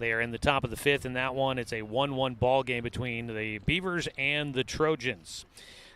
They are in the top of the 5th in that one. It's a 1-1 ball game between the Beavers and the Trojans.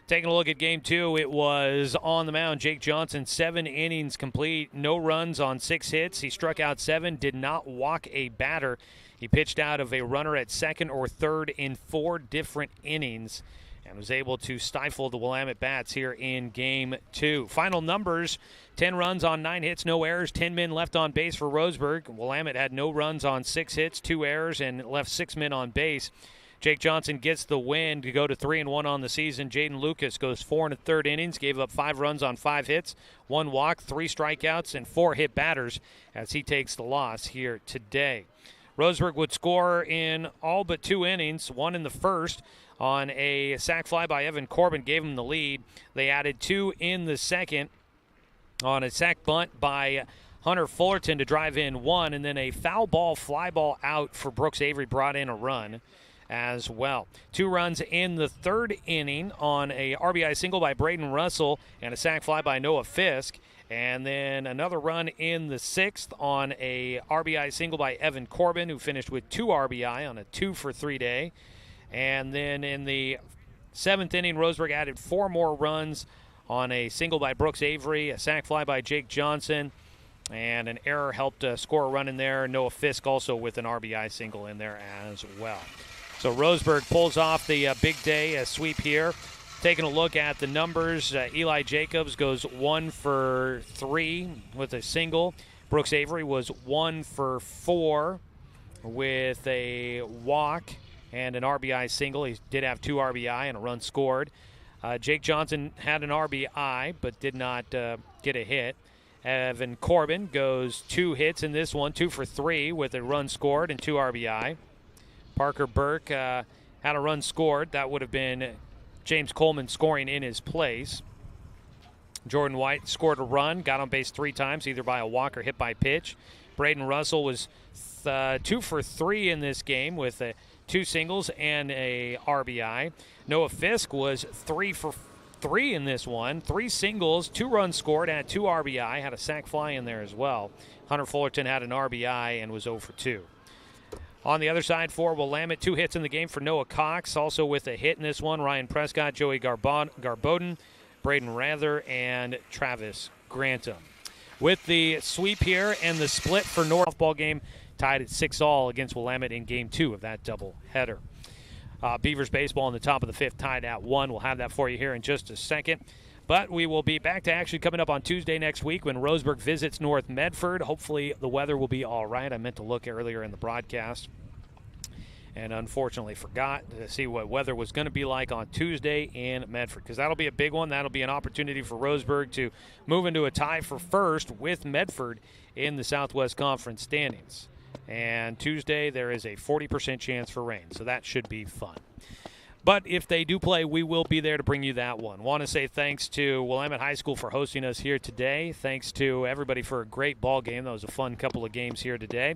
Taking a look at Game 2, it was on the mound. Jake Johnson, 7 innings complete, no runs on 6 hits. He struck out 7, did not walk a batter. He pitched out of a runner at second or third in 4 different innings and was able to stifle the Willamette Bats here in Game 2. Final numbers, 10 runs on 9 hits, no errors, 10 men left on base for Roseburg. Willamette had no runs on 6 hits, 2 errors, and left 6 men on base. Jake Johnson gets the win to go to 3-1 on the season. Jaden Lucas goes 4 1/3 innings, gave up 5 runs on 5 hits, 1 walk, 3 strikeouts, and 4 hit batters as he takes the loss here today. Roseburg would score in all but 2 innings, 1 in the first on a sac fly by Evan Corbin, gave him the lead. They added 2 in the second on a sac bunt by Hunter Fullerton to drive in 1, and then a foul ball, fly ball out for Brooks Avery brought in a run as well. 2 runs in the 3rd inning on a RBI single by Braden Russell and a sac fly by Noah Fisk. And then another run in the 6th on a RBI single by Evan Corbin, who finished with 2 RBI on a 2-for-3 day. And then in the 7th inning, Roseburg added 4 more runs on a single by Brooks Avery, a sac fly by Jake Johnson, and an error helped score a run in there. Noah Fisk also with an RBI single in there as well. So Roseburg pulls off the big day sweep here. Taking a look at the numbers, Eli Jacobs goes 1 for 3 with a single. Brooks Avery was 1 for 4 with a walk and an RBI single. He did have 2 RBI and a run scored. Jake Johnson had an RBI but did not get a hit. Evan Corbin goes 2 hits in this one, 2 for 3 with a run scored and 2 RBI. Parker Burke had a run scored. That would have been James Coleman scoring in his place. Jordan White scored a run, got on base 3 times, either by a walk or hit by pitch. Braden Russell was 2 for 3 in this game with 2 singles and a RBI. Noah Fisk was 3 for 3 in this one, 3 singles, 2 runs scored, and 2 RBI, had a sac fly in there as well. Hunter Fullerton had an RBI and was 0 for 2. On the other side for Willamette, 2 hits in the game for Noah Cox. Also with a hit in this one, Ryan Prescott, Joey Garbodin, Braden Rather, and Travis Grantham. With the sweep here and the split for North ball game tied at 6-all against Willamette in Game 2 of that doubleheader. Beavers baseball in the top of the 5th tied at 1. We'll have that for you here in just a second. But we will be back to action coming up on Tuesday next week when Roseburg visits North Medford. Hopefully the weather will be all right. I meant to look earlier in the broadcast and unfortunately forgot to see what weather was going to be like on Tuesday in Medford, because that'll be a big one. That'll be an opportunity for Roseburg to move into a tie for first with Medford in the Southwest Conference standings. And Tuesday there is a 40% chance for rain, so that should be fun. But if they do play, we will be there to bring you that one. Want to say thanks to Willamette High School for hosting us here today. Thanks to everybody for a great ball game. That was a fun couple of games here today.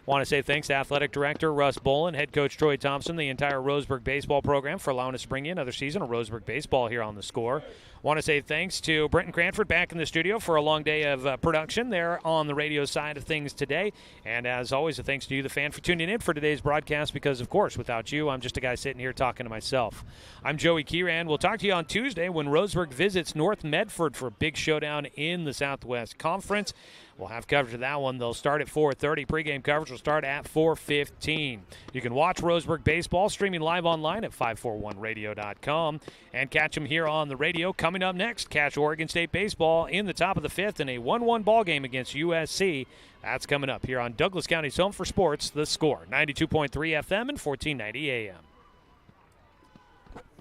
Want to say thanks to Athletic Director Russ Bolin, Head Coach Troy Thompson, the entire Roseburg baseball program for allowing us to bring you another season of Roseburg baseball here on The Score. Want to say thanks to Brenton Cranford back in the studio for a long day of production there on the radio side of things today. And as always, a thanks to you, the fan, for tuning in for today's broadcast, because, of course, without you, I'm just a guy sitting here talking to myself. I'm Joey Kieran. We'll talk to you on Tuesday when Roseburg visits North Medford for a big showdown in the Southwest Conference. We'll have coverage of that one. They'll start at 4:30. Pregame coverage will start at 4:15. You can watch Roseburg baseball streaming live online at 541radio.com and catch them here on the radio. Coming up next, catch Oregon State baseball in the top of the fifth in a 1-1 ball game against USC. That's coming up here on Douglas County's Home for Sports, The Score, 92.3 FM and 1490 AM.